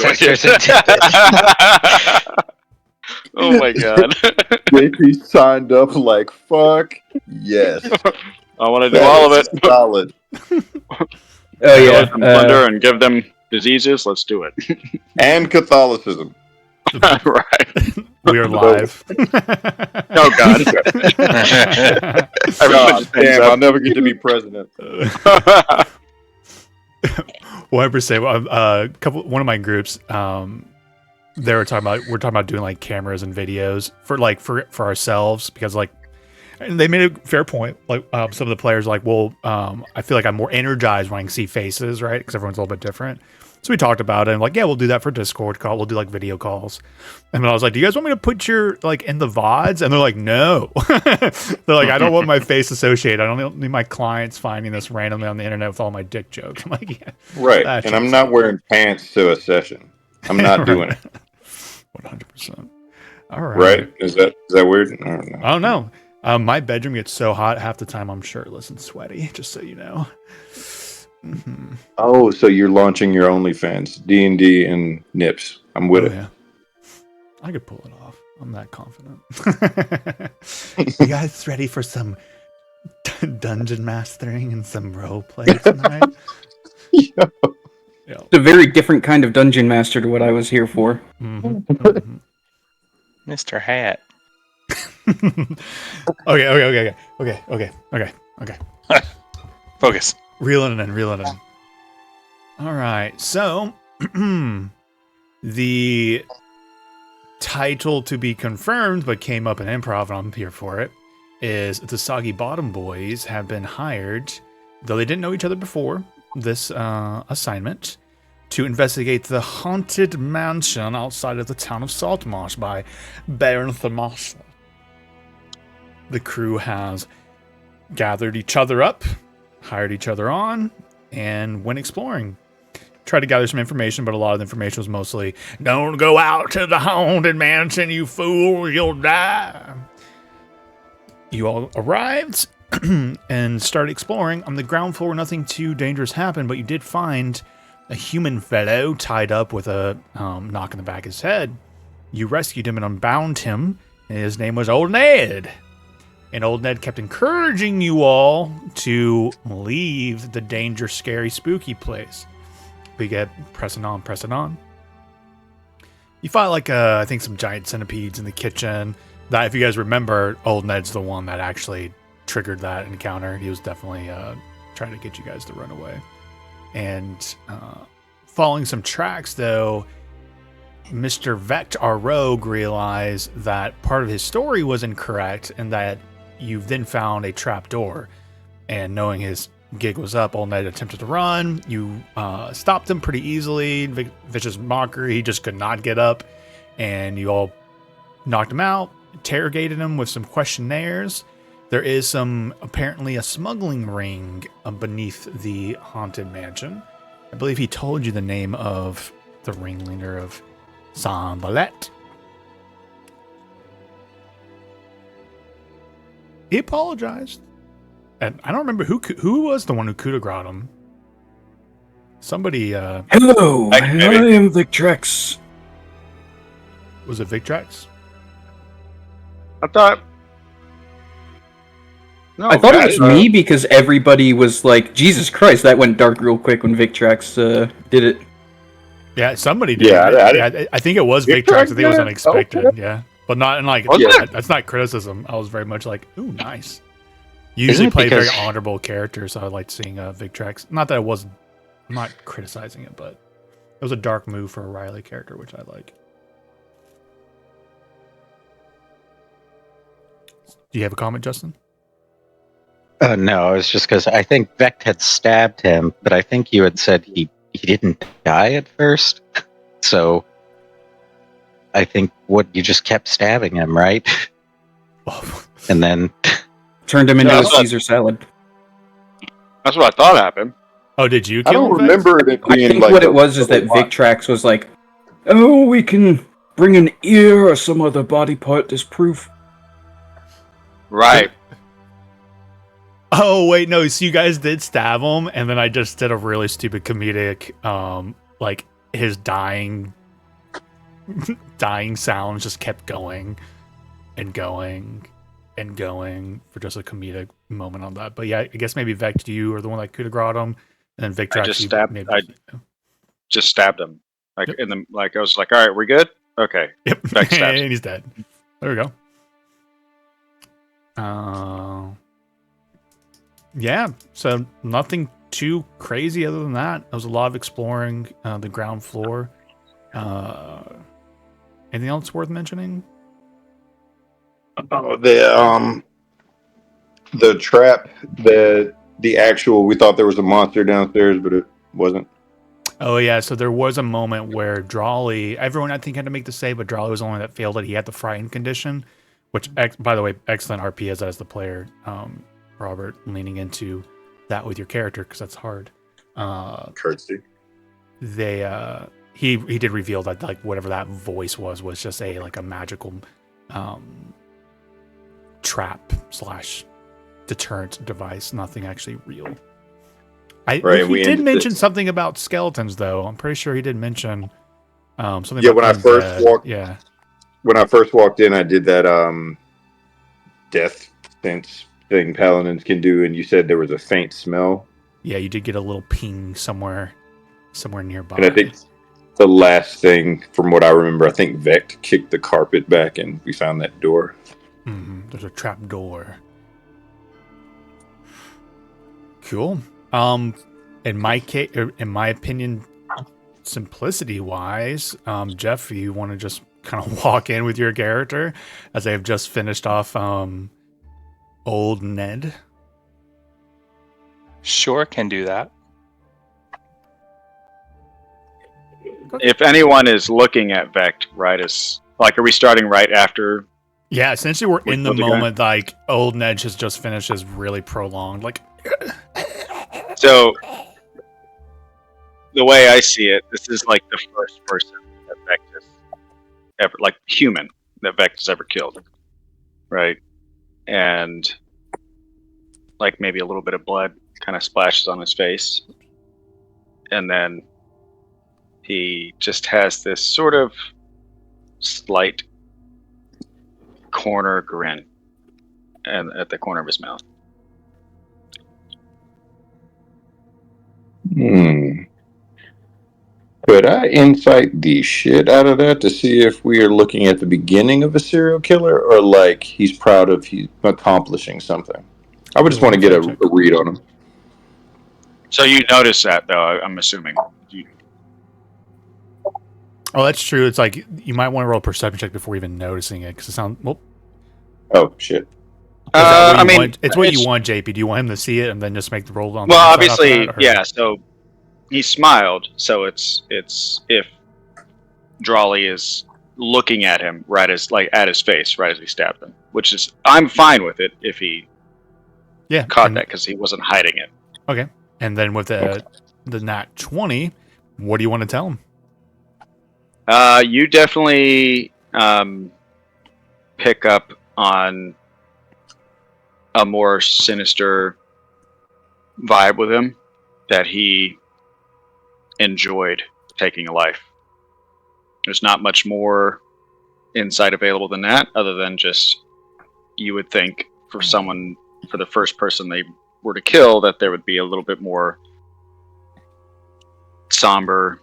Sisters intended. Oh my god. JP signed up like fuck. Yes. I want to do all of it. Solid. Oh yeah, Some plunder and give them diseases. Let's do it. And Catholicism. Right. We are live. Oh god. God damn, I'll never get to be president. 100%. One of my groups, we're talking about doing like cameras and videos for ourselves, because like, and they made a fair point. Like some of the players are like, well, I feel like I'm more energized when I can see faces, right? Because everyone's a little bit different. So we talked about it and like, yeah, we'll do that for Discord call. We'll do like video calls. And then I was like, do you guys want me to put your like in the VODs? And they're like, no. They're like, I don't want my face associated. I don't need my clients finding this randomly on the internet with all my dick jokes. I'm like, yeah. Right. And I'm not wearing pants to a session. I'm not doing it. 100%. All right. Right? Is that weird? I don't know. My bedroom gets so hot half the time I'm shirtless and sweaty, just so you know. Mm-hmm. Oh, so you're launching your OnlyFans, D&D and Nips. I'm with it. Yeah. I could pull it off. I'm that confident. You guys ready for some dungeon mastering and some role play tonight? Yeah. It's a very different kind of dungeon master to what I was here for. Mm-hmm. Mm-hmm. Mr. Hat. Okay. Focus. Reeling it in. All right, so the title to be confirmed, but came up in improv, and I'm here for it, is the Soggy Bottom Boys have been hired, though they didn't know each other before this assignment, to investigate the haunted mansion outside of the town of Saltmarsh by Baron Thermos. The crew has gathered each other up, hired each other on, and went exploring. Tried to gather some information, but a lot of the information was mostly, don't go out to the haunted mansion, you fool, you'll die. You all arrived and started exploring. On the ground floor, nothing too dangerous happened, but you did find a human fellow tied up with a knock in the back of his head. You rescued him and unbound him, and his name was Old Ned. And Old Ned kept encouraging you all to leave the dangerous, scary, spooky place. We get pressing on. You fight like, I think, some giant centipedes in the kitchen. That, if you guys remember, Old Ned's the one that actually triggered that encounter. He was definitely trying to get you guys to run away. And following some tracks, though, Mr. Vect, our rogue, realized that part of his story was incorrect and that you've then found a trap door, and knowing his gig was up, Old Ned attempted to run. You stopped him pretty easily. Vicious mockery. He just could not get up, and you all knocked him out, interrogated him with some questionnaires. There is apparently a smuggling ring beneath the haunted mansion. I believe he told you the name of the ringleader of Saint-Valette. He apologized. And I don't remember who was the one who coup de grace him. Somebody, Hello, I am Victrex. Was it Victrex? I thought it was me because everybody was like, Jesus Christ, that went dark real quick when Victrex did it. Yeah, somebody did. Yeah, I think it was Victrex. I think it was unexpected. Okay. Yeah. But not in like, that's not criticism. I was very much like, ooh, nice. You usually play very honorable characters, so I liked seeing Victrex. Not that I'm not criticizing it, but it was a dark move for a Riley character, which I like. Do you have a comment, Justin? No, it was just because I think Vect had stabbed him, but I think you had said he didn't die at first. So I think you just kept stabbing him, right? And then turned him into a Caesar salad. That's what I thought happened. Oh, did you I kill don't him? remember it being I think like what it was is that Victrex was like, oh, we can bring an ear or some other body part as proof. Right. Oh, wait, no. So you guys did stab him, and then I just did a really stupid comedic, like, his dying sounds just kept going and going and going for just a comedic moment on that. But yeah, I guess maybe Vect, you are the one that could have brought him, and then Victor I just actually stabbed. maybe. I just stabbed him. Like Yep. in the like, I was like, all right, we're good. Okay, Yep, Vect stabs him. and he's dead. There we go. Yeah, so nothing too crazy other than that. There was a lot of exploring the ground floor. Anything else worth mentioning? Oh, the trap, the actual. We thought there was a monster downstairs, but it wasn't. Oh yeah, so there was a moment where Drawley, everyone I think had to make the save, but Drawley was the only that failed it. He had the frightened condition, which, by the way, excellent RP as the player, Robert, leaning into that with your character because that's hard. Courtesy. He did reveal that like whatever that voice was just a magical trap / deterrent device, nothing actually real. He did mention something about skeletons, though. I'm pretty sure he did mention something. Yeah, about when I first walked in, I did that death sense thing paladins can do, and you said there was a faint smell. Yeah, you did get a little ping somewhere nearby. And I think the last thing, from what I remember, I think Vect kicked the carpet back, and we found that door. Mm-hmm. There's a trap door. Cool. In my opinion, simplicity-wise, Jeff, you want to just kind of walk in with your character as I have just finished off old Ned? Sure, can do that. If anyone is looking at Vect, right, as like, are we starting right after? Yeah, essentially we're in the the guy? moment. Like old Ned has just finished his really prolonged, like. So the way I see it, this is like the first person that Vect has ever, like human, that Vect has ever killed, right? And like maybe a little bit of blood kind of splashes on his face, and then he just has this sort of slight corner grin and at the corner of his mouth. Could I insight the shit out of that to see if we are looking at the beginning of a serial killer, or like he's proud of he's accomplishing something? I would just want to get a read on him. So you notice that, though, I'm assuming. Oh, that's true. It's like you might want to roll a perception check before even noticing it because it sounds. Well, oh shit. It's what you want, JP. Do you want him to see it and then just make the roll on? Well, obviously, yeah. So he smiled. So it's if Drawley is looking at him right as at his face right as he stabbed him, which is I'm fine with it if he caught that because he wasn't hiding it. Okay, and then with the nat 20, what do you want to tell him? You definitely pick up on a more sinister vibe with him, that he enjoyed taking a life. There's not much more insight available than that, other than just you would think for the first person they were to kill, that there would be a little bit more somber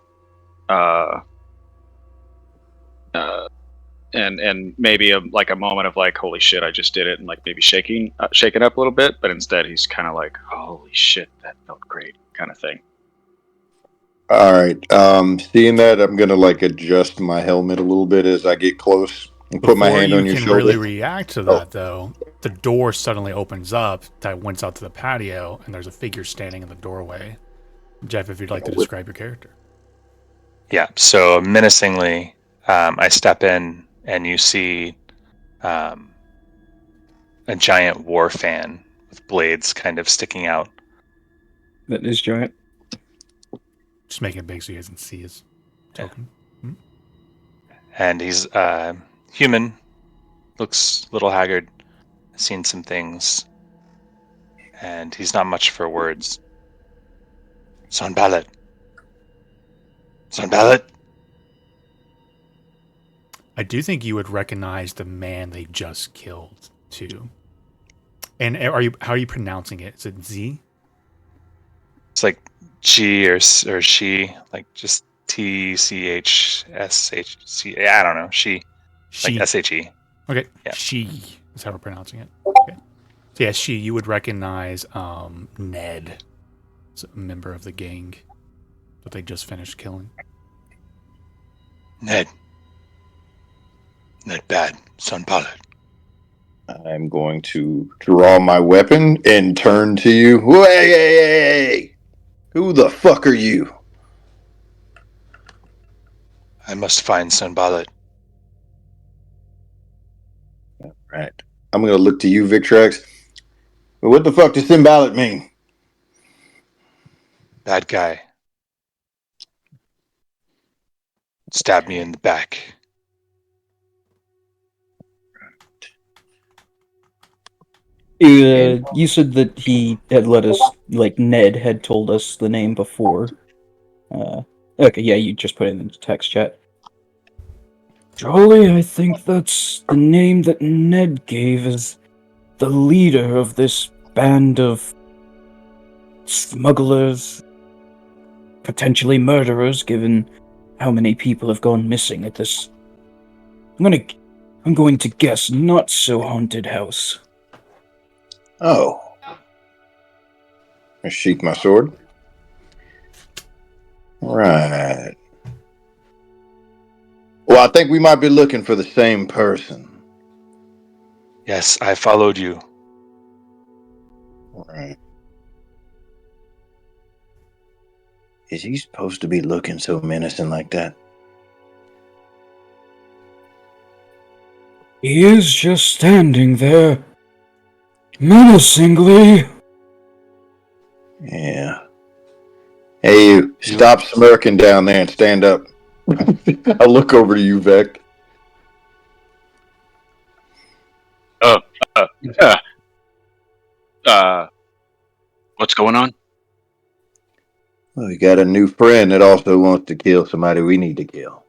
and maybe a moment of like, holy shit, I just did it, and like maybe shaking up a little bit, but instead he's kind of like, holy shit, that felt great, kind of thing. All right. Seeing that, I'm gonna adjust my helmet a little bit as I get close and put my hand on your shoulder. You can really react to that, though. The door suddenly opens up that went out to the patio, and there's a figure standing in the doorway. Jeff, if you'd like to describe your character. Yeah. So menacingly, I step in, and you see a giant war fan with blades kind of sticking out. That is giant. Just making it big so you guys can see his token. Yeah. And he's human, looks a little haggard, seen some things, and he's not much for words. Son ballad. Sunballot? I do think you would recognize the man they just killed too. And how are you pronouncing it? Is it Z? It's like G or she, like just TCHSHC. I don't know. She, like She. SHE. Okay. Yeah. She is how we're pronouncing it. Okay. So yeah, she. You would recognize Ned, as a member of the gang that they just finished killing. Ned bad. Sunballot. I'm going to draw my weapon and turn to you. Hey! Who the fuck are you? I must find Sunballot. Right. I'm going to look to you, Victrex. What the fuck does Symbiote mean? Bad guy. Stabbed me in the back. You said that he had let us, like Ned had told us the name before. Okay, yeah, you just put it in the text chat. Jolly, I think that's the name that Ned gave as the leader of this band of smugglers, potentially murderers, given how many people have gone missing at this. I'm going to guess not so haunted house. Oh. I sheath my sword. Right. Well, I think we might be looking for the same person. Yes, I followed you. Right. Is he supposed to be looking so menacing like that? He is just standing there, menacingly. Yeah. Hey, you, stop smirking down there and stand up. I look over to you, Vec. What's going on? Well, we got a new friend that also wants to kill somebody we need to kill.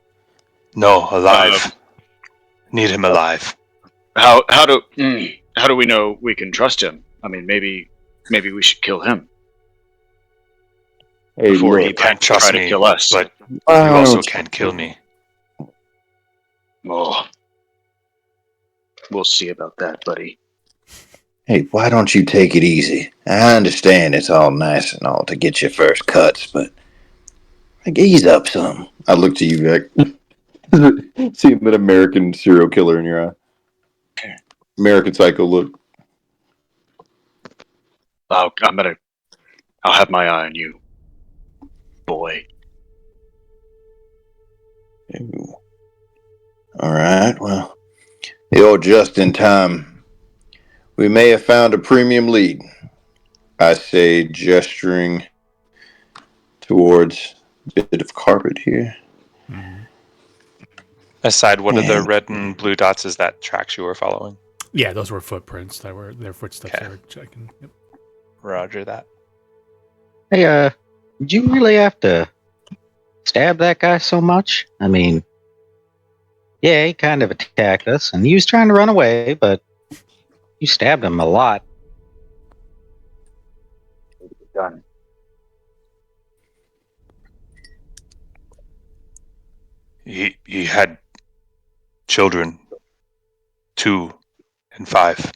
No, alive. Need him alive. How do we know we can trust him? I mean, maybe we should kill him Hey, before he look, Can't trust try to me, kill us. but why you also don't can't kill me. Oh, we'll see about that, buddy. Hey, why don't you take it easy? I understand it's all nice and all to get your first cuts, but like, ease up some. I look to you, Vic. Seeing that American serial killer in your eye. American Psycho look. I'll have my eye on you, boy. Ooh. All right, well, you're just in time. We may have found a premium lead. I say, gesturing towards a bit of carpet here. Mm-hmm. Aside, what are the And red and blue dots? Is that tracks you were following? Yeah, those were footprints. That were their footsteps. Okay. They were checking. Yep. Roger that. Hey, did you really have to stab that guy so much? I mean, yeah, he kind of attacked us, and he was trying to run away, but you stabbed him a lot. Done. He had children, 2 and 5.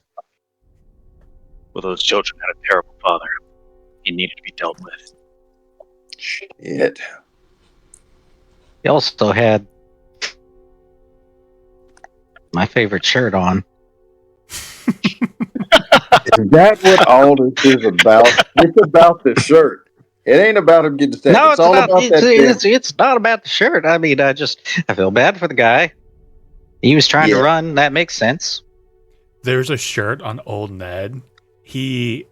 Well, those children had a terrible father. He needed to be dealt with. shit. He also had my favorite shirt on. Is that what all this is about? It's about the shirt. It ain't about him getting stabbed. No, It's all about that damn. it's not about the shirt. I mean, I feel bad for the guy. He was trying to Yeah. run. That makes sense. There's a shirt on old Ned. He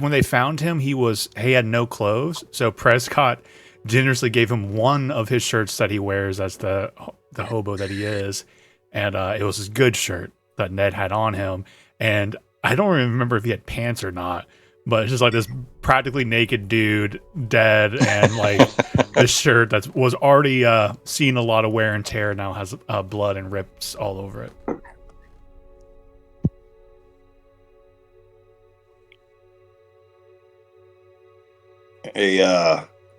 when they found him, he had no clothes. So Prescott generously gave him one of his shirts that he wears as the hobo that he is, and it was his good shirt that Ned had on him. And I don't remember if he had pants or not, but it's just like this practically naked dude, dead, and like this shirt that was already seen a lot of wear and tear now has blood and rips all over it. Hey,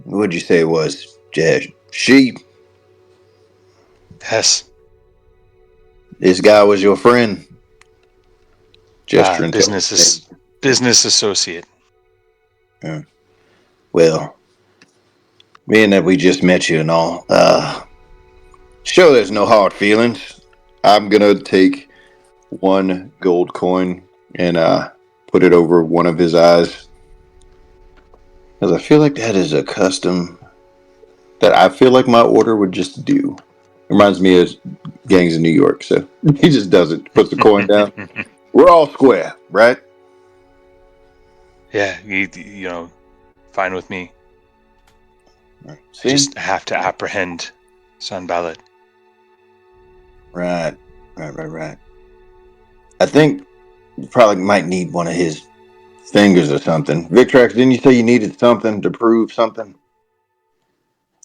what'd you say it was? Sheep. Yes. This guy was your friend. Gesturing Business associate. Well, being that we just met you and all, sure there's no hard feelings. I'm gonna take 1 gold coin and put it over one of his eyes. Because I feel like that is a custom that I feel like my order would just do. Reminds me of Gangs in New York, so he just does it, puts the coin down. We're all square, right? Yeah, you know, fine with me. See? I just have to apprehend San Ballad. Right. I think you probably might need one of his fingers or something. Victrax, didn't you say you needed something to prove something?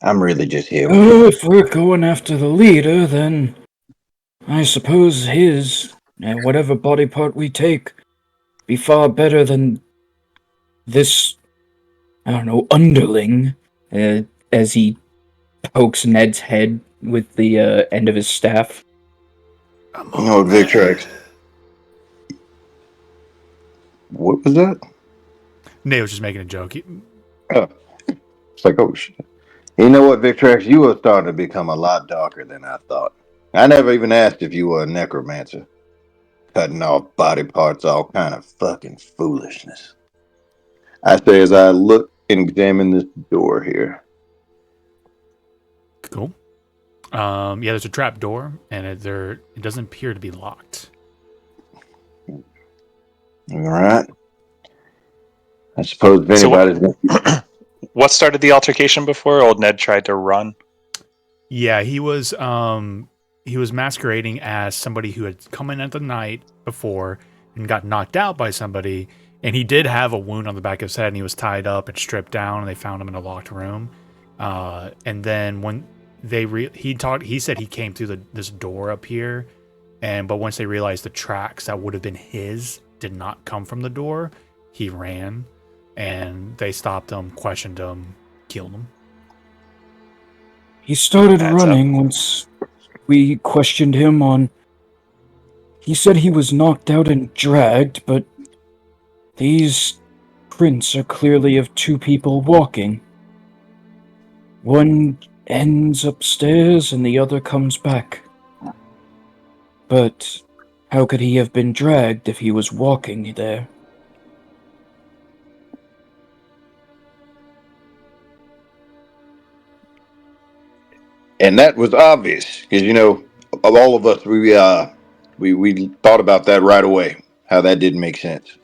I'm really just here. If we're going after the leader, then I suppose his, whatever body part we take, be far better than this, I don't know, underling, as he pokes Ned's head with the end of his staff. No, Victrax. What was that? Nate was just making a joke. It's like, oh shit. You know what, Victrax? You are starting to become a lot darker than I thought. I never even asked if you were a necromancer. Cutting off body parts, all kind of fucking foolishness. I say as I look and examine this door here. Cool. Yeah, there's a trap door, and it doesn't appear to be locked. All right. I suppose if anybody's What started the altercation before? Old Ned tried to run. Yeah, he was masquerading as somebody who had come in at the night before and got knocked out by somebody, and he did have a wound on the back of his head, and he was tied up and stripped down, and they found him in a locked room. And then when he said he came through this door up here, but once they realized the tracks that would have been his did not come from the door, he ran, and they stopped him, questioned him, killed him. He started running once we questioned him on... He said he was knocked out and dragged, but these prints are clearly of 2 people walking. One ends upstairs and the other comes back. But how could he have been dragged if he was walking there? And that was obvious because of all of us, we thought about that right away. How that didn't make sense.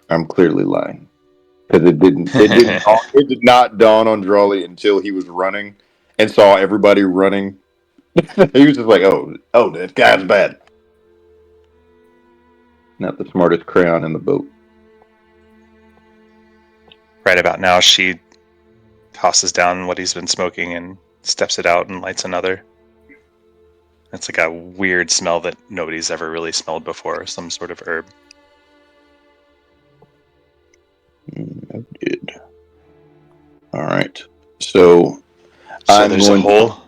I'm clearly lying because it did not dawn on Drawley until he was running and saw everybody running. He was just like, "Oh, that guy's bad." Not the smartest crayon in the boat. Right about now, she tosses down what he's been smoking and steps it out and lights another. It's like a weird smell that nobody's ever really smelled before, some sort of herb. I did. All right. So I'm there's going a hole?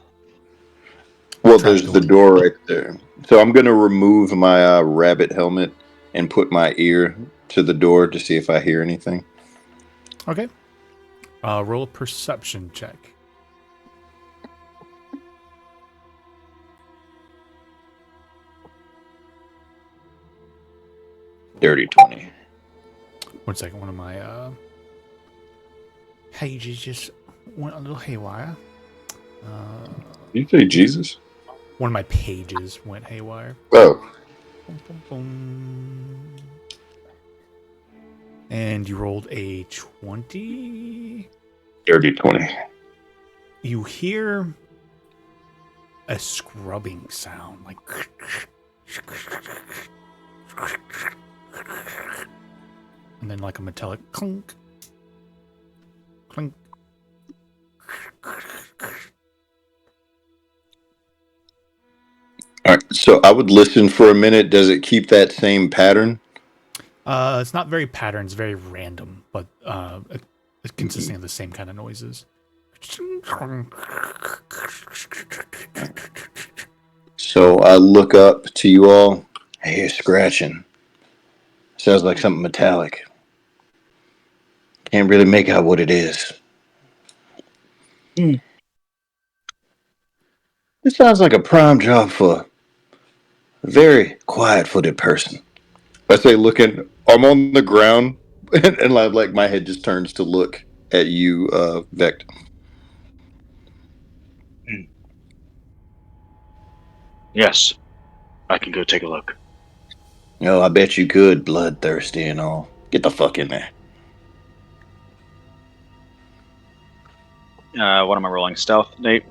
Well, there's the door right there. So I'm going to remove my rabbit helmet and put my ear to the door to see if I hear anything. Okay. Roll a perception check. Dirty 20. 1 second. One of my pages just went a little haywire. Did you say Jesus? One of my pages went haywire. Oh. Boom, boom, boom. And you rolled a 20. Dirty 20. You hear a scrubbing sound, like and then like a metallic clunk, clink. All right, so I would listen for a minute. Does it keep that same pattern? It's not very patterned, it's very random, but it's consisting of the same kind of noises. So I look up to you all. I hear scratching. Sounds like something metallic. Can't really make out what it is. Hmm. It sounds like a prime job for a very quiet-footed person. I say, looking, I'm on the ground, and like my head just turns to look at you, Vect. Yes, I can go take a look. Oh, I bet you could, bloodthirsty and all. Get the fuck in there. What am I rolling? Stealth, Nate?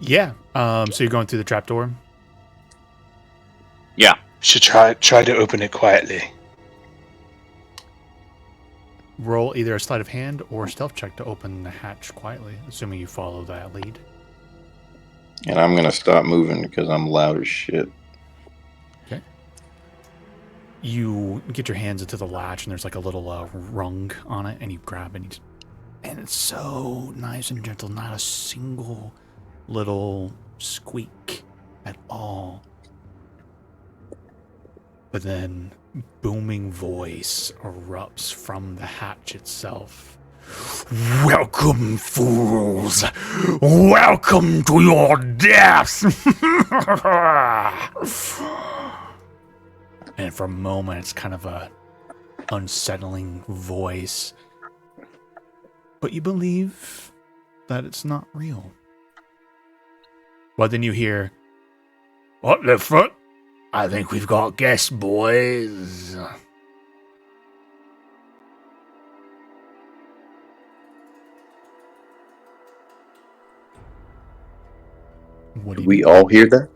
Yeah. So you're going through the trapdoor? Yeah. Should try to open it quietly. Roll either a sleight of hand or a stealth check to open the hatch quietly, assuming you follow that lead. And I'm gonna stop moving because I'm loud as shit. Okay. You get your hands into the latch, and there's like a little rung on it, and you grab it, and it's so nice and gentle. Not a single little squeak at all. But then, booming voice erupts from the hatch itself. Welcome, fools! Welcome to your death! And for a moment, it's kind of a unsettling voice. But you believe that it's not real. But then you hear, "What the fuck? I think we've got guests, boys." What do Did you we do? all hear that?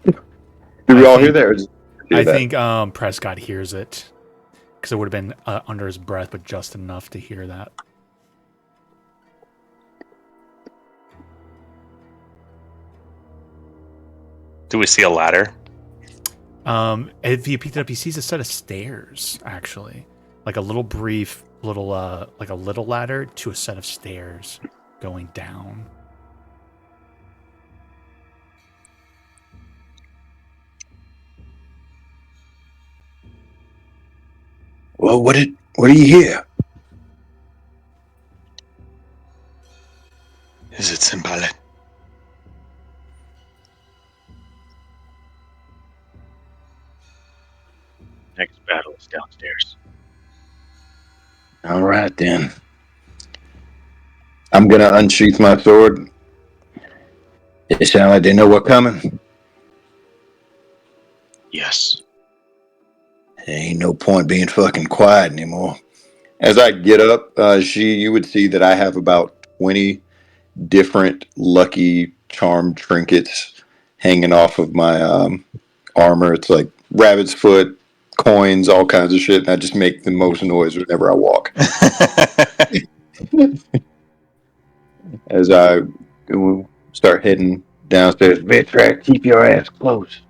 Did we all hear that? Or just hear I that? think Prescott hears it. Because it would have been under his breath, but just enough to hear that. Do we see a ladder? If you picked it up, he sees a set of stairs, actually. Like a little brief, like a little ladder to a set of stairs going down. Well, what do you hear? Is it symbolic? Next battle is downstairs. All right then. I'm gonna unsheath my sword. It sound like they know we're coming. Yes. There ain't no point being fucking quiet anymore. As I get up, you would see that I have about 20 different lucky charm trinkets hanging off of my armor. It's like rabbit's foot, coins, all kinds of shit, and I just make the most noise whenever I walk. As I start heading downstairs, Vitrack, keep your ass close.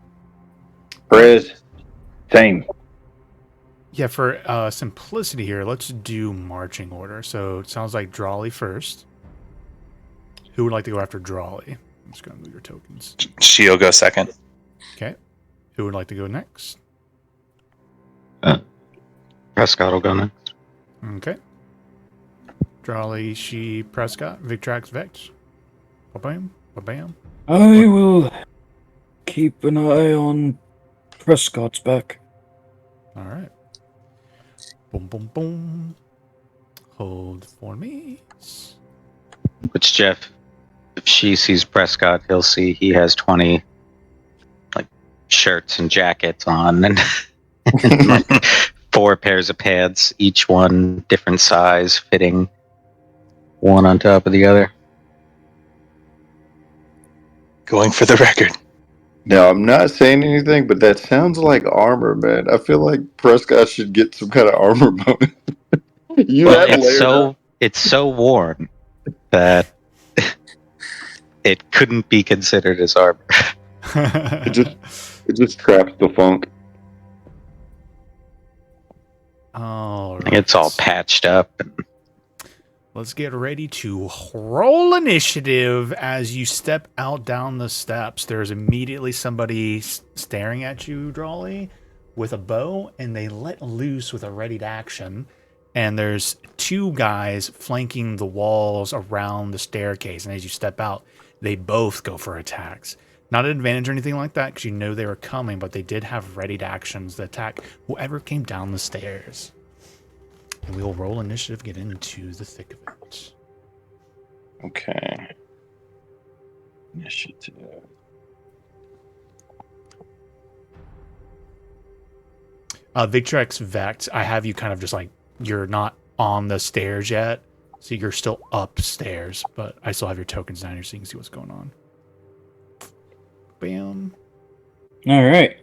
Prez, same. Yeah, for simplicity here, let's do marching order. So it sounds like Drawley first. Who would like to go after Drawley? I'm just going to move your tokens. She'll go second. Okay. Who would like to go next? Prescott will go next. Okay. Drawley, she, Prescott, Victrax, Vex. Ba-bam, ba-bam. I will keep an eye on Prescott's back. All right. Boom, boom, boom. Hold for me. Which Jeff, if she sees Prescott, he'll see he has 20 like shirts and jackets on, and like 4 pairs of pants, each one different size, fitting one on top of the other. Going for the record. Now, I'm not saying anything, but that sounds like armor, man. I feel like Prescott should get some kind of armor bonus. You Well, have layered up. it's so worn that it couldn't be considered as armor. It just traps the funk. All right. It's all patched up. Let's get ready to roll initiative. As you step out down the steps, there's immediately somebody staring at you, Drawley, with a bow, and they let loose with a readied action. And there's two guys flanking the walls around the staircase. And as you step out, they both go for attacks. Not an advantage or anything like that, because you know they were coming, but they did have readied actions to attack whoever came down the stairs. And we will roll initiative, get into the thick of it. Okay. Initiative. Victrex Vect, I have you kind of just like, you're not on the stairs yet, so you're still upstairs, but I still have your tokens down here so you can see what's going on. Bam. All right.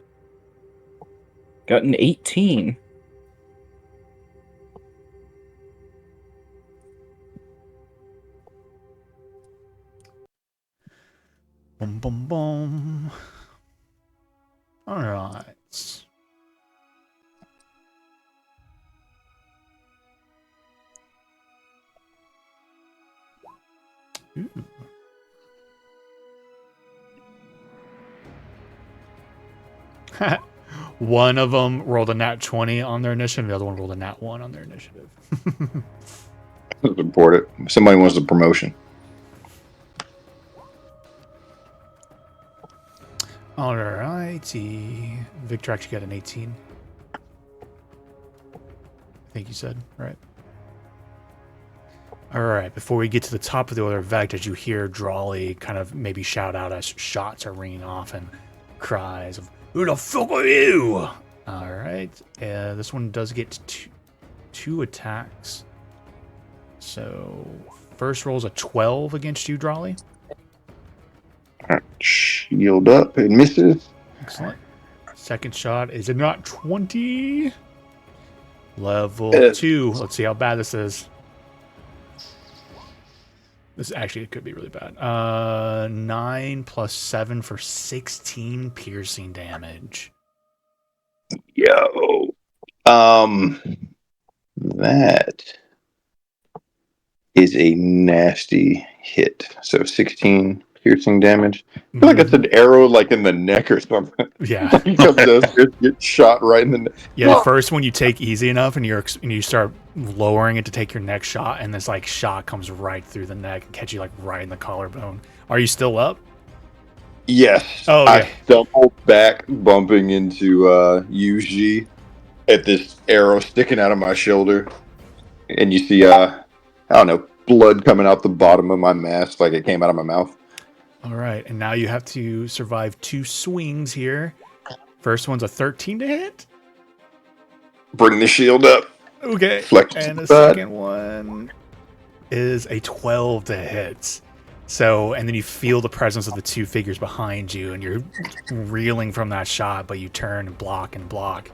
Got an 18. Boom, boom, boom. All right. Ooh. One of them rolled a nat 20 on their initiative. The other one rolled a nat 1 on their initiative. That's important. Somebody wants a promotion. Alrighty. Victor actually got an 18. I think you said, right? Alright, before we get to the top of the order, Vect, as you hear Drawley kind of maybe shout out as shots are ringing off and cries of, "Who the fuck are you?" Alright, this one does get two attacks. So, first roll's a 12 against you, Drawley. Shield up. It misses. Excellent. Second shot is a not 20. Level 2. Let's see how bad this is. This actually it could be really bad. 9 plus 7 for 16 piercing damage. Yo. That is a nasty hit. So 16 piercing damage. I feel like that's an arrow like in the neck or something. Yeah. He comes out, get shot right in the neck. Yeah, the first one you take easy enough and you start lowering it to take your next shot, and this like shot comes right through the neck and catch you like right in the collarbone. Are you still up? Yes. Oh, okay. I stumbled back, bumping into UG at this arrow sticking out of my shoulder. And you see, I don't know, blood coming out the bottom of my mask like it came out of my mouth. All right, and now you have to survive 2 swings here. First one's a 13 to hit. Bring the shield up. Okay, Flex and the side. second one is a 12 to hit. So, and then you feel the presence of the 2 figures behind you, and you're reeling from that shot, but you turn and block and block.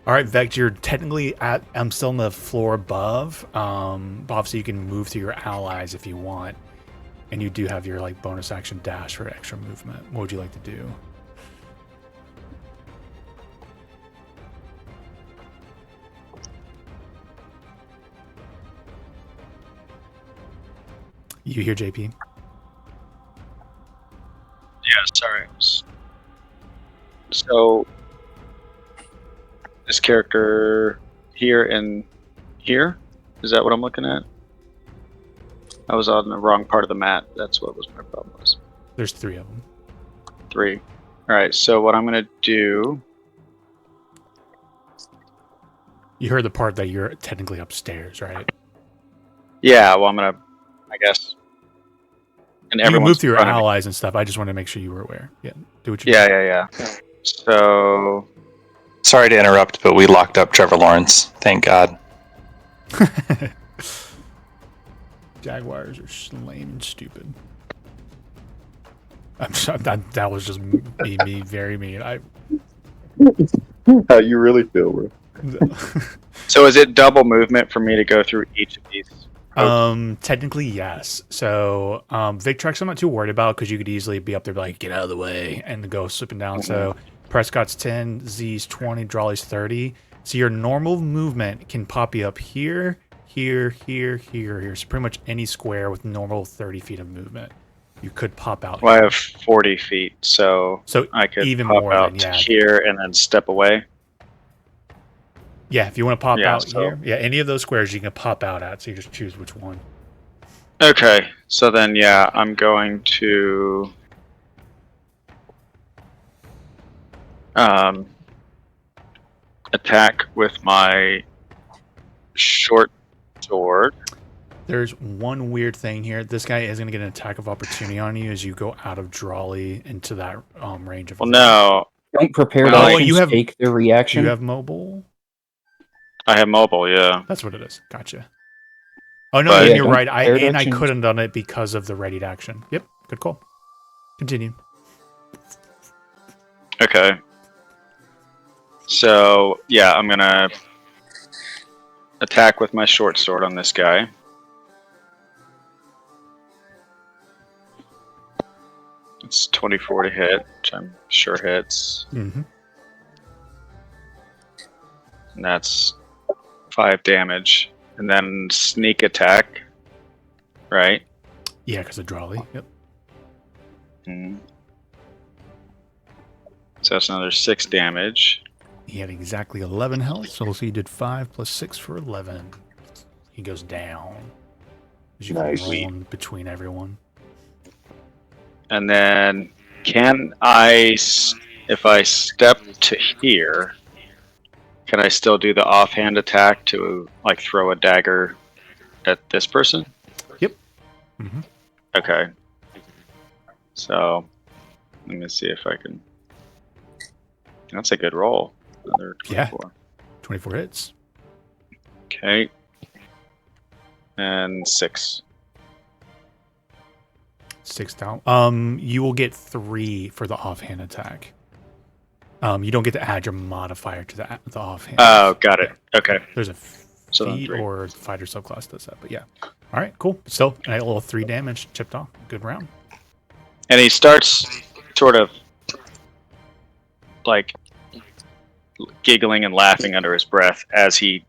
All right, Vect, you're technically I'm still on the floor above. Obviously, you can move through your allies if you want. And you do have your like bonus action dash for extra movement. What would you like to do? You hear JP? Yeah, sorry. So this character here and here, is that what I'm looking at? I was on the wrong part of the map. That's what was my problem was. There's 3 of them. 3. All right. So what I'm gonna do? You heard the part that you're technically upstairs, right? Yeah. Well, I'm gonna. I guess. And You can everyone's move through your in front of me. allies and stuff. I just wanted to make sure you were aware. Yeah, do what you Yeah. So Sorry to interrupt, but we locked up Trevor Lawrence. Thank God. Jaguars are lame and stupid. I'm sorry, that was just me very mean. How you really feel, bro? So is it double movement for me to go through each of these? Technically, yes. So, Victrex, I'm not too worried about because you could easily be up there, like, get out of the way, and go slipping down. So, Prescott's 10, Z's 20, Drawley's 30. So, your normal movement can pop you up here, here, here, here, here. So, pretty much any square with normal 30 feet of movement, you could pop out. Well, I have 40 feet, so I could even pop more out than, yeah. to here and then step away. Yeah, if you want to pop Yeah, out so- here, yeah, any of those squares you can pop out at. So, you just choose which one. Okay, so then yeah, I'm going to attack with my short sword. There's one weird thing here. This guy is going to get an attack of opportunity on you as you go out of Drawley into that range of. Well, no, Don't prepared Well, actions you have- take their Do reaction. you have mobile? I have mobile. Yeah. That's what it is. Gotcha. Oh no, But- then Yeah, you're don't right. I prepared actions- couldn't done it because of the readied action. Yep, good call. Continue. Okay. So yeah, I'm gonna attack with my short sword on this guy. It's 24 to hit, which I'm sure hits. Mm-hmm. And that's 5 damage. And then sneak attack. Right? Yeah, because of Drawley. Yep. Mm. So that's another 6 damage. He had exactly 11 health, so he did 5 plus 6 for 11. He goes down. As you Nice. go rolling between everyone. And then can I, if I step to here, can I still do the offhand attack to like throw a dagger at this person? Yep. Mm-hmm. Okay. So let me see if I can. That's a good roll. Another 24. Yeah. 24 hits. Okay. And 6. 6 down. You will get 3 for the offhand attack. You don't get to add your modifier to the offhand. Oh, got it. Okay. There's a So then feat 3. or fighter subclass does that, but yeah. All right, cool. Still, a little 3 damage chipped off. Good round. And he starts sort of like giggling and laughing under his breath as he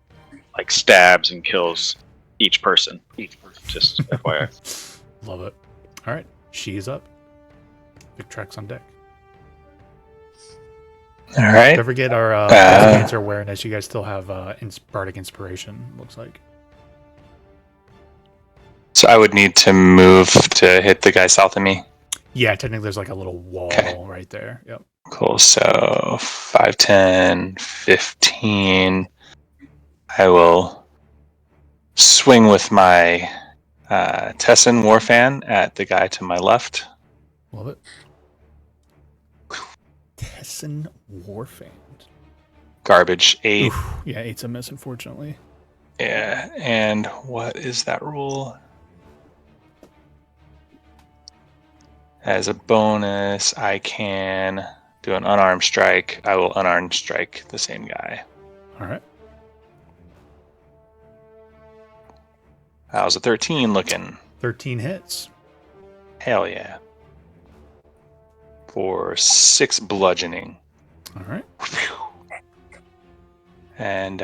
like stabs and kills each person. Just FYI. Love it. All right, she is up. Big tracks on deck. All right. Don't forget our answer awareness. You guys still have bardic inspiration. Looks like. So I would need to move to hit the guy south of me. Yeah, technically there's like a little wall Okay. right there. Yep. Cool. So 5, 10, 15. I will swing with my Tessin Warfan at the guy to my left. Love it. Tessin Warfan. Garbage 8. Oof. Yeah, 8's a miss, unfortunately. Yeah. And what is that rule? As a bonus, I can do an unarmed strike. I will unarmed strike the same guy. All right. How's a 13 looking? 13 hits. Hell yeah. For 6 bludgeoning. All right. And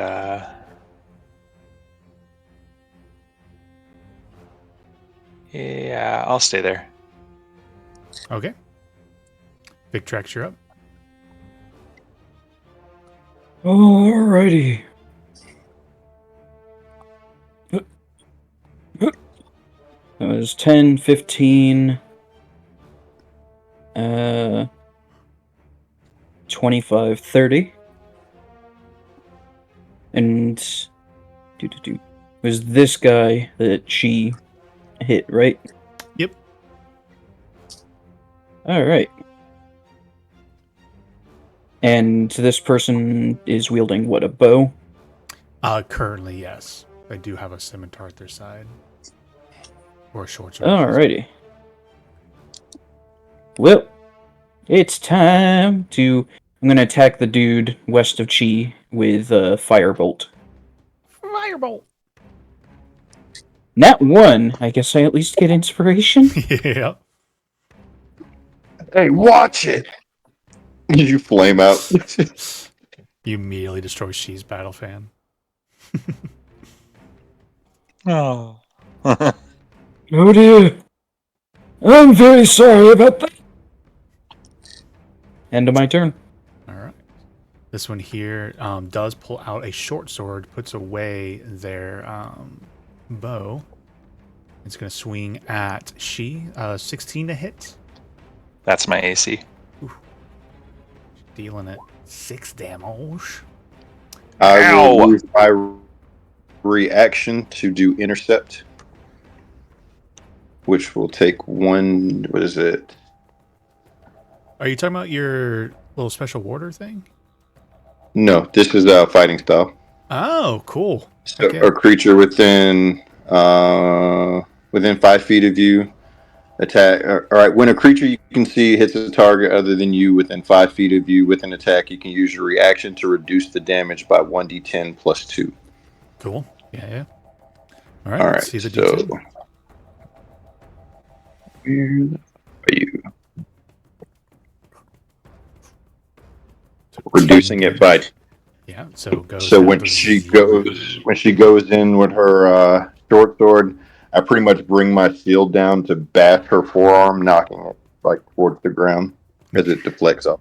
yeah, I'll stay there. Okay. Big tracks, you're up. Alrighty. That was 10, 15, 25, 30. And it was this guy that she hit, right? Yep. Alright. And this person is wielding what, a bow? Currently, yes. They do have a scimitar at their side. Or a short sword. Alrighty. Well, it's time to... I'm gonna attack the dude west of Chi with Firebolt. Firebolt. Nat 1. I guess I at least get inspiration? Yeah. Hey, watch it! You flame out. You immediately destroy She's battle fan. Oh. Oh dear. I'm very sorry about that. End of my turn. All right. This one here does pull out a short sword, puts away their bow. It's going to swing at She. 16 to hit. That's my AC. Dealing it 6 damage. I will Ow! use my reaction to do intercept, which will take one. What is it? Are you talking about your little special warder thing? No, this is a fighting style. Oh, cool. So Okay. a creature within 5 feet of you attack. All right, when a creature you can see hits a target other than you within 5 feet of you with an attack, you can use your reaction to reduce the damage by 1d10 plus 2. Cool. Yeah. All right. All Let's right, see the so D10. where are you? Reducing it by. Yeah. So it goes. So down when to she 0. goes in with her short sword, I pretty much bring my shield down to bash her forearm, knocking it like towards the ground as it deflects off.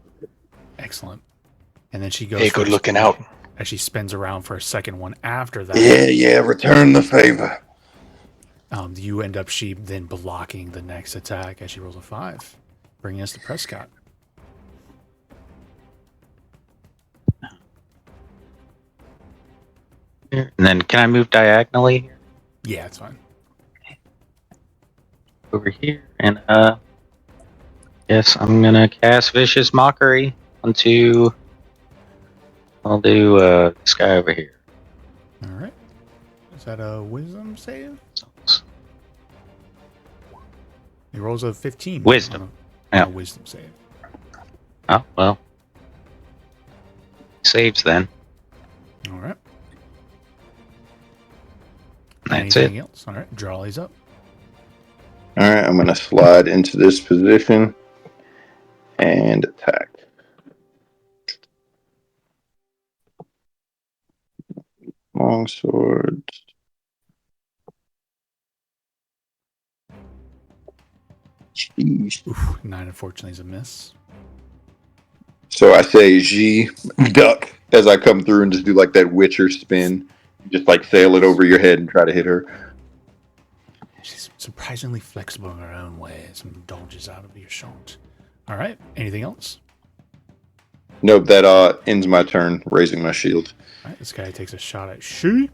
Excellent. And then she goes. Hey, good looking out. As she spins around for a second one after that. Yeah, return the favor. You end up she then blocking the next attack as she rolls a 5, bringing us to Prescott. And then can I move diagonally here? Yeah, it's fine. Over here? And yes, I'm gonna cast Vicious Mockery onto. I'll do this guy over here. All right. Is that a wisdom save? He rolls a 15. Wisdom. On Yeah. a wisdom save. Oh well. Saves then. All right. That's Anything it. else? All right. Drawley's up. All right, I'm gonna slide into this position and attack. Long sword. Jeez. Oof, 9 unfortunately is a miss. So I say G duck as I come through and just do like that Witcher spin. Just like sail it over your head and try to hit her. She's surprisingly flexible in her own ways and dodges out of your shot. All right. Anything else? Nope, that ends my turn, raising my shield. All right. This guy takes a shot at She.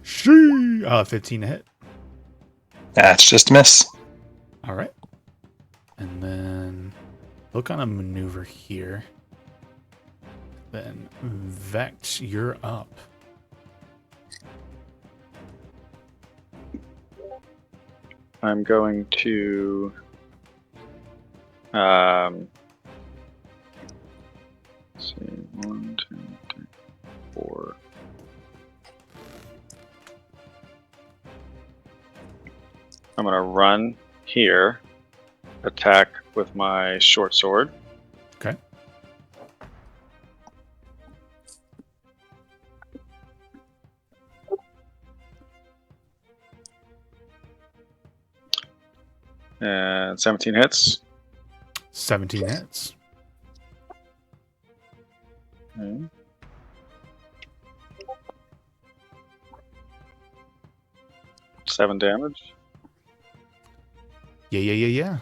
15 to hit. That's just a miss. All right. And then look on a maneuver here. Then Vex, you're up. I'm going to let's see, 1, 2, 3, 4. I'm gonna run here, attack with my short sword. Okay. And 17 hits. 17 hits. Okay. Seven damage. Yeah.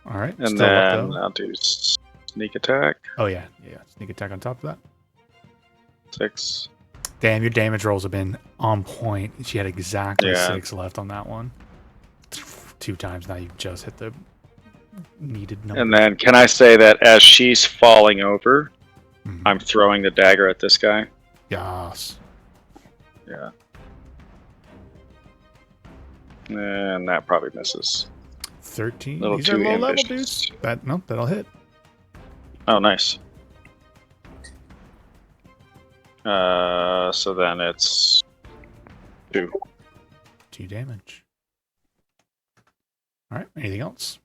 All right. And Still up, then though. I'll do sneak attack. Oh, yeah. Sneak attack on top of that. 6. Damn, your damage rolls have been on point. She had exactly Yeah. 6 left on that one. 2 times now you've just hit the needed number. And then can I say that as she's falling over, Mhm. I'm throwing the dagger at this guy? Yes. Yeah. And that probably misses. 13. Little These are too low level ambitious. dudes. That'll hit. Oh, nice. So then it's 2. 2 damage. All right. Anything else?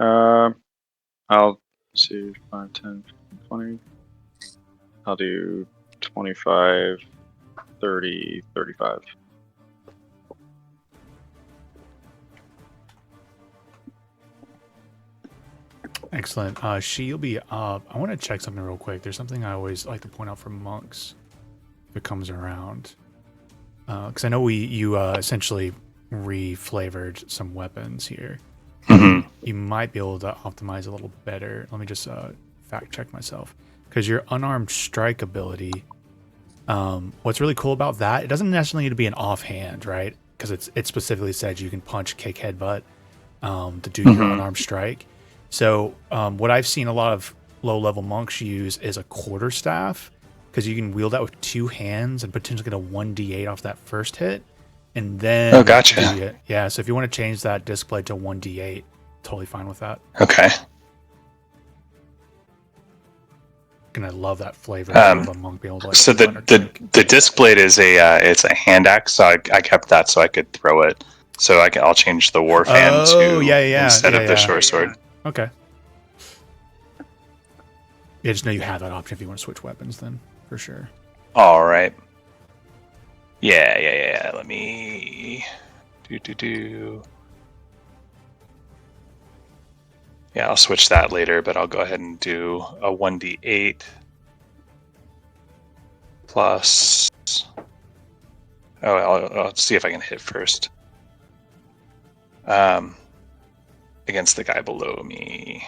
I'll see 5, 10, 20. I'll do 25, 30, 35. Excellent. She'll be up. I want to check something real quick. There's something I always like to point out for monks if it comes around. Because I know you essentially re-flavored some weapons here. Mhm. You might be able to optimize a little better. Let me just fact check myself. Because your unarmed strike ability, what's really cool about that, it doesn't necessarily need to be an offhand, right? Because it specifically said you can punch, kick, headbutt to do your unarmed strike. So what I've seen a lot of low-level monks use is a quarterstaff, because you can wield that with 2 hands and potentially get a 1d8 off that first hit. And then... Oh, gotcha. Yeah, so if you want to change that disc blade to 1d8, totally fine with that. Okay. And I love that flavor of a monk being able to, like, So the disc blade is it's a hand axe, so I kept that so I could throw it. So I'll change the war fan instead of the short sword. Okay. Yeah, just know you have that option if you want to switch weapons then, for sure. All right. Yeah. Let me do. Yeah, I'll switch that later, but I'll go ahead and do a 1d8 plus. Oh, I'll see if I can hit first. Against the guy below me.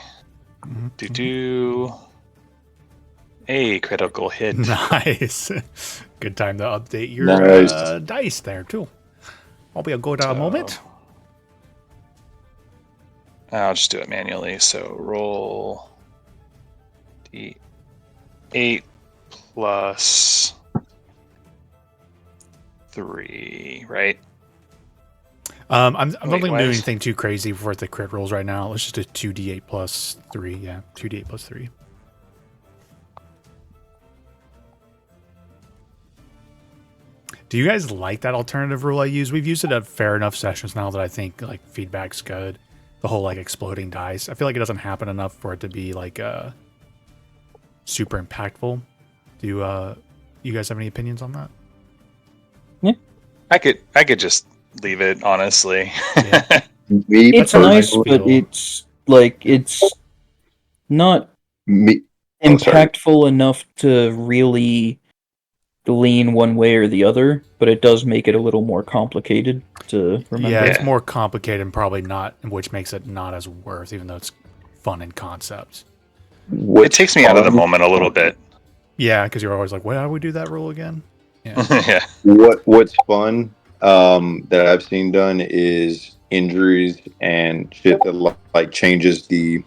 A critical hit. Nice. Good time to update your dice there, too. I'll be a good moment. I'll just do it manually. So roll d8 plus 3, right? I don't think I'm doing anything too crazy for the crit rolls right now. Let's just do 2d8 plus 3. Yeah, 2d8 plus 3. Do you guys like that alternative rule I use? We've used it at fair enough sessions now that I think like feedback's good. The whole like exploding dice. I feel like it doesn't happen enough for it to be like super impactful. Do you guys have any opinions on that? Yeah, I could just leave it, honestly. Yeah. It's nice, but it's not impactful enough to really lean one way or the other, but it does make it a little more complicated to remember. Yeah, it's more complicated and probably not, which makes it not as worth, even though it's fun in concept. It takes me out of the moment a little bit. Yeah, because you're always like, "Why do we do that rule again?" Yeah. Yeah. What's fun that I've seen done is injuries and shit that like changes the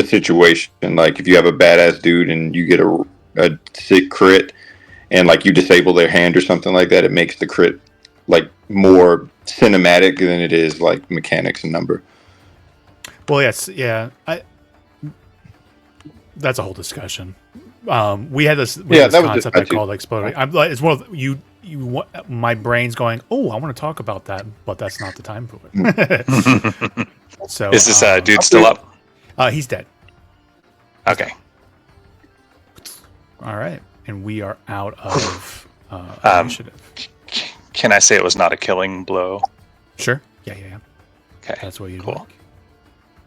situation. Like if you have a badass dude and you get a sick crit, and like you disable their hand or something like that, it makes the crit like more cinematic than it is like mechanics and number. Well, yes, yeah. That's a whole discussion. We had this concept I called exploding. It's one of you. My brain's going, oh, I want to talk about that, but that's not the time for it. So, is this dude still up? He's dead. Okay. All right, and we are out of initiative. Can I say it was not a killing blow? Sure. Yeah. Okay. That's what you cool. like.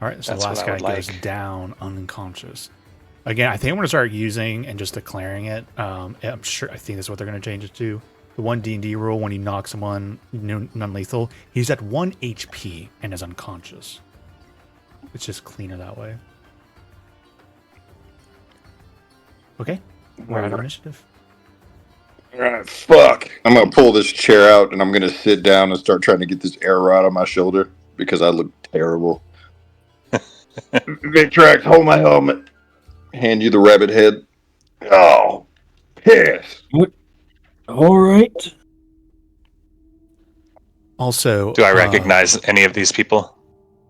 All right, so That's the last guy goes down unconscious. Again, I think I'm going to start using and just declaring it. I think that's what they're going to change it to. The one D&D rule, when you knock someone non-lethal, he's at 1 HP and is unconscious. It's just cleaner that way. Okay, we're out of initiative. Alright, fuck. I'm gonna pull this chair out and I'm gonna sit down and start trying to get this arrow out of my shoulder because I look terrible. Victrax, hold my helmet. Hand you the rabbit head. Oh, piss. All right. Also, Do I recognize any of these people?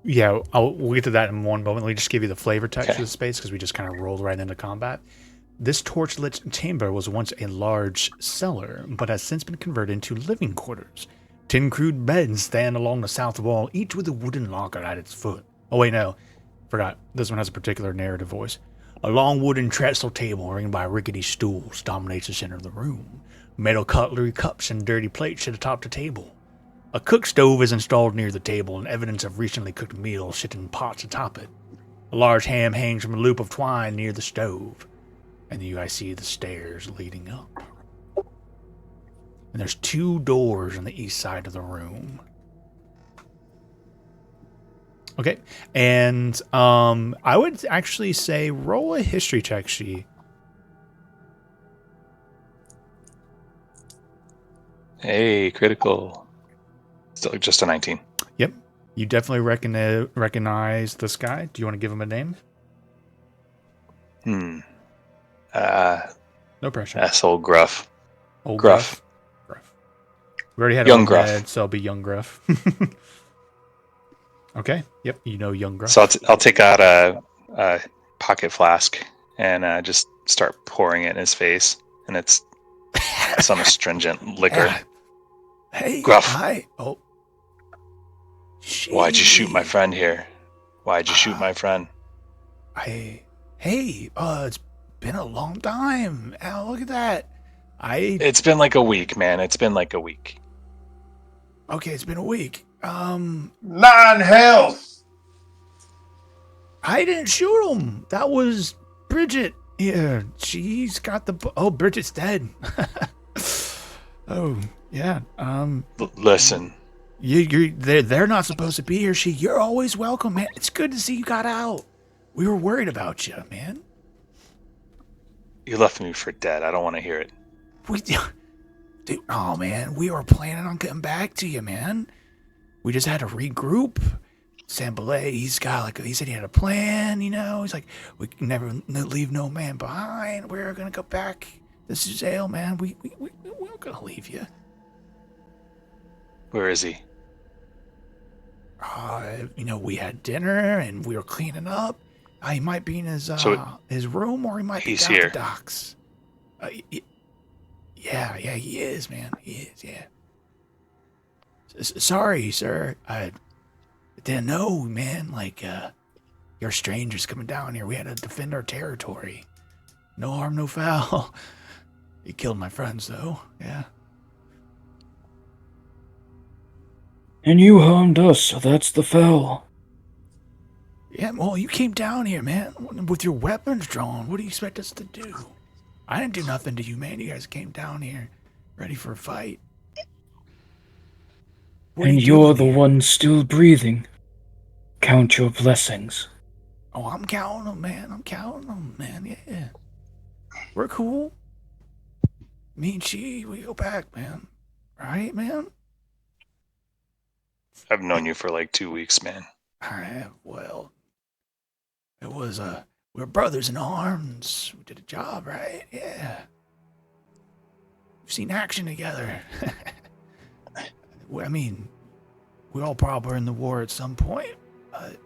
Yeah, we'll get to that in one moment. Let me just give you the flavor text Okay. of the space because we just kind of rolled right into combat. This torch-lit chamber was once a large cellar, but has since been converted into living quarters. 10 crude beds stand along the south wall, each with a wooden locker at its foot. Oh wait, no. Forgot. This one has a particular narrative voice. A long wooden trestle table ringed by rickety stools dominates the center of the room. Metal cutlery, cups, and dirty plates sit atop the table. A cook stove is installed near the table, and evidence of recently cooked meals sit in pots atop it. A large ham hangs from a loop of twine near the stove, and you guys see the stairs leading up. And there's 2 doors on the east side of the room. Okay, and I would actually say roll a history check, She. Hey, critical. Still just a 19. Yep, you definitely recognize this guy. Do you want to give him a name? No pressure. Asshole Gruff. Old Gruff. Gruff. We already had Young Old Gruff. Ned, so it'll be Young Gruff. Okay. Yep. You know Young Gruff. So I'll take out a pocket flask and just start pouring it in his face, and it's some astringent liquor. Yeah. Hey. Gruff. Hi. Oh. Why'd you shoot my friend here? Why'd you shoot my friend? Hey. It's been a long time. Oh, look at that. It's been like a week, man. It's been like a week. Okay, it's been a week. 9 hells. I didn't shoot him. That was Bridget. Yeah, she's got the. Oh, Bridget's dead. Oh, yeah. Listen. They're not supposed to be here. You're always welcome, man. It's good to see you got out. We were worried about you, man. You left me for dead. I don't want to hear it. Dude, oh man, we were planning on getting back to you, man. We just had to regroup. Sambalay, he said he had a plan, you know. He's like, we can never leave no man behind. We're gonna go back. This is ale, man. We weren't gonna leave you. Where is he? We had dinner and we were cleaning up. He might be in his room, or he might be He's down here. at the docks. Yeah, he is, man. He is, yeah. Sorry, sir. I didn't know, man. You're strangers coming down here. We had to defend our territory. No harm, no foul. He killed my friends, though. Yeah. And you harmed us, so that's the foul. Yeah, well, you came down here, man, with your weapons drawn. What do you expect us to do? I didn't do nothing to you, man. You guys came down here ready for a fight. And you're the one still breathing. Count your blessings. Oh, I'm counting them, man. Yeah. We're cool. Me and she, we go back, man. Right, man? I've known you for like 2 weeks, man. Well, it was, we're brothers in arms. We did a job, right? Yeah. We've seen action together. I mean, we all probably were in the war at some point, but...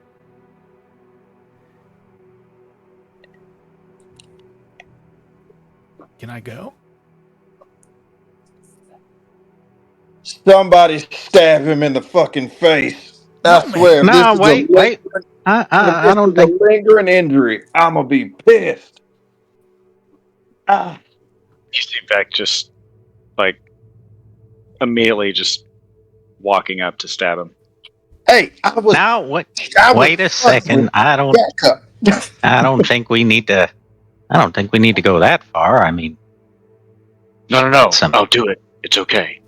Can I go? Somebody stab him in the fucking face. I swear. if No, this is wait. I don't think. a lingering injury, I'm gonna be pissed. You see Beck just immediately just walking up to stab him. Hey, I was. Now, wait a second. I don't think we need to. I don't think we need to go that far. I mean, No. I'll do it. It's okay.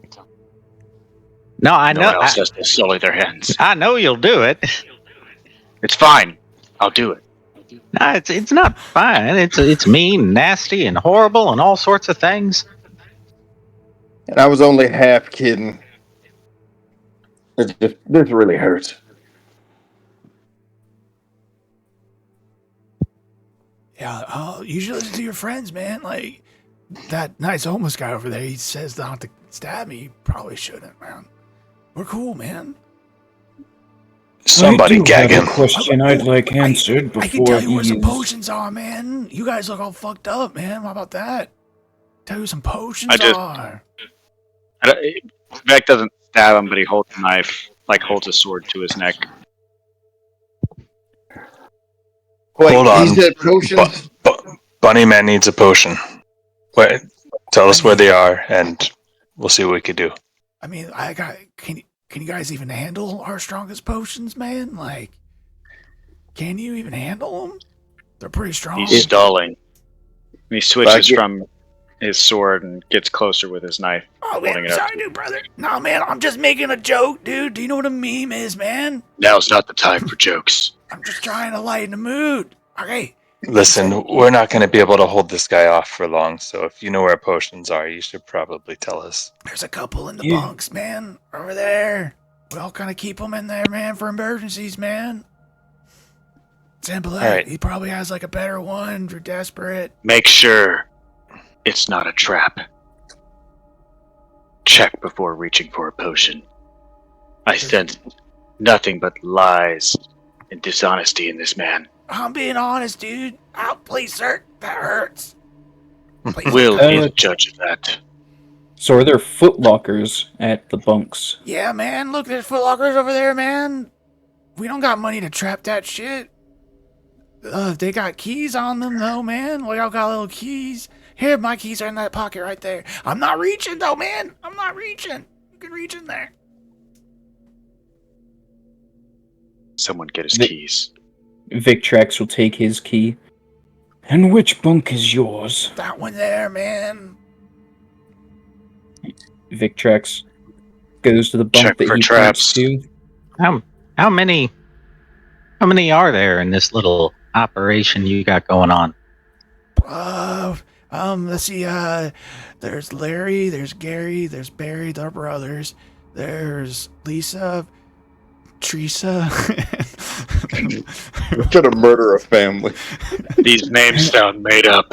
no, I No know. one else has to sully their hands. I know you'll do it. It's fine. I'll do it. No, it's not fine. It's mean, nasty, and horrible, and all sorts of things. And I was only half kidding. This really hurts. Yeah, usually listen to your friends, man. Like, that nice homeless guy over there, he says not to stab me. He probably shouldn't, man. We're cool, man. Somebody I do gag have him. a question I'd like answered I can before tell you where he some is... potions are, man. You guys look all fucked up, man. How about that? Tell you where some potions I just- are. Vec doesn't stab him, but he holds a knife, like holds a sword to his neck. Wait, Hold on. he said potions? Bunny Man needs a potion. Wait, tell us where they are, and we'll see what we can do. I mean, can you guys even handle our strongest potions, man? Like, can you even handle them? They're pretty strong. He's stalling. He switches Like it- from his sword and gets closer with his knife. Oh man, holding I'm it up sorry, to dude, brother. No, man, I'm just making a joke, dude. Do you know what a meme is, man? Now's not the time for jokes. I'm just trying to lighten the mood. Okay. Listen, we're not going to be able to hold this guy off for long, so if you know where potions are, you should probably tell us. There's a couple in the Yeah. bunks, man, over there. We all kind of keep them in there, man, for emergencies, man. Simple. right. He probably has like a better one if you're desperate. Make sure it's not a trap. Check before reaching for a potion. I sense nothing but lies and dishonesty in this man. I'm being honest, dude. Oh, please, sir. That hurts. Please. Will is Uh, a judge of that. So are there footlockers at the bunks? Yeah, man. Look, there's footlockers over there, man. We don't got money to trap that shit. They got keys on them, though, man. We all got little keys. Here, my keys are in that pocket right there. I'm not reaching, though, man. I'm not reaching. You can reach in there. Someone get his The- keys. Victrax will take his key. And which bunk is yours? That one there, man. Victrax goes to the bunk Check that for he traps. points to. How many are there in this little operation you got going on? Let's see, there's Larry, there's Gary, there's Barry, they're brothers. There's Lisa, Teresa. We're trying to murder a family. These names sound made up.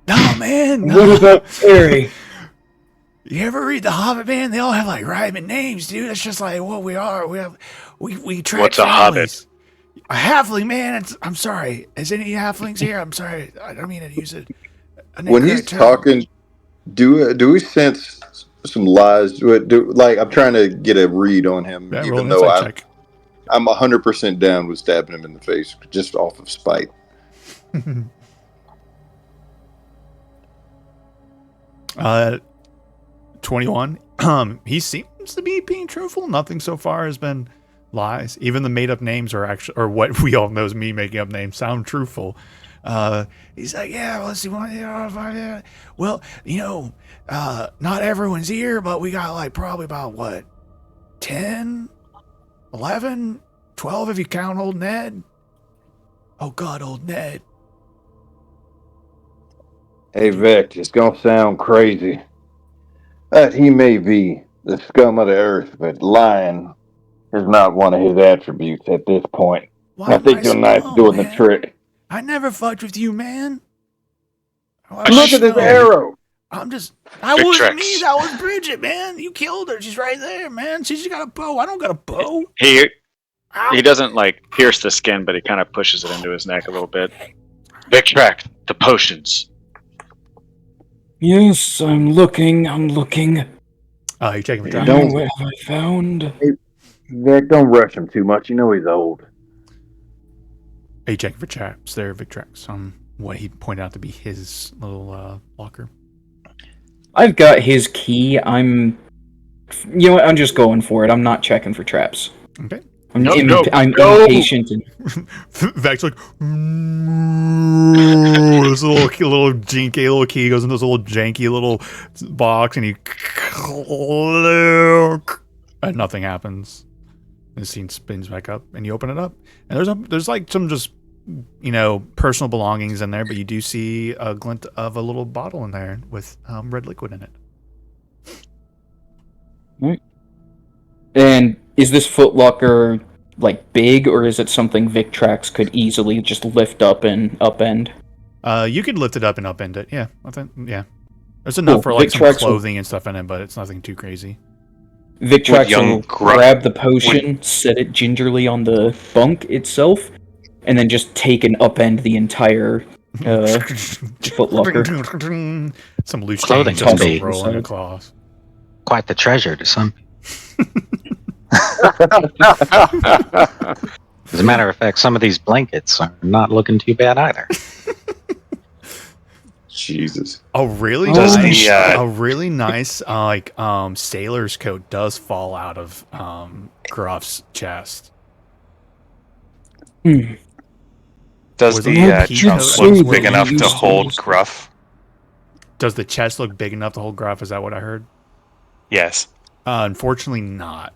No, man. No. What about Terry? You ever read The Hobbit, man? They all have like rhyming names, dude. It's just like what we are. We track What's a families. A halfling, man. I'm sorry. Is any halflings here? I'm sorry. I don't mean to use it. When he's talking, do we sense some lies? Like I'm trying to get a read on him, Yeah, roll even an though insight check. I'm 100% down with stabbing him in the face just off of spite. 21. He seems to be being truthful. Nothing so far has been lies. Even the made up names are actually, or what we all know is me making up names, sound truthful. He's like, yeah, well, let's see what. Well, not everyone's here, but we got like probably about what, 10, 11, 12 if you count old Ned. Oh God, old Ned. Hey, Vic, it's gonna sound crazy. That he may be the scum of the earth, but lying is not one of his attributes at this point. Why I think your am knife's slow, doing man? the trick. I never fucked with you, man. Why Look at this slow? arrow. I'm just. That Big wasn't tricks. me. That was Bridget, man. You killed her. She's right there, man. She's got a bow. I don't got a bow. He Ow. doesn't like pierce the skin, but he kind of pushes it into his neck a little bit. Victract the potions. Yes, I'm looking. Oh, you're checking for traps. Don't- What have I found? Vic, don't rush him too much. You know he's old. Are you checking for traps there, Victrex? What he pointed out to be his little locker. I've got his key. You know what? I'm just going for it. I'm not checking for traps. Okay. I'm No, I'm no. impatient. And Vec's like, this little jinky little key goes into this little janky little box, and he and nothing happens. The scene spins back up, and you open it up, and there's like some just personal belongings in there, but you do see a glint of a little bottle in there with red liquid in it. And is this footlocker like big, or is it something Victrax could easily just lift up and upend? You could lift it up and upend it. Yeah, I think. Yeah, there's enough for like some Victrax will- clothing and stuff in it, but it's nothing too crazy. Victrax young will Gruff- grab the potion, set it gingerly on the bunk itself, and then just take and upend the entire footlocker. Some loose Clothing change just can go be rolling across. quite the treasure to some. As a matter of fact, some of these blankets are not looking too bad either. Jesus. A really Does nice, the, a really nice sailor's coat does fall out of Gruff's chest. Does Was the it trunk peacoat look where big you enough to used to hold use- Gruff? Does the chest look big enough to hold Gruff? Is that what I heard? Yes. Unfortunately, not.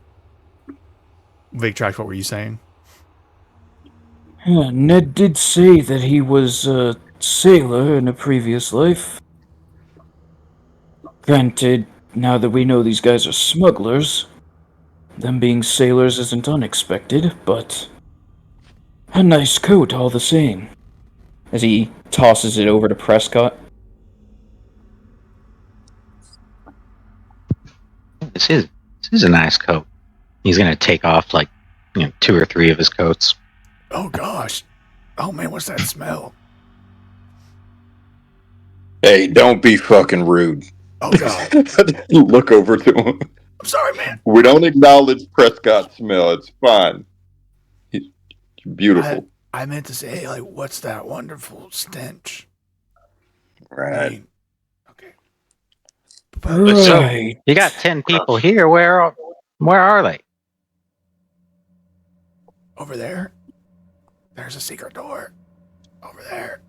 Victrax, what were you saying? Ned did say that he was a sailor in a previous life. Granted, now that we know these guys are smugglers, them being sailors isn't unexpected, but a nice coat all the same. As he tosses it over to Prescott. This is a nice coat. He's gonna take off like 2 or 3 of his coats. Oh gosh. Oh man, what's that smell? Hey, don't be fucking rude. Oh god. Look over to him. I'm sorry, man. We don't acknowledge Prescott's smell. It's fine. He's beautiful. I meant to say, like, what's that wonderful stench? I Right. mean, okay. Right. You got 10 people here. Where are they? Over there, there's a secret door. Over there.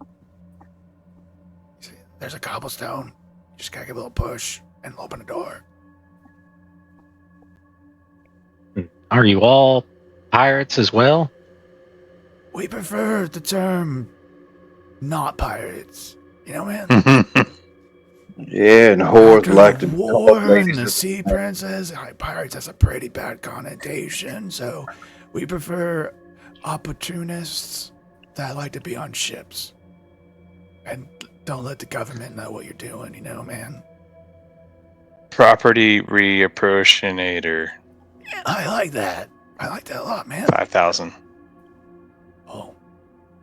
See, there's a cobblestone. You just gotta give a little push and open the door. Are you all pirates as well? We prefer the term not pirates. You know, man? Yeah, and whores After like the to war and ladies the of- sea princess, pirates has a pretty bad connotation, so we prefer opportunists that like to be on ships. And don't let the government know what you're doing, you know, man? Property reappropriator. Yeah, I like that. I like that a lot, man. 5,000. Oh.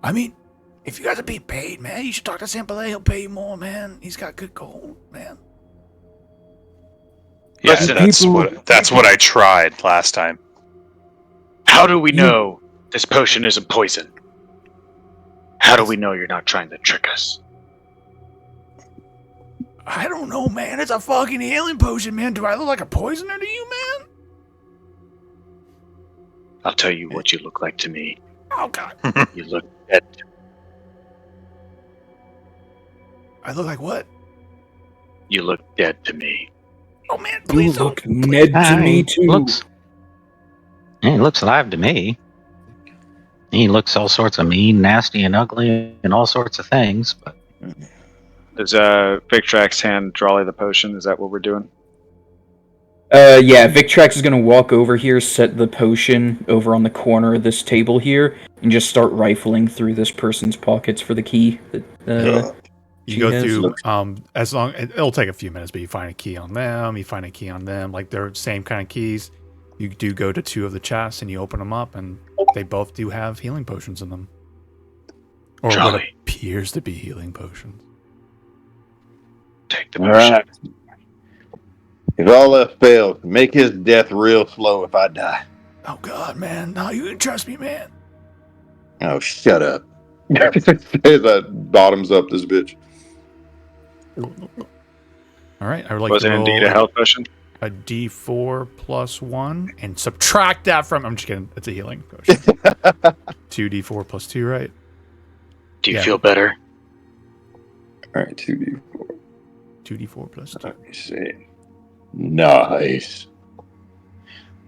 I mean, if you guys are being paid, man, you should talk to Sampale. He'll pay you more, man. He's got good gold, man. Yeah, Listen, that's what I tried last time. How do we know this potion isn't poison? How do we know you're not trying to trick us? I don't know, man. It's a fucking healing potion, man. Do I look like a poisoner to you, man? I'll tell you what you look like to me. Oh, God. You look dead. I look like what? You look dead to me. Oh, man, You please look don't. Ned to me He too. He looks alive to me. He looks all sorts of mean, nasty, and ugly, and all sorts of things. But Does Victrax hand Drawley the potion? Is that what we're doing? Yeah, Victrax is gonna walk over here, set the potion over on the corner of this table here, and just start rifling through this person's pockets for the key. You She go has- through, as long, it'll take a few minutes, but you find a key on them, like they're same kind of keys. You do go to 2 of the chests and you open them up, and they both do have healing potions in them. Or what Jolly. appears to be healing potions. Take the All potion. right. If all else fails, make his death real slow if I die. Oh, God, man. No, you can trust me, man. Oh, shut up. As I bottoms up this bitch. All right, I would like Was to it roll indeed a health potion? a D4 plus 1 and subtract that from. I'm just kidding. It's a healing potion. 2D4 plus 2, right? Do you Yeah. feel better? All right, 2D4. 2D4 plus 2. Let me see. Nice.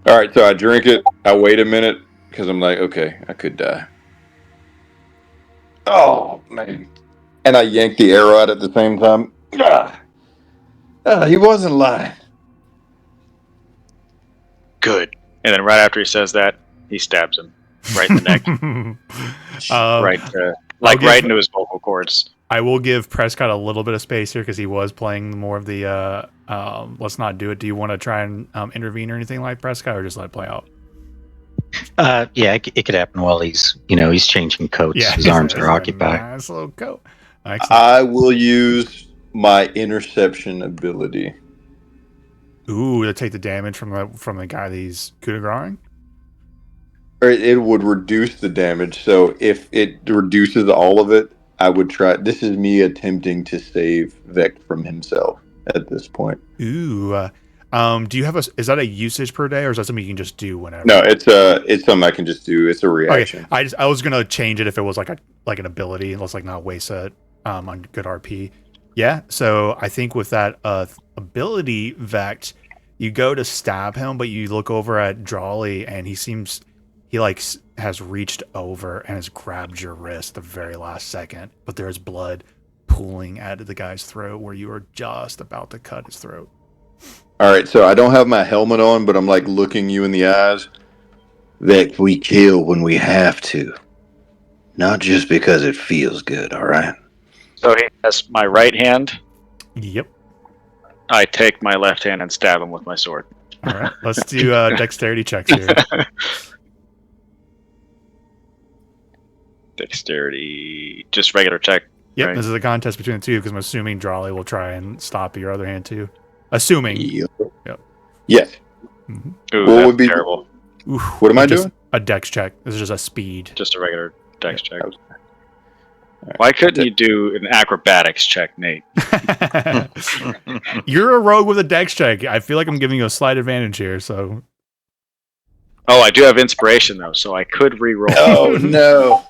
All right, so I drink it. I wait a minute because I'm like, okay, I could die. Oh, man. And I yanked the arrow out at the same time. He wasn't lying. Good. And then right after he says that, he stabs him right in the neck. I'll right give- into his vocal cords. I will give Prescott a little bit of space here because he was playing more of the let's not do it. Do you want to try and intervene or anything like Prescott, or just let it play out? Yeah, it could happen while he's changing coats. Yeah, His arms he's are a occupied. nice little coat. Excellent. I will use my interception ability. Ooh, to take the damage from the guy that he's coup de grace. Or it would reduce the damage. So if it reduces all of it, I would try. This is me attempting to save Vect from himself at this point. Ooh. Do you have is that a usage per day, or is that something you can just do whenever? No, it's something I can just do. It's a reaction. Okay. I was gonna change it if it was like an ability. Let's like not waste it on good RP. Yeah. So I think with that ability, Vect, you go to stab him, but you look over at Drawley, and he has reached over and has grabbed your wrist the very last second, but there's blood pooling at the guy's throat where you were just about to cut his throat. All right, so I don't have my helmet on, but I'm like looking you in the eyes. Vect, we kill when we have to, not just because it feels good. All right. So he has my right hand. Yep. I take my left hand and stab him with my sword. All right. Let's do dexterity checks here. Dexterity, just regular check. Yep. Right. This is a contest between the two because I'm assuming Drawley will try and stop your other hand too. Assuming. Yep. Yes. Mm-hmm. Ooh, what that's would be terrible. Oof. What am I doing? A dex check. This is just a speed. Just a regular dex check. Okay. Right. Why couldn't you do an acrobatics check, Nate? You're a rogue with a dex check. I feel like I'm giving you a slight advantage here. So. Oh, I do have inspiration though, so I could re-roll. Oh no!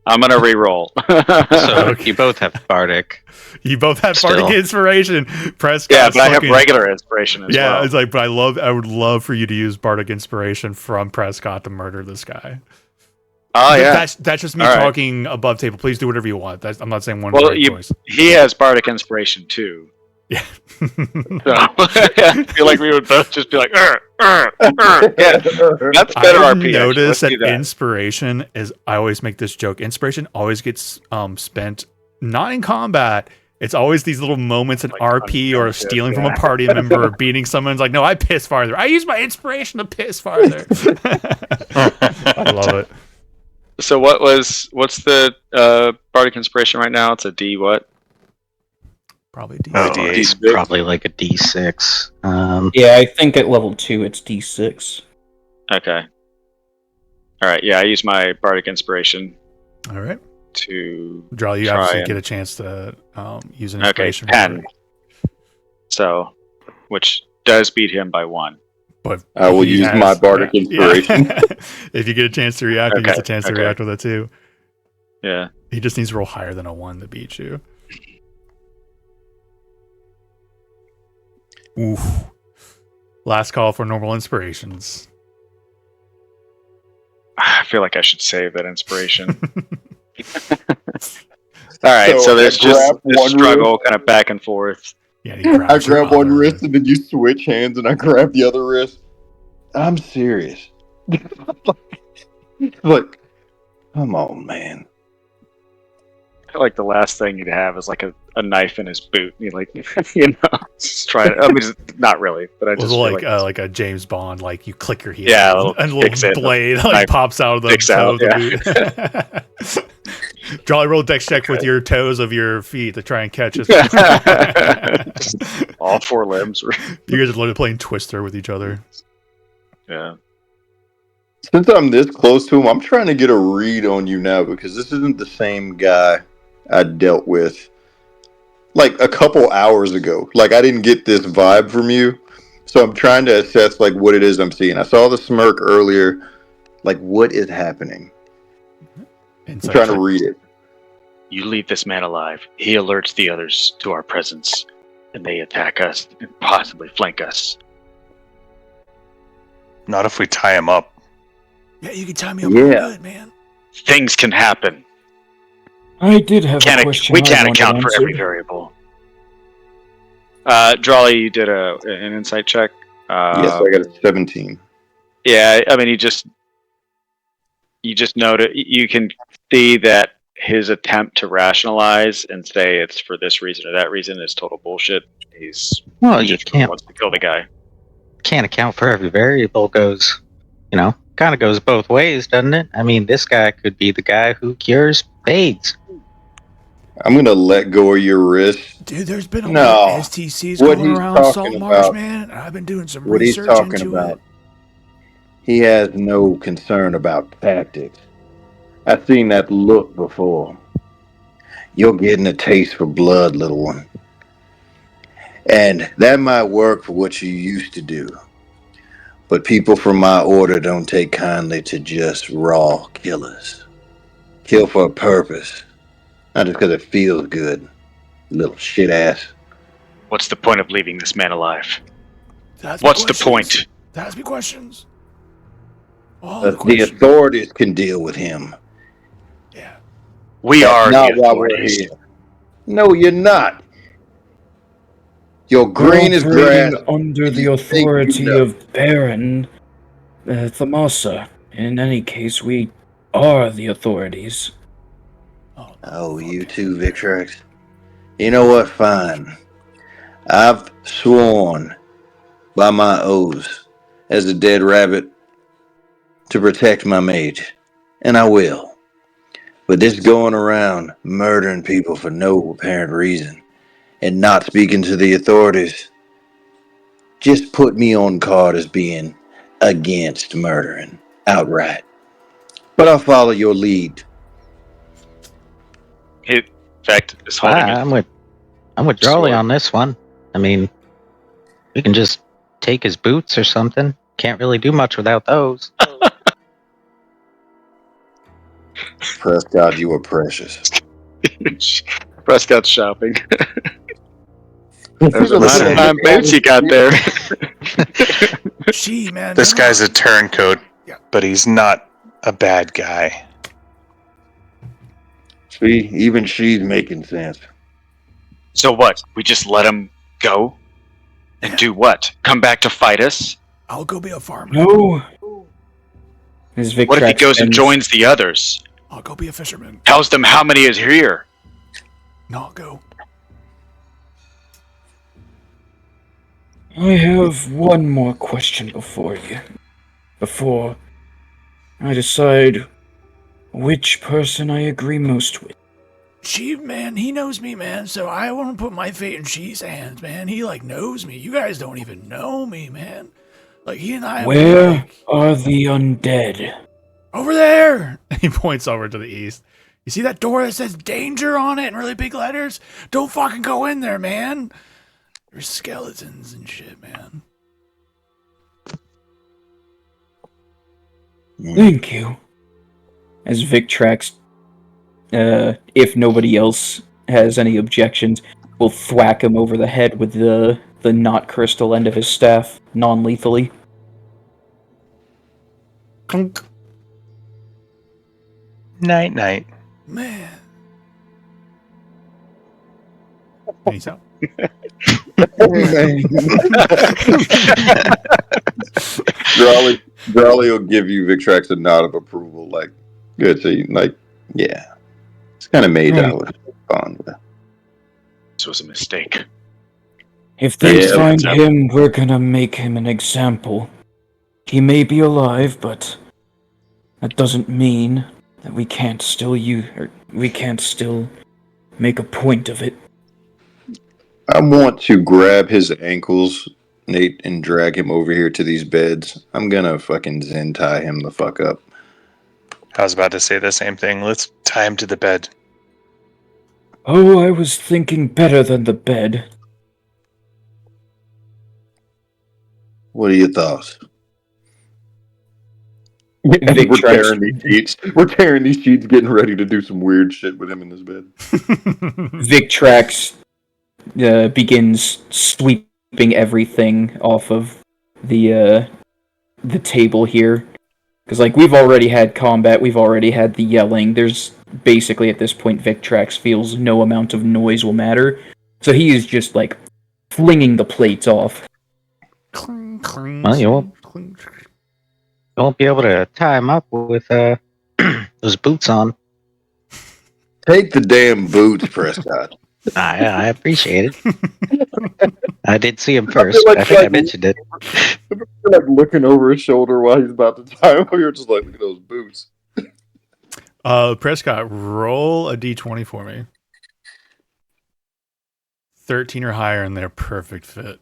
I'm gonna re-roll. So you both have bardic. You both have Still. bardic inspiration. Prescott. Yeah, but I have regular inspiration as well. Yeah, it's like, but I would love for you to use bardic inspiration from Prescott to murder this guy. Oh But yeah. that's just me All right. talking above table. Please do whatever you want. I'm not saying one Well, right choice. he has bardic inspiration too. Yeah. So I feel like we would both just be like, Yeah, that's better I've RP. noticed Let's do that inspiration is. I always make this joke. Inspiration always gets spent not in combat. It's always these little moments in Like RP or unconscious, stealing from a party member or beating someone. It's like, no, I piss farther. I use my inspiration to piss farther. I love it. So what's the bardic inspiration right now? It's a D what? Probably D. Oh, Oh, D8. it's probably like a D6. Yeah, I think at level 2 it's D6. Okay. All right. Yeah, I use my bardic inspiration All right. to Draw, you try obviously and- get a chance to use an Okay, inspiration. 10. So, which does beat him by 1. But I will he use my bardic inspiration. Yeah. If you get a chance to react, he gets a chance to okay. react with it too. Yeah. He just needs to roll higher than a 1 to beat you. Oof. Last call for normal inspirations. I feel like I should save that inspiration. All right, so I there's just grab this one struggle kind of back and forth. Yeah, he grabs I your grab one other- wrist and then you switch hands and I grab the other wrist. I'm serious. Look, come on, man. I feel like the last thing you'd have is like a knife in his boot. You like, just try it. I mean, not really, but I It just was feel like like like a James Bond, like you click your heel, Yeah, a little and a kicks little in, blade like knife pops out of the sticks toe out, of the boot. Jolly roll dex check with your toes of your feet to try and catch us. Just all 4 limbs. Were, You guys are literally playing Twister with each other. yeah. Since I'm this close to him, I'm trying to get a read on you now because this isn't the same guy I dealt with like a couple hours ago. Like I didn't get this vibe from you. So I'm trying to assess like what it is I'm seeing. I saw the smirk earlier. Like what is happening? I'm trying to read it. You leave this man alive. He alerts the others to our presence, and they attack us and possibly flank us. Not if we tie him up. Yeah, you can tie me up Yeah. real good, man. Things can happen. I did have a question. We I can't wanted account for every answered. variable. Drawley, you did an insight check. Yes, I got a 17. Yeah, I mean, you just noted. You can see that his attempt to rationalize and say it's for this reason or that reason is total bullshit. He You just really can't wants to kill the guy. account for every variable. Goes, kind of goes both ways, doesn't it? I mean, this guy could be the guy who cures AIDS. I'm gonna let go of your wrist. Dude, there's been a lot of No, STCs what going he's around talking Saltmarsh, about. man. And I've been doing some What he's research talking into about. it. He has no concern about tactics. I've seen that look before. You're getting a taste for blood, little one. And that might work for what you used to do. But people from my order don't take kindly to just raw killers. Kill for a purpose, not just because it feels good, little shit ass. What's the point of leaving this man alive? Ask me What's the questions. point? Ask me questions. All the The questions. authorities can deal with him. Yeah. We That's are not the why we're authorities. here. No, you're not. You're We're green as operating grass. under and the you think you authority know. of Baron Thamasa. In any case, we are the authorities. Oh, you too, Victrex? You know what? Fine. I've sworn by my oaths as a dead rabbit to protect my mage, and I will. But this going around murdering people for no apparent reason and not speaking to the authorities just put me on card as being against murdering outright. But I'll follow your lead. In fact, is holding it. I'm with Jolly Sword. on this one. I mean, we can just take his boots or something. Can't really do much without those. Prescott, you are precious. Prescott's shopping. Those There's a are nice the fine boots you got there. She, man. This they're guy's a not- turncoat, Yeah. but he's not a bad guy. See, even she's making sense. So what? We just let him go? And do what? Come back to fight us? I'll go be a farmer. No. As Victrax What if he goes and bends- joins the others? I'll go be a fisherman. Tells them how many is here? No, I'll go. I have one more question before I decide which person I agree most with. She, man, he knows me, man. So I want to put my fate in She's hands, man. He knows me. You guys don't even know me, man. He and I. Where are the undead? Over there. He points over to the east. You see that door that says danger on it in really big letters? Don't fucking go in there, man. There's skeletons and shit, man. Thank you. As Victrax, if nobody else has any objections, will thwack him over the head with the not crystal end of his staff, non-lethally. Clunk. Night, night. Man. Peace out. Drawley will give you Victrax a nod of approval, good. So yeah, it's kind of made I was fond with. This was a mistake. If they Yeah, find what's up? him, we're gonna make him an example. He may be alive, but that doesn't mean that we can't still make a point of it. I want to grab his ankles, Nate, and drag him over here to these beds. I'm gonna fucking Zen tie him the fuck up. I was about to say the same thing. Let's tie him to the bed. Oh, I was thinking better than the bed. What are your thoughts? Vic We're tries- tearing these sheets. We're tearing these sheets, getting ready to do some weird shit with him in this bed. Victrax begins sweeping everything off of the table here. Because, we've already had combat, we've already had the yelling. There's basically, at this point, Victrax feels no amount of noise will matter. So he is just, flinging the plates off. Cling, cling, Well, you won't be able to tie him up with those boots on. Take the damn boots, Prescott. I appreciate it. I did see him I feel first. like I think I mentioned it. you're like looking over his shoulder while he's about to tie him. You're just like, look at those boots. Prescott, roll a d20 for me. 13 or higher, and they're perfect fit.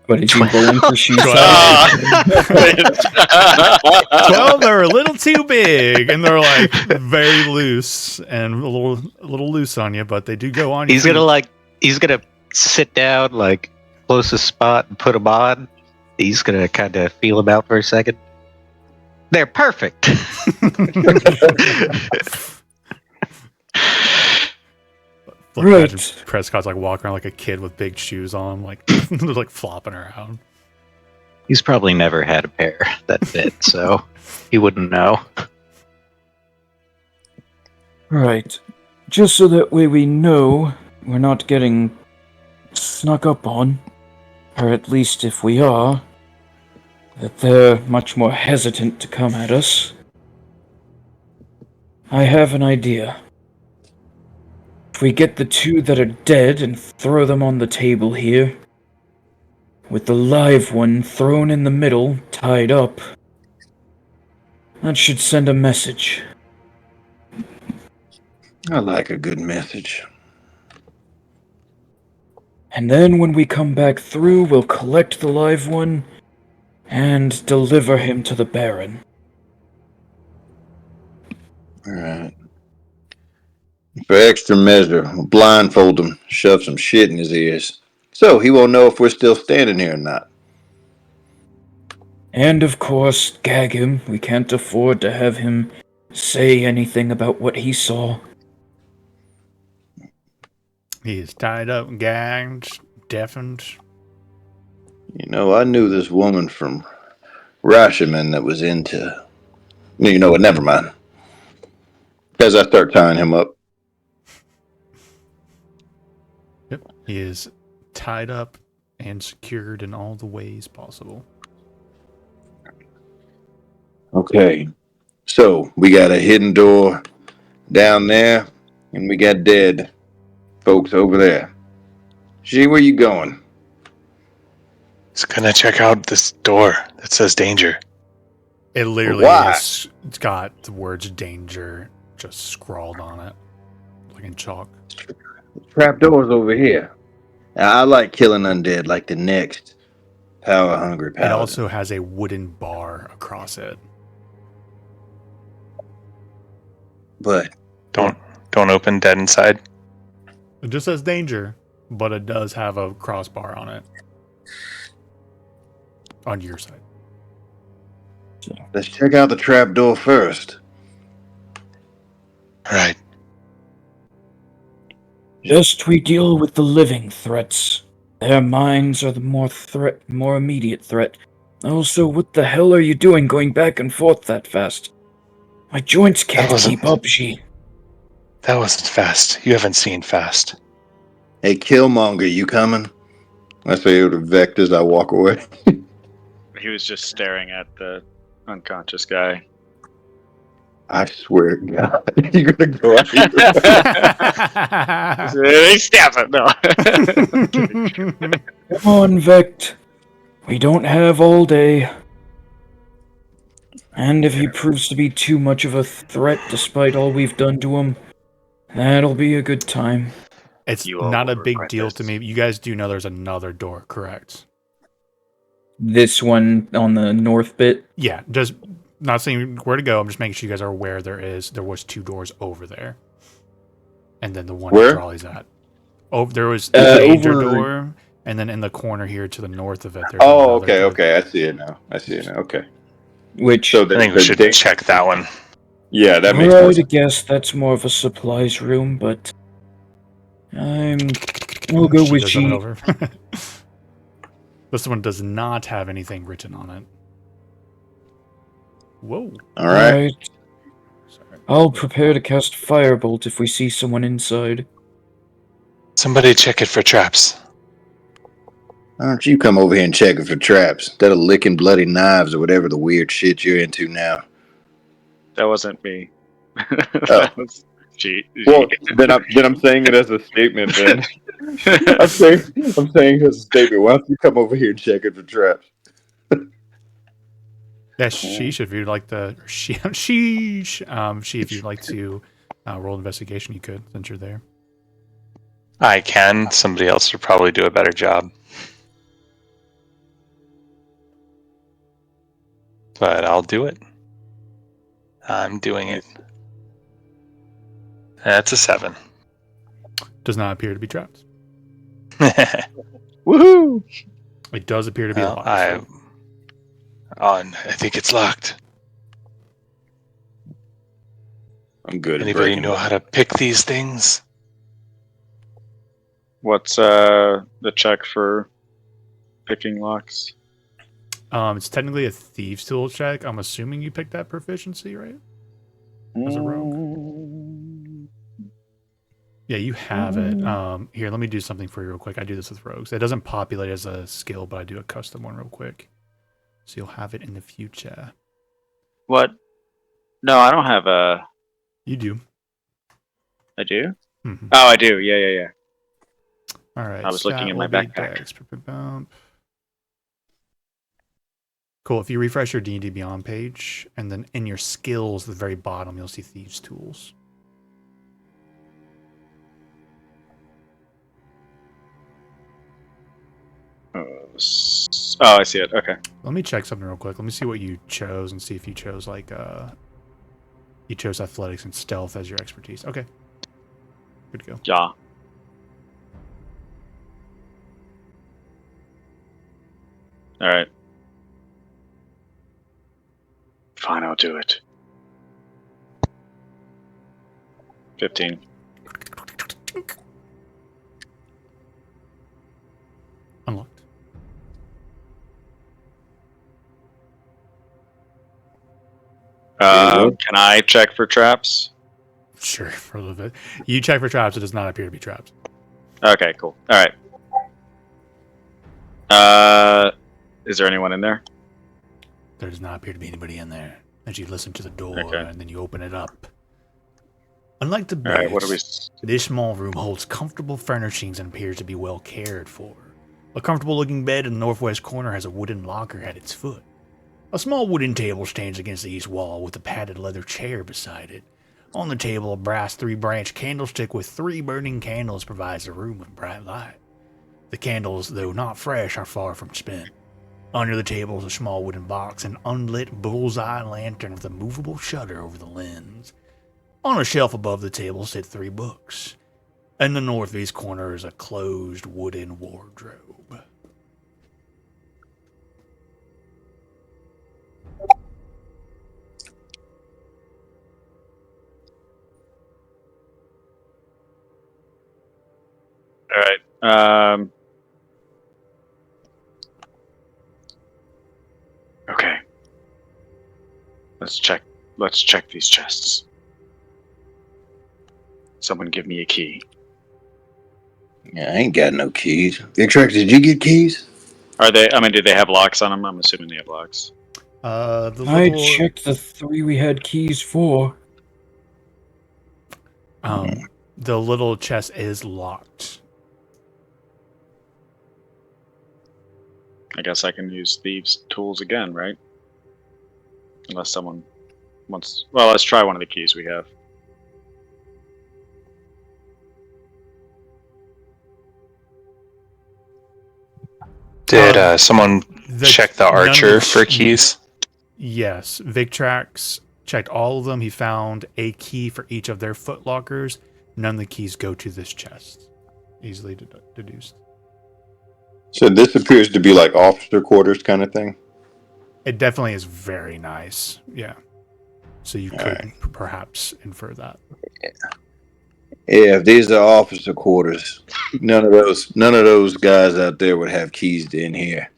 But is he rolling for shoe Twelve. size? 12, they're a little too big, and they're like very loose and a little loose on you, but they do go on. He's gonna sit down like closest spot and put them on. He's gonna kind of feel them out for a second. They're perfect. Right. Prescott's like walking around like a kid with big shoes on, like they're like flopping around. He's probably never had a pair that fit, so he wouldn't know. Right. Just so that way we know we're not getting snuck up on, or at least if we are, that they're much more hesitant to come at us. I have an idea. If we get the two that are dead and throw them on the table here, with the live one thrown in the middle, tied up, that should send a message. I like a good message. And then when we come back through, we'll collect the live one and deliver him to the Baron. Alright. For extra measure, we'll blindfold him, shove some shit in his ears. So he won't know if we're still standing here or not. And of course, gag him. We can't afford to have him say anything about what he saw. He is tied up, gagged, deafened. You know, I knew this woman from Rashomon that was into... You know what, never mind. As I start tying him up. Yep. He is tied up and secured in all the ways possible. Okay. So, we got a hidden door down there, and we got dead folks over there. See, where you going? He's gonna check out this door that says danger. It literally Why? is. It's got the words "danger" just scrawled on it, like in chalk. Trap doors over here. Now, I like killing undead like the next power-hungry It paladin. also has a wooden bar across it. But Don't open dead inside. It just says "danger," but it does have a crossbar on it. On your side. let's check out the trap door first. Right. Just we deal with the living threats. Their minds are the more immediate threat. Also, what the hell are you doing going back and forth that fast? My joints can't keep up, G. That wasn't fast. You haven't seen fast. Hey, Killmonger, you coming? I say to Vect as I walk away. He was just staring at the unconscious guy. I swear to God, you're gonna go out here. They stab it. No. Come on, Vect. We don't have all day. And if he proves to be too much of a threat despite all we've done to him, that'll be a good time. It's You all not a will big regret deal this. to me. You guys do know there's another door, correct? This one on the north bit? Yeah, just not saying where to go. I'm just making sure you guys are aware there was 2 doors over there. And then the one Where? that Charlie's at. Oh, there was the danger over- door, and then in the corner here to the north of it, there's Oh, another door. okay. I see it now. Okay. Which, So I think we should check that one. Yeah, that makes more right, I sense. guess that's more of a supplies room, but we'll go She with does G. have it over. This one does not have anything written on it. Whoa. All right. Alright. I'll prepare to cast Firebolt if we see someone inside. Somebody check it for traps. Why don't you come over here and check it for traps instead of licking bloody knives or whatever the weird shit you're into now? That wasn't me. Oh. That was G. Well, then I'm saying it as a statement. Then I'm saying it as a statement. Why don't you come over here and check it for traps? Yeah, sheesh. If you'd like to, sheesh. If you'd like to roll investigation, you could since you're there. I can. Somebody else would probably do a better job. But I'll do it. I'm doing it. That's a 7. Does not appear to be trapped. Woohoo! It does appear to be Well, locked. I think it's locked. I'm good at Anybody breaking know how to pick these things? What's the check for picking locks? It's technically a thieves' tool check. I'm assuming you picked that proficiency, right? As a rogue. Yeah, you have it. Here, let me do something for you real quick. I do this with rogues. It doesn't populate as a skill, but I do a custom one real quick. So you'll have it in the future. What? No, I don't have a. You do. I do? Mm-hmm. Oh, I do. Yeah. All right. I was looking in my backpack. Cool. If you refresh your D&D Beyond page, and then in your skills at the very bottom, you'll see Thieves' Tools. Oh, I see it. Okay. Let me check something real quick. Let me see what you chose and see if you chose you chose athletics and stealth as your expertise. Okay. Good to go. Yeah. All right. Fine, I'll do it. 15. Unlocked. Can I check for traps? Sure, for a little bit. You check for traps. It does not appear to be traps. Okay, cool. All right. Is there anyone in there? There does not appear to be anybody in there. As you listen to the door, Okay. and then you open it up. Unlike the All base, right. What are we? this small room holds comfortable furnishings and appears to be well cared for. A comfortable-looking bed in the northwest corner has a wooden locker at its foot. A small wooden table stands against the east wall with a padded leather chair beside it. On the table, a brass 3-branch candlestick with 3 burning candles provides the room with bright light. The candles, though not fresh, are far from spent. Under the table is a small wooden box, an unlit bullseye lantern with a movable shutter over the lens. On a shelf above the table sit 3 books. In the northeast corner is a closed wooden wardrobe. All right. Okay. Let's check these chests. Someone give me a key. Yeah, I ain't got no keys. Victrax, did you get keys? Are they? I mean, do they have locks on them? I'm assuming they have locks. I checked the 3 we had keys for. The little chest is locked. I guess I can use thieves' tools again, right? Unless someone wants. Well, let's try one of the keys we have. Did someone check the archer for keys? Yes. Victrax checked all of them. He found a key for each of their foot lockers. None of the keys go to this chest. Easily deduced. So this appears to be like officer quarters kind of thing. It definitely is very nice. Yeah. So you could perhaps infer that. Yeah, if these are officer quarters, none of those guys out there would have keys to in here.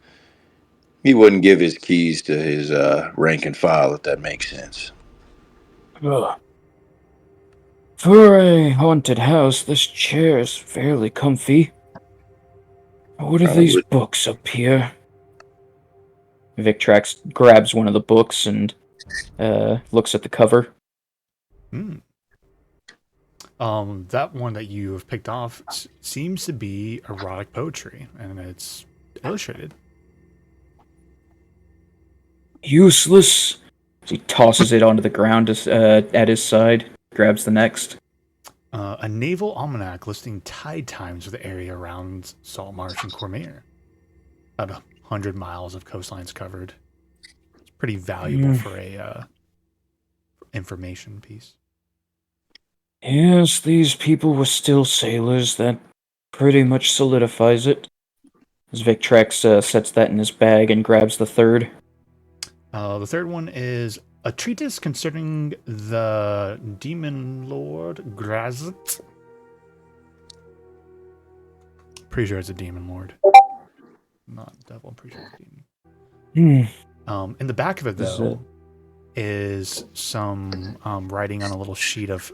He wouldn't give his keys to his rank and file, if that makes sense. Ugh. For a haunted house, this chair is fairly comfy. What are these books up here? Victrax grabs one of the books and Looks at the cover. Hmm. That one that you have picked off seems to be erotic poetry, and it's illustrated. Useless. He tosses it onto the ground at his side, grabs the next. A naval almanac listing tide times for the area around Saltmarsh and Cormier. About 100 miles of coastlines covered. It's pretty valuable for a information piece. Yes, these people were still sailors. That pretty much solidifies it. As Victrex sets that in his bag and grabs the third. The third one is a treatise concerning the demon lord Grazit. Pretty sure it's a demon lord. Not devil, I'm pretty sure it's a demon. In the back of it, though, is some writing on a little sheet of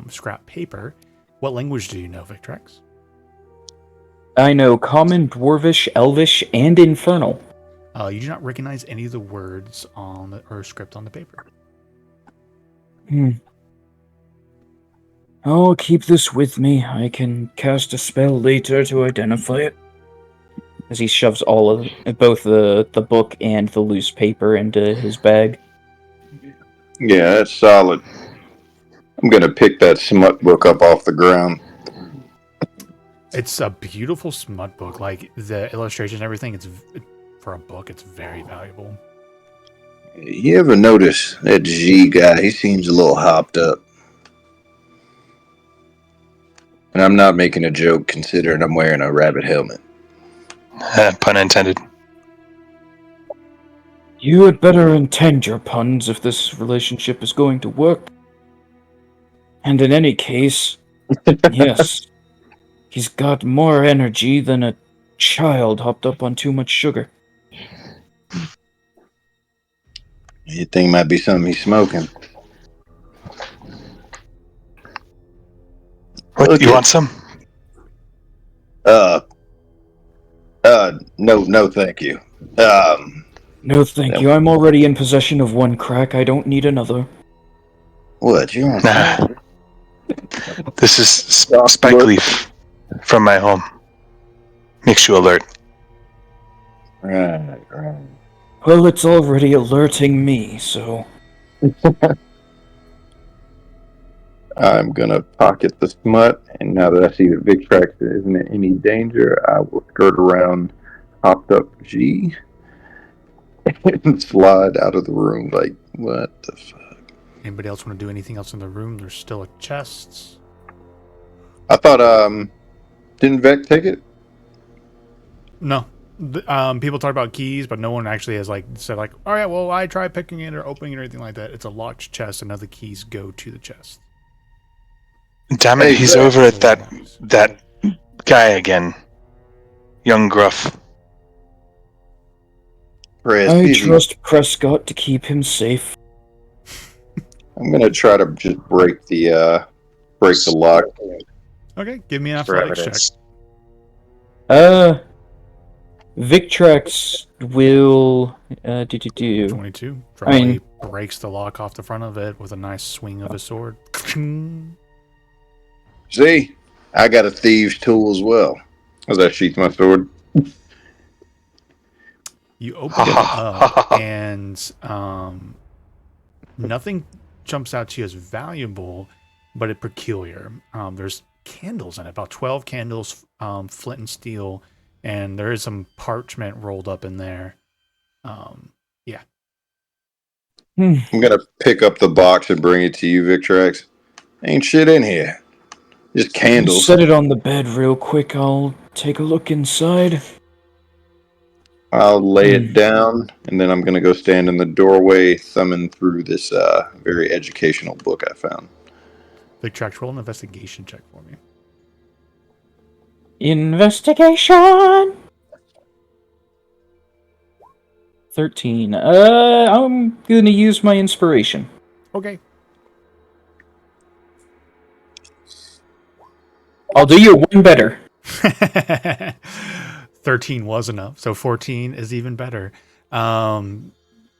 scrap paper. What language do you know, Victrex? I know Common, Dwarvish, Elvish, and Infernal. You do not recognize any of the words on the, or script on the paper. I'll keep this with me. I can cast a spell later to identify it. As he shoves all of both the book and the loose paper into his bag. Yeah, that's solid. I'm gonna pick that smut book up off the ground. It's a beautiful smut book. Like the illustrations and everything, for a book, it's very valuable. You ever notice that G guy? He seems a little hopped up. And I'm not making a joke considering I'm wearing a rabbit helmet. Pun intended. You had better intend your puns if this relationship is going to work. And in any case, yes, he's got more energy than a child hopped up on too much sugar. You think might be something he's smoking? What, you want some? No, thank you. No, thank you. I'm already in possession of one crack. I don't need another. What, you want? Nah. This is spike leaf from my home. Makes you alert. Right. Well, it's already alerting me, so... I'm gonna pocket the smut, and now that I see that Victrax isn't in any danger, I will skirt around hopped up G and slide out of the room like, what the fuck? Anybody else want to do anything else in the room? There's still a chest. I thought, didn't Vec take it? No. People talk about keys, but no one actually has said all right, well, I tried picking it or opening it or anything like that. It's a locked chest, and now the keys go to the chest. Damn it, he's over at that guy again. Young Gruff. I trust Prescott to keep him safe. I'm gonna try to just break the lock. Okay, give me an athletics check. Victrex will do 22. Probably breaks the lock off the front of it with a nice swing of his sword. See, I got a thieves' tool as well. As I sheath my sword. You open it up, and nothing jumps out to you as valuable, but it's peculiar. There's candles in it, about 12 candles, flint and steel, and there is some parchment rolled up in there. Yeah. I'm gonna pick up the box and bring it to you, Victrax. Ain't shit in here. Just candles. Set it on the bed real quick. I'll take a look inside. I'll lay it down, and then I'm gonna go stand in the doorway, thumbing through this very educational book I found. Victrax, roll an investigation check for me. Investigation! 13. I'm gonna use my inspiration. Okay. I'll do you one better. 13 was enough, so 14 is even better.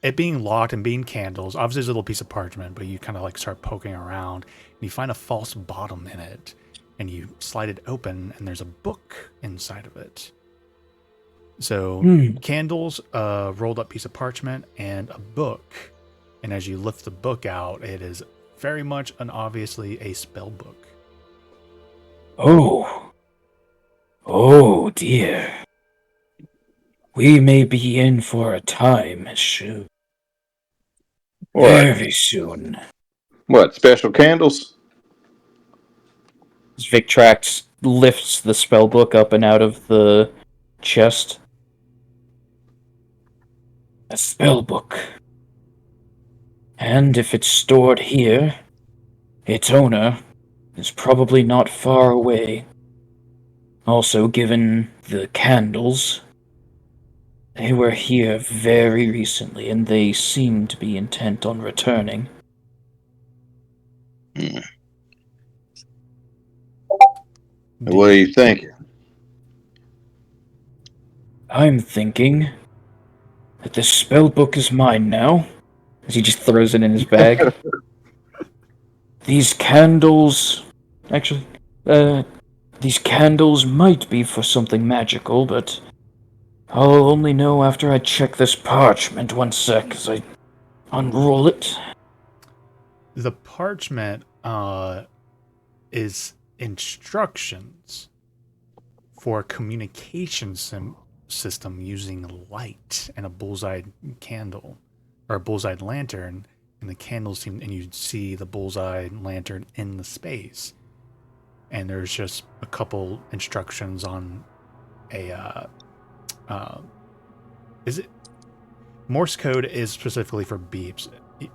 it being locked and being candles, obviously there's a little piece of parchment, but you kind of like start poking around and you find a false bottom in it, and you slide it open and there's a book inside of it. So candles, rolled up piece of parchment, and a book. And as you lift the book out, it is very much and obviously a spell book. Oh. Oh dear. We may be in for a time soon. What? Very soon. What, special candles? Victrax lifts the spellbook up and out of the chest. A spellbook. And if it's stored here, its owner is probably not far away. Also, given the candles, they were here very recently, and they seem to be intent on returning. What are you thinking? I'm thinking that this spellbook is mine now, as he just throws it in his bag. These candles... Actually, these candles might be for something magical, but I'll only know after I check this parchment. 1 sec, as I unroll it. The parchment is instructions for a communication system using light and a bullseye candle, or a bullseye lantern, and the candles seem, and you see the bullseye lantern in the space, and there's just a couple instructions on a is it Morse code is specifically for beeps.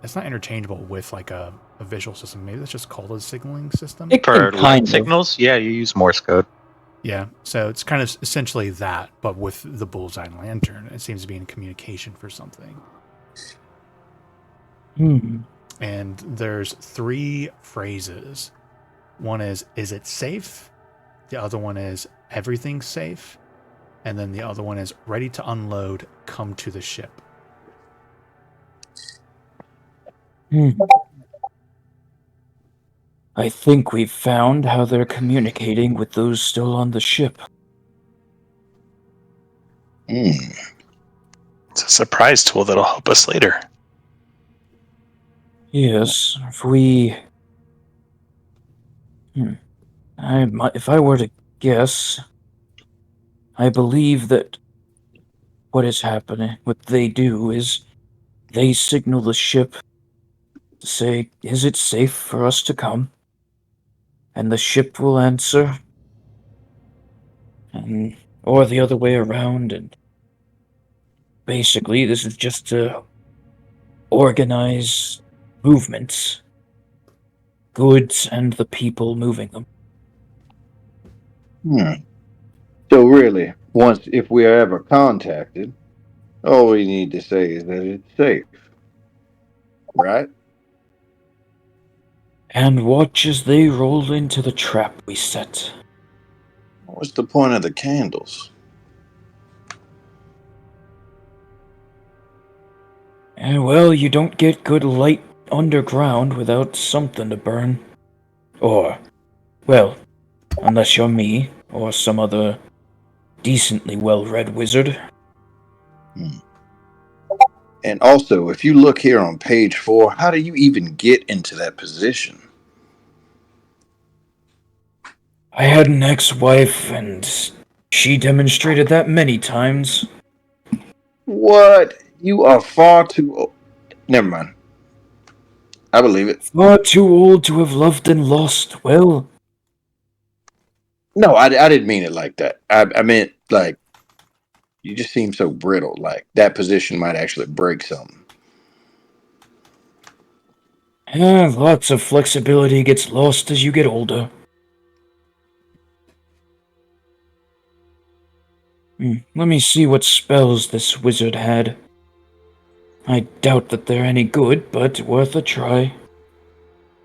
It's not interchangeable with like a visual system. Maybe that's just called a signaling system. For Kind light of. signals, yeah, you use Morse code. Yeah, so it's kind of essentially that, but with the bullseye lantern. It seems to be in communication for something. And there's 3 phrases. One is it safe? The other one is everything's safe. And then the other one is ready to unload, come to the ship. I think we've found how they're communicating with those still on the ship. It's a surprise tool that'll help us later. Yes, if we... if I were to guess, I believe that what is happening, what they do is they signal the ship to say, is it safe for us to come? And the ship will answer, or the other way around, and basically this is just to organize movements, goods, and the people moving them. So really, if we are ever contacted, all we need to say is that it's safe. Right? And watch as they roll into the trap we set. What's the point of the candles? And well, you don't get good light underground without something to burn. Or, well, unless you're me, or some other decently well-read wizard. And also, if you look here on page 4, how do you even get into that position? I had an ex-wife, and she demonstrated that many times. What? You are far too old. Never mind. I believe it. Far too old to have loved and lost. Well, No, I didn't mean it like that. I meant, like, you just seem so brittle. Like, that position might actually break something. lots of flexibility gets lost as you get older. Let me see what spells this wizard had. I doubt that they're any good, but worth a try.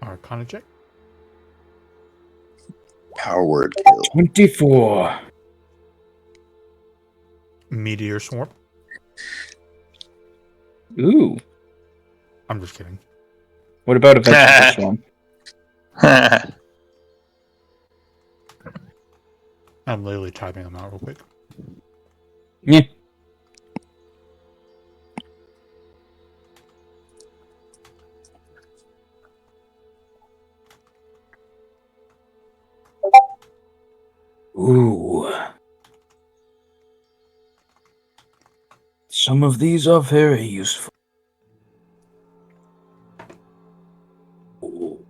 Arcana check. Power word kill. 24. Meteor swarm. Ooh. I'm just kidding. What about a vegetable swarm? I'm literally typing them out real quick. Yeah. Ooh. Some of these are very useful. Ooh.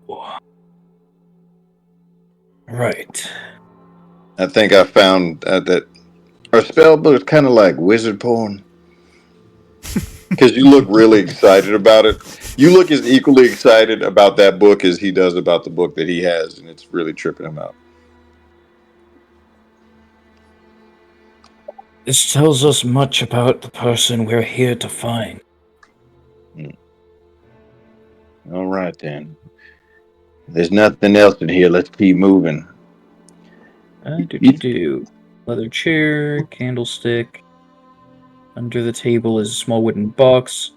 Right. I think I found that our spell book is kind of like wizard porn. Because you look really excited about it. You look as equally excited about that book as he does about the book that he has, and it's really tripping him out. This tells us much about the person we're here to find. All right, then. There's nothing else in here. Let's keep moving. Leather chair, candlestick. Under the table is a small wooden box.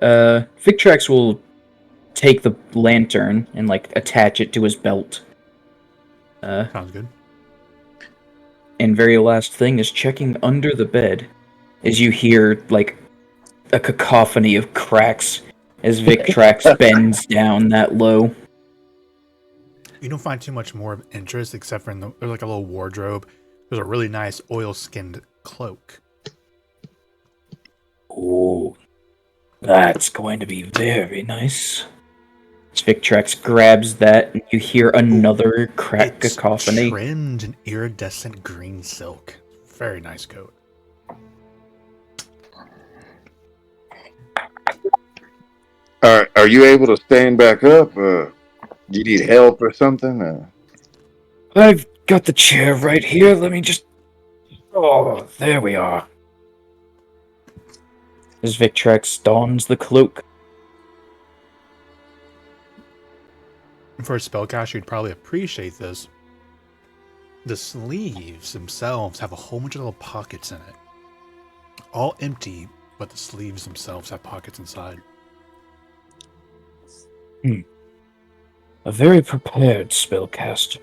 Victrax will take the lantern and attach it to his belt. Sounds good. And very last thing is checking under the bed as you hear a cacophony of cracks as Victrax bends down that low. You don't find too much more of interest except for there's like a little wardrobe. There's a really nice oil-skinned cloak. Oh, that's going to be very nice. Victrax grabs that, and you hear another crack It's cacophony. trimmed in iridescent green silk. Very nice coat. Are you able to stand back up? Do you need help or something? I've got the chair right here. Let me just... Oh, there we are. As Victrax dons the cloak. For a spellcaster, you'd probably appreciate this. The sleeves themselves have a whole bunch of little pockets in it. All empty, but the sleeves themselves have pockets inside. A very prepared spellcaster.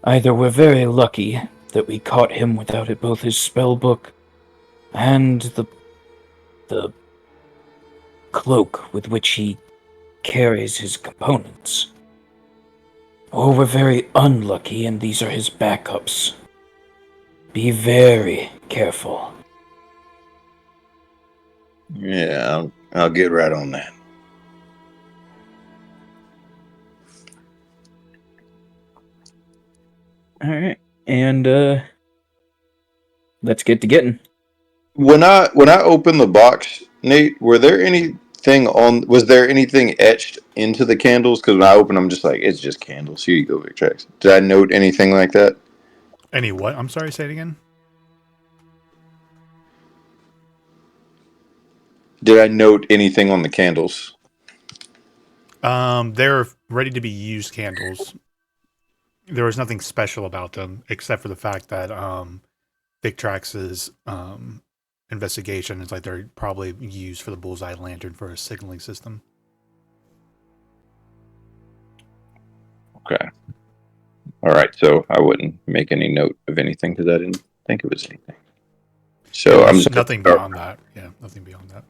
Either we're very lucky that we caught him without both his spellbook and the cloak with which he carries his components. Or we're very unlucky and these are his backups. Be very careful. Yeah, I'll get right on that. Alright, and let's get to getting. When I opened the box, Nate, was there anything etched into the candles? Because when I opened them, just like, it's just candles. Here you go, Victrax. Did I note anything like that? Any what? I'm sorry, say it again? Did I note anything on the candles? They're ready to be used candles. There was nothing special about them, except for the fact that Victrax's investigation is like they're probably used for the bullseye lantern for a signaling system. Okay. All right, so I wouldn't make any note of anything because I didn't think it was anything. So I'm just nothing beyond that. Yeah, nothing beyond that.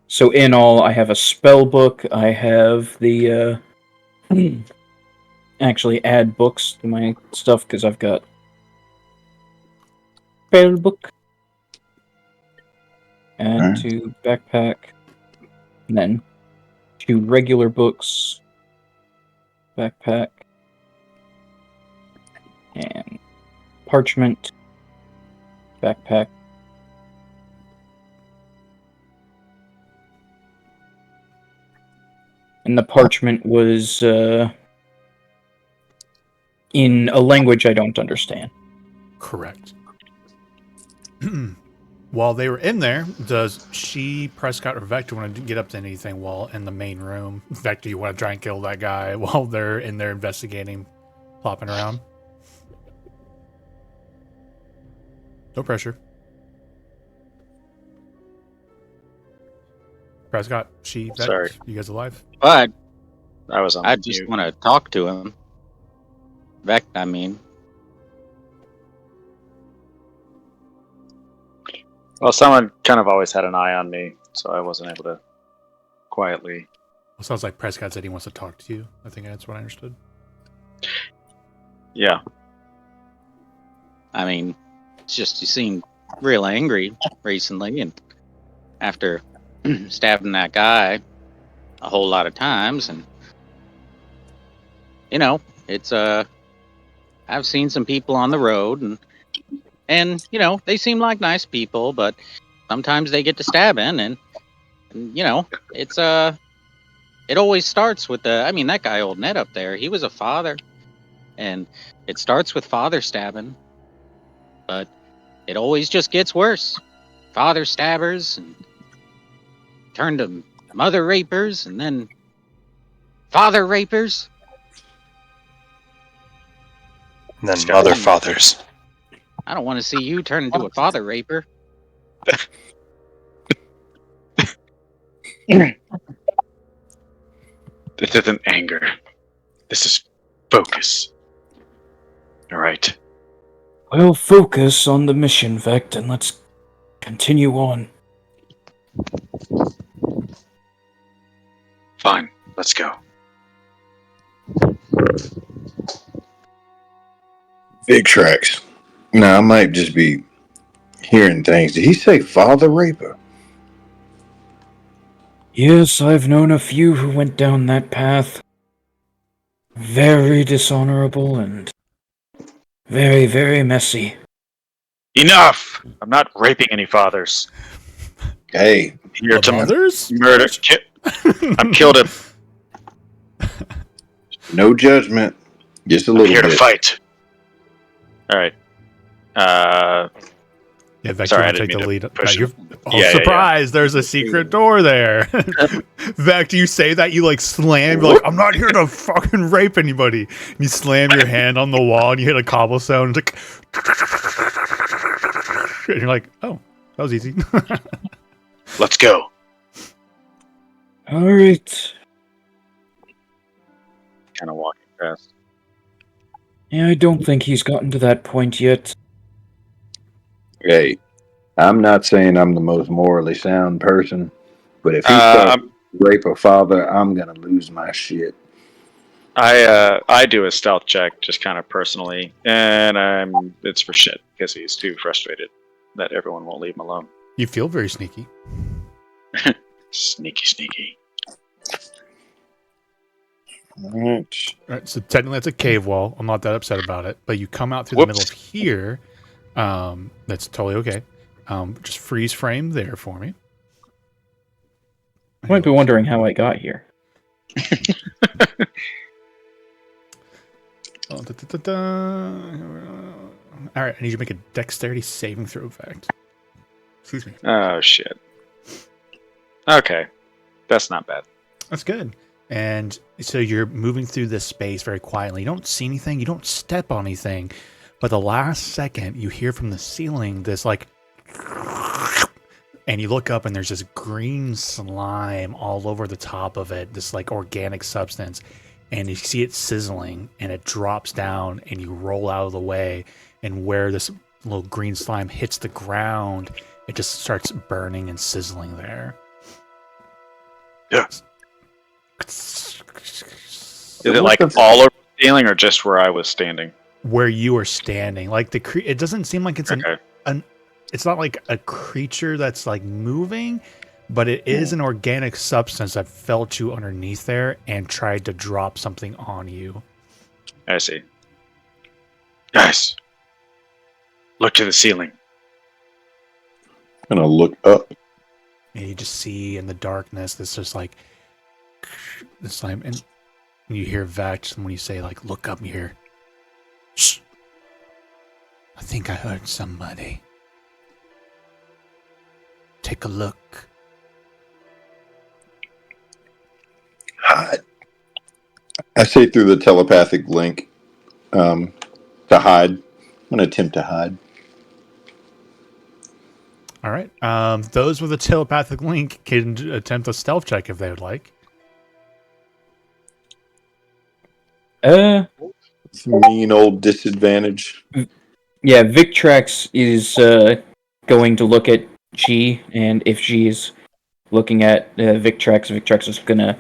So in all, I have a spell book. I have the actually add books to my stuff because I've got spell book, add to backpack, and then 2 regular books, backpack, and parchment, backpack. And the parchment was in a language I don't understand. Correct. While they were in there, does she, Prescott, or Vector want to get up to anything while in the main room? Vector, you want to try and kill that guy while they're in there investigating, plopping around? No pressure. Prescott, she, Vect, Sorry. you guys alive? But I was on I just mute. want to talk to him. Vect, I mean. Well, someone kind of always had an eye on me, so I wasn't able to quietly. Well, sounds like Prescott said he wants to talk to you. I think that's what I understood. Yeah. I mean, it's just you seem real angry recently, and after stabbing that guy a whole lot of times, and you know, it's I've seen some people on the road, and you know, they seem like nice people, but sometimes they get to stabbing, and you know, it's it always starts with the. I mean, that guy, old Ned up there, he was a father, and it starts with father stabbing, but it always just gets worse. Father stabbers and turn to mother rapers, and then father rapers. And then Scott, mother fathers. I don't want to see you turn into a father raper. This isn't anger. This is focus. All right. Well, focus on the mission, Vect, and let's continue on. Fine. Let's go. Big tracks. Now, I might just be hearing things. Did he say father raper? Yes, I've known a few who went down that path. Very dishonorable and very, very messy. Enough! I'm not raping any fathers. Hey, I'm here to Mothers? murder. I've killed him. no judgment. Just a I'm little here to bit. fight. All right. Yeah, Vect, Sorry, you I want to didn't take the mean to lead. push You're him. all Yeah. surprised. There's a secret door there. Vect, you say that, you like slam. You're like, I'm not here to fucking rape anybody. And you slam your hand on the wall and you hit a cobblestone. It's like, and you're like, oh, that was easy. Let's go. All right. Kind of walking fast. Yeah, I don't think he's gotten to that point yet. Hey, I'm not saying I'm the most morally sound person, but if he starts I'm- to rape a father, I'm gonna lose my shit. I do a stealth check, just kind of personally, and it's for shit because he's too frustrated that everyone won't leave him alone. You feel very sneaky. Sneaky. All right. All right, so technically that's a cave wall. I'm not that upset about it. But you come out through the middle of here. That's totally okay. Just freeze frame there for me. You might be wondering how I got here. Oh, all right, I need you to make a dexterity saving throw effect. Excuse me. Oh shit. Okay, that's not bad. That's good. And so you're moving through this space very quietly. You don't see anything. You don't step on anything. But the last second, you hear from the ceiling this like, and you look up and there's this green slime all over the top of it. This like organic substance. And you see it sizzling and it drops down and you roll out of the way. And where this little green slime hits the ground, it just starts burning and sizzling there. Yeah. Is Is it like all over the ceiling or just where I was standing? where you are standing? Like it doesn't seem like it's Okay. it's not like a creature that's like moving, but it is an organic substance that felt you underneath there and tried to drop something on you. I see. Guys, look to the ceiling. Gonna look up. And you just see in the darkness this just like the slime, and you hear Vex when you say like look up here. Shh. I think I heard somebody. Take a look. Hide. I say through the telepathic link to hide. I'm gonna attempt to hide. All right. Those with a telepathic link can attempt a stealth check if they would like. It's a mean old disadvantage. Yeah, Victrax is going to look at G, and if G is looking at Victrax, Victrax is gonna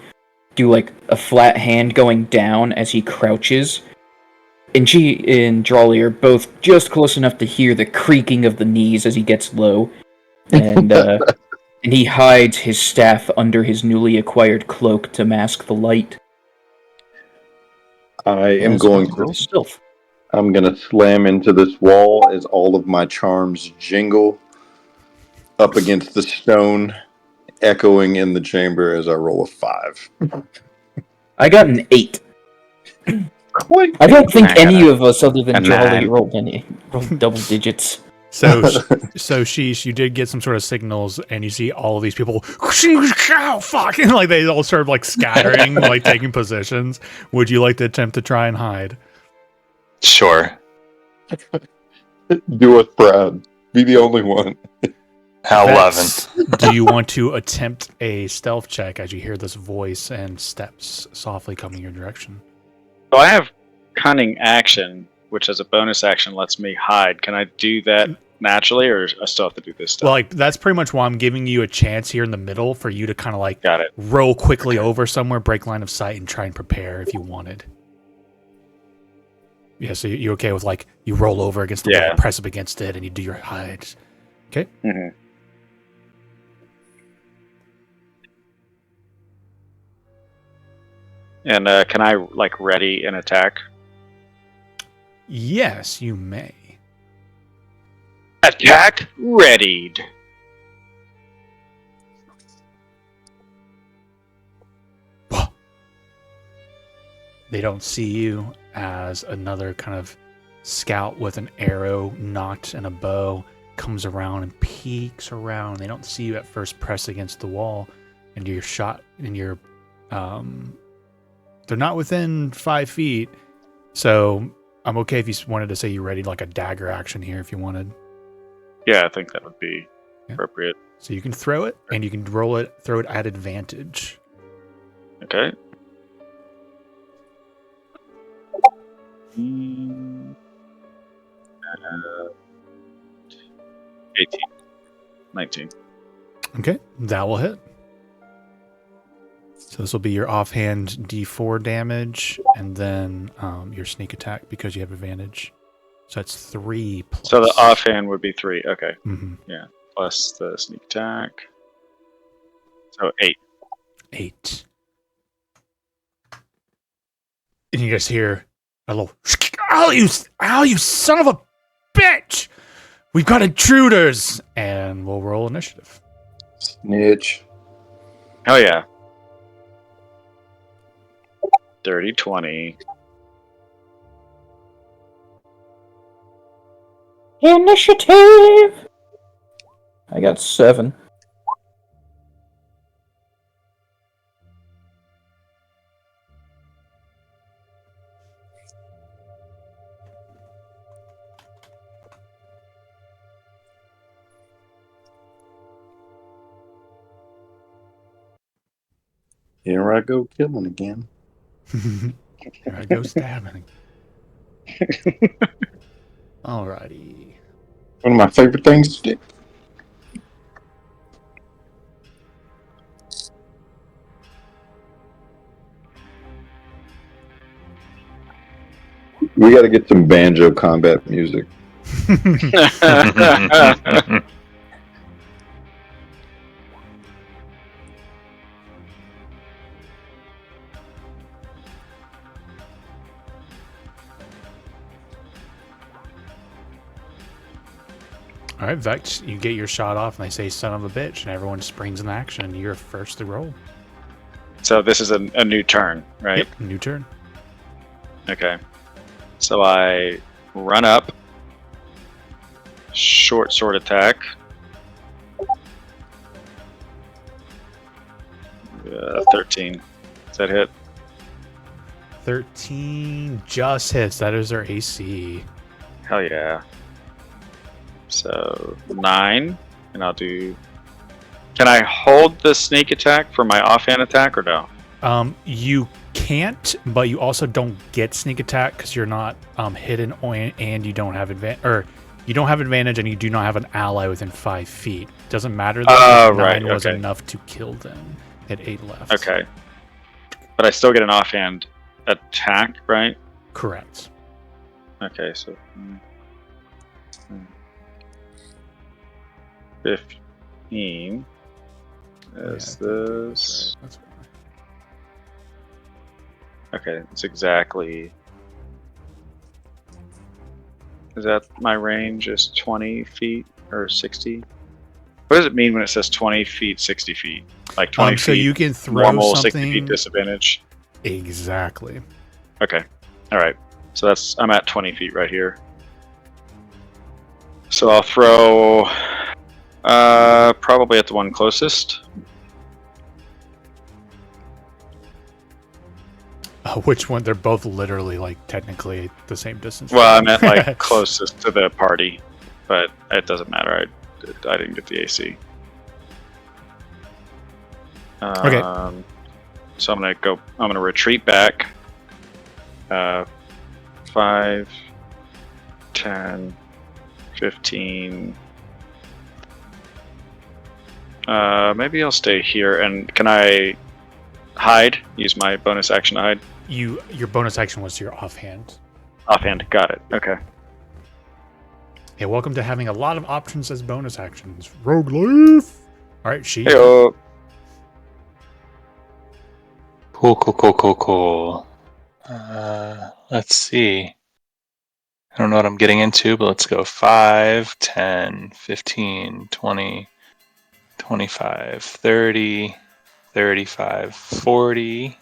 do like a flat hand going down as he crouches. And G and Drawley are both just close enough to hear the creaking of the knees as he gets low, and he hides his staff under his newly acquired cloak to mask the light. I am As going roll to. stealth. I'm gonna slam into this wall as all of my charms jingle up against the stone, echoing in the chamber as I roll a 5. I got an 8. I don't think any of us, other than a Drawley, 9. rolled double digits. So Sheesh, you did get some sort of signals, and you see all of these people. Oh, fuck! And like they all start like scattering, like taking positions. Would you like to attempt to try and hide? Sure. Do us proud. Be the only one. 11. Do you want to attempt a stealth check as you hear this voice and steps softly coming your direction? So I have cunning action, which as a bonus action lets me hide. Can I do that naturally, or I still have to do this stuff? Well, like that's pretty much why I'm giving you a chance here in the middle for you to kind of like Got it. roll quickly over somewhere, break line of sight, and try and prepare if you wanted. Yeah, so you're okay with like you roll over against the wall, press up against it, and you do your hide. Okay. Mm-hmm. And can I like ready an attack? Yes, you may. Attack readied. They don't see you as another kind of scout with an arrow nocked and a bow comes around and peeks around. They don't see you at first press against the wall, and you're shot, and you're they're not within 5 feet. So I'm okay if you wanted to say you ready like a dagger action here if you wanted. Yeah, I think that would be appropriate. So you can throw it, and you can throw it at advantage. Okay. 18. 19. Okay, that will hit. So this will be your offhand D4 damage, and then your sneak attack because you have advantage. So that's 3 plus. So the offhand would be 3. Okay. Mm-hmm. Yeah. Plus the sneak attack. So 8. 8. And you guys hear a little, "Ow, you son of a bitch! We've got intruders!" And we'll roll initiative. Snitch. Oh yeah. 30, 20. Initiative! I got 7. Here I go killing again. Here I go stabbing. Alrighty. One of my favorite things to do. We got to get some banjo combat music. All right, Vex, you get your shot off, and they say "son of a bitch," and everyone springs in action, and you're first to roll. So this is a new turn, right? Yep, new turn. Okay. So I run up. Short sword attack. 13. Does that hit? 13 just hits. That is their AC. Hell yeah. So 9, and I'll do. Can I hold the sneak attack for my offhand attack or no? You can't, but you also don't get sneak attack because you're not hidden, and you don't have you don't have advantage, and you do not have an ally within 5 feet. Doesn't matter though. Oh, 9 right, was okay. enough to kill them. At 8 left. Okay, but I still get an offhand attack, right? Correct. Okay, so 15 is this. That's fine. Okay, it's exactly. Is that my range is 20 feet or 60? What does it mean when it says 20 feet, 60 feet? Like 20 feet. So you can throw normal, something. 60 feet disadvantage. Exactly. Okay. All right. So I'm at 20 feet right here. So I'll throw probably at the one closest. Which one? They're both literally like technically the same distance. Well, I meant like closest to the party, but it doesn't matter. I didn't get the AC. Okay. So I'm gonna retreat back. 5, 10, 15. Maybe I'll stay here. And can I hide? Use my bonus action to hide? Your bonus action was your offhand. Offhand. Got it. Okay. Hey, welcome to having a lot of options as bonus actions. Rogue Leaf. All right, she. Hey-o. Cool. Let's see. I don't know what I'm getting into, but let's go 5, 10, 15, 20, 25, 30, 35, 40.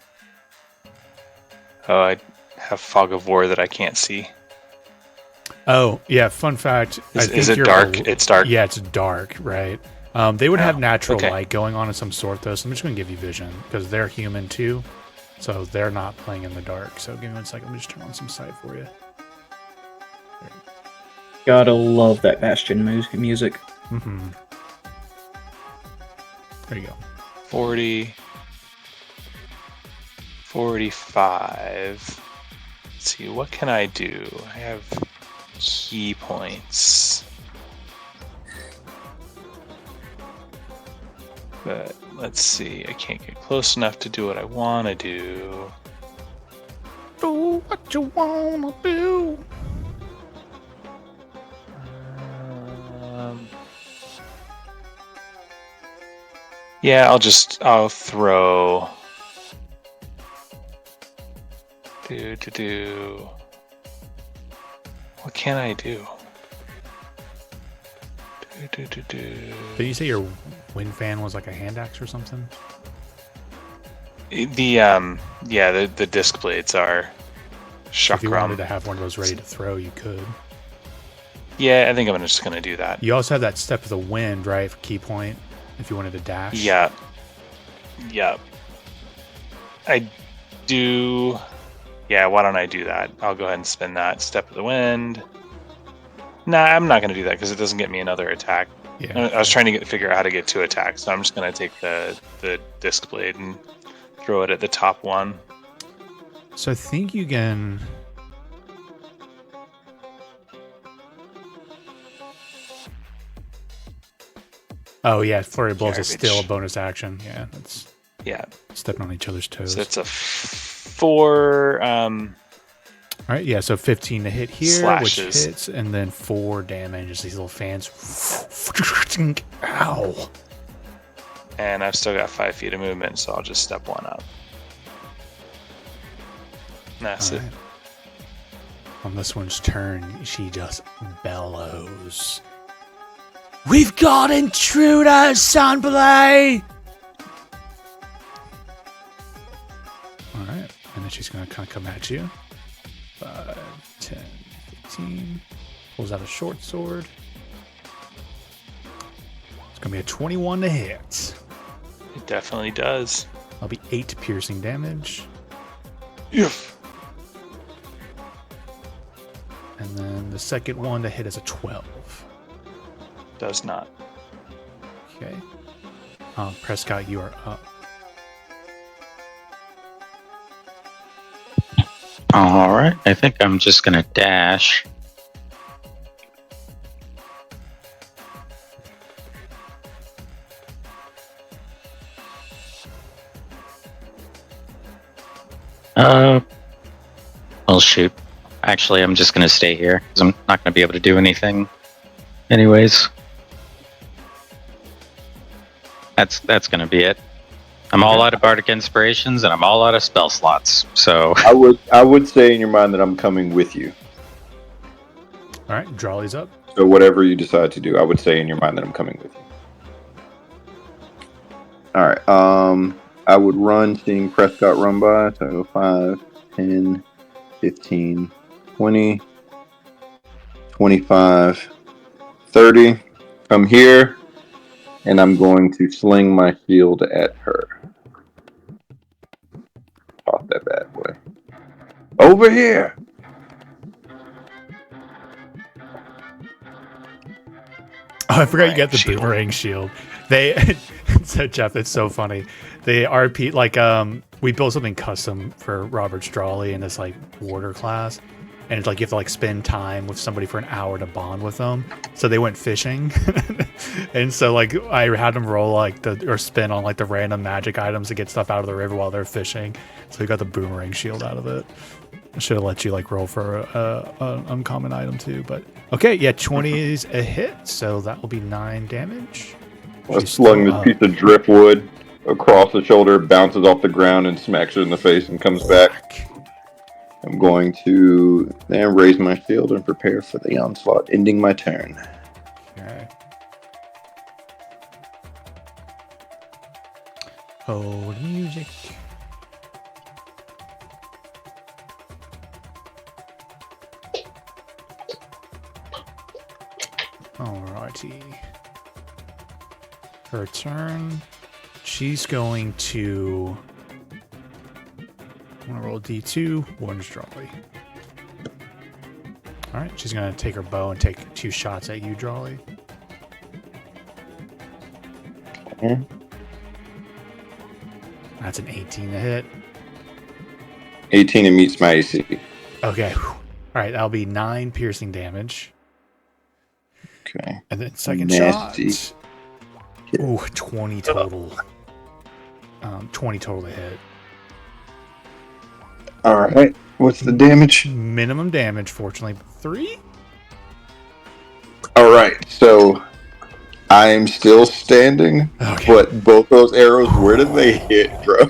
Oh, I have Fog of War that I can't see. Oh, yeah. Fun fact. Is it dark? It's dark. Yeah, it's dark, right? They would have natural okay. light going on of some sort, though, so I'm just going to give you vision, because they're human, too. So they're not playing in the dark. So give me 1 second. Let me just turn on some sight for you. Gotta love that Bastion music. Mm-hmm. There you go. 40, 45. Let's see, what can I do? I have key points. But let's see, I can't get close enough to do what I want to do. Do what you wanna do. Yeah, I'll throw. Do. What can I do? Did you say your wind fan was like a hand axe or something? The disc blades are chakram. If you wanted to have one of those ready to throw, you could. Yeah, I think I'm just gonna do that. You also have that step of the wind, right? For key point, if you wanted to dash. Yeah. I do. Yeah, why don't I do that? I'll go ahead and spin that step of the wind. Nah, I'm not gonna do that because it doesn't get me another attack. Yeah. I was trying to figure out how to get 2 attacks, so I'm just gonna take the disc blade and throw it at the top one. So I think you can. Oh yeah, flurry of blows is still a bonus action. Yeah, that's stepping on each other's toes. So it's a 4. All right, yeah, so 15 to hit here, slashes. Which hits, and then 4 damage. Just these little fans. Ow! And I've still got 5 feet of movement, so I'll just step 1 up. That's it. Right. On this one's turn, she just bellows. We've got intruders, Sunblade! Alright, and then she's going to kind of come at you. 5, 10, 15. Pulls out a short sword. It's going to be a 21 to hit. It definitely does. That'll be 8 piercing damage. Yes. And then the second one to hit is a 12. Does not. Okay. Prescott, you are up. All right. I think I'm just gonna dash. Well, shoot. Actually, I'm just gonna stay here because I'm not gonna be able to do anything, anyways. That's gonna be it. I'm all out of bardic inspirations and I'm all out of spell slots. So I would say in your mind that I'm coming with you. All right, Drawley's up. So whatever you decide to do, I would say in your mind that I'm coming with you. All right. I would run, seeing Prescott run by. So 5, 10, 15, 20, 25, 30. Come here, and I'm going to sling my shield at her. Toss that bad boy. Over here! Oh, I forgot you got the Shield. boomerang shield. They so Jeff, it's so funny. They RP like we built something custom for Robert Strawley in this like warder class. And it's like you have to like spend time with somebody for an hour to bond with them. So they went fishing. And so like I had them roll like or spin on like the random magic items to get stuff out of the river while they're fishing. So we got the boomerang shield out of it. I should have let you like roll for an uncommon item too, but okay, yeah, 20 is a hit, so that will be 9 damage. I slung this piece of driftwood across the shoulder, bounces off the ground, and smacks her in the face and comes back. I'm going to then raise my shield and prepare for the onslaught, ending my turn. Okay. Hold music. Alrighty. Her turn. She's going to. I'm gonna roll D2. One's Drawley. Alright, she's gonna take her bow and take 2 shots at you, Drawley. Okay. That's an 18 to hit. 18 and meets my AC. Okay. Alright, that'll be 9 piercing damage. Okay. And then second Nasty. shot. Ooh, 20 total. 20 total to hit. All right. What's the damage? Minimum damage, fortunately, 3? All right. So I'm still standing, Okay. but both those arrows, where did they hit, bro?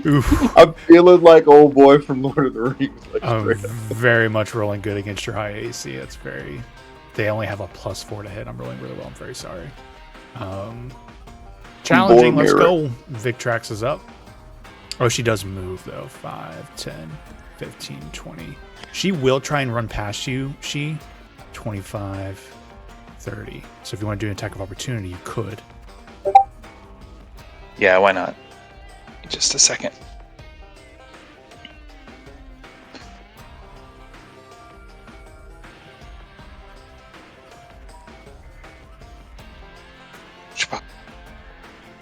Oof. I'm feeling like old boy from Lord of the Rings. Like I'm straight up. very much rolling good against your high AC. It's very... They only have a +4 to hit. I'm rolling really well. I'm very sorry. Challenging. Let's go. Victrax is up. Oh, she does move, though. 5, 10, 15, 20. She will try and run past you. 25, 30. So if you want to do an attack of opportunity, you could. Yeah, why not? Just a second.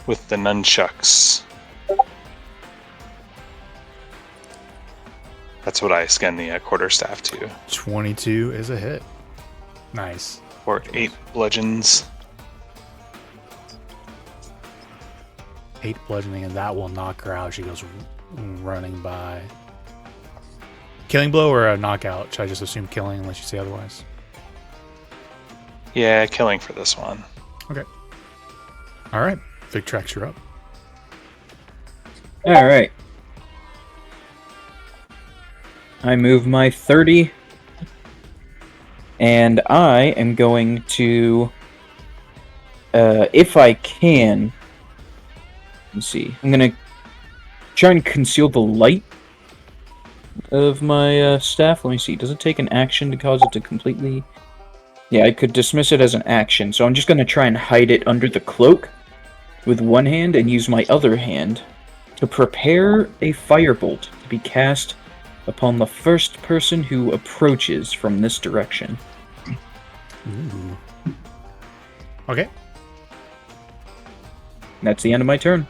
With the nunchucks. That's what I scan the quarterstaff to. 22 is a hit. Nice. Or 8 bludgeons. 8 bludgeoning, and that will knock her out. She goes running by. Killing blow or a knockout? Should I just assume killing unless you say otherwise? Yeah, killing for this one. Okay. All right. Victrax, you're up. All right. I move my 30, and I am going to, if I can, let's see, I'm going to try and conceal the light of my staff. Let me see, does it take an action to cause it to completely... Yeah, I could dismiss it as an action, so I'm just going to try and hide it under the cloak with one hand and use my other hand to prepare a firebolt to be cast upon the first person who approaches from this direction. Ooh. Okay. That's the end of my turn.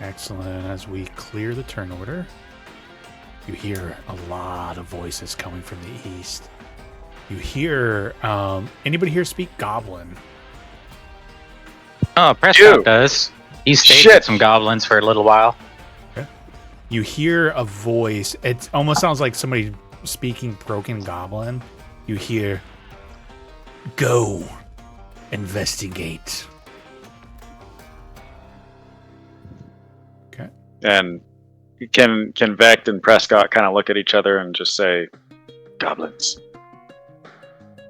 Excellent. As we clear the turn order, you hear a lot of voices coming from the east. You hear anybody here speak Goblin? Oh, Prescott does. He stayed with some goblins for a little while. Okay. You hear a voice. It almost sounds like somebody speaking broken Goblin. You hear, "Go, investigate." Okay. And can Vect and Prescott kind of look at each other and just say, "Goblins."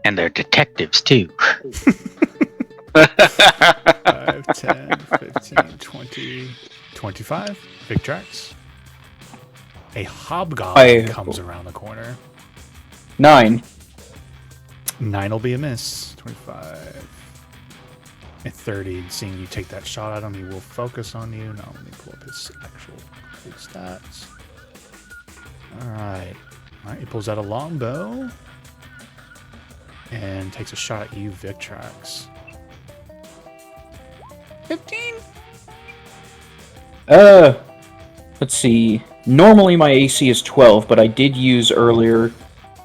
And they're detectives, too. 5, 10, 15, 20, 25. Big tracks. A hobgoblin comes around the corner. 9. 9 will be a miss. 25. And 30. Seeing you take that shot at him, he will focus on you. Now let me pull up his actual stats. Alright. Alright, he pulls out a longbow. And takes a shot at you, Victrax. 15? Let's see. Normally my AC is 12, but I did use earlier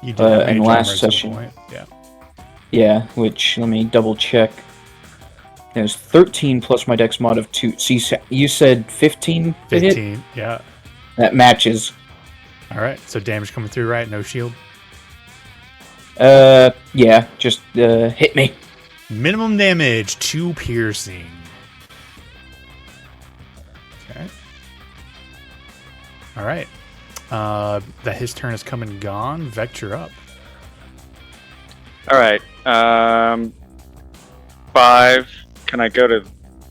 in the last session. Yeah. Yeah, which, let me double check. There's 13 plus my dex mod of 2. So you said 15 to hit? 15, yeah. That matches. Alright, so damage coming through, right? No shield? Yeah, just hit me. Minimum damage, 2 piercing. Okay. Alright. That his turn has come and gone. Vector up. All right. 5. Can I go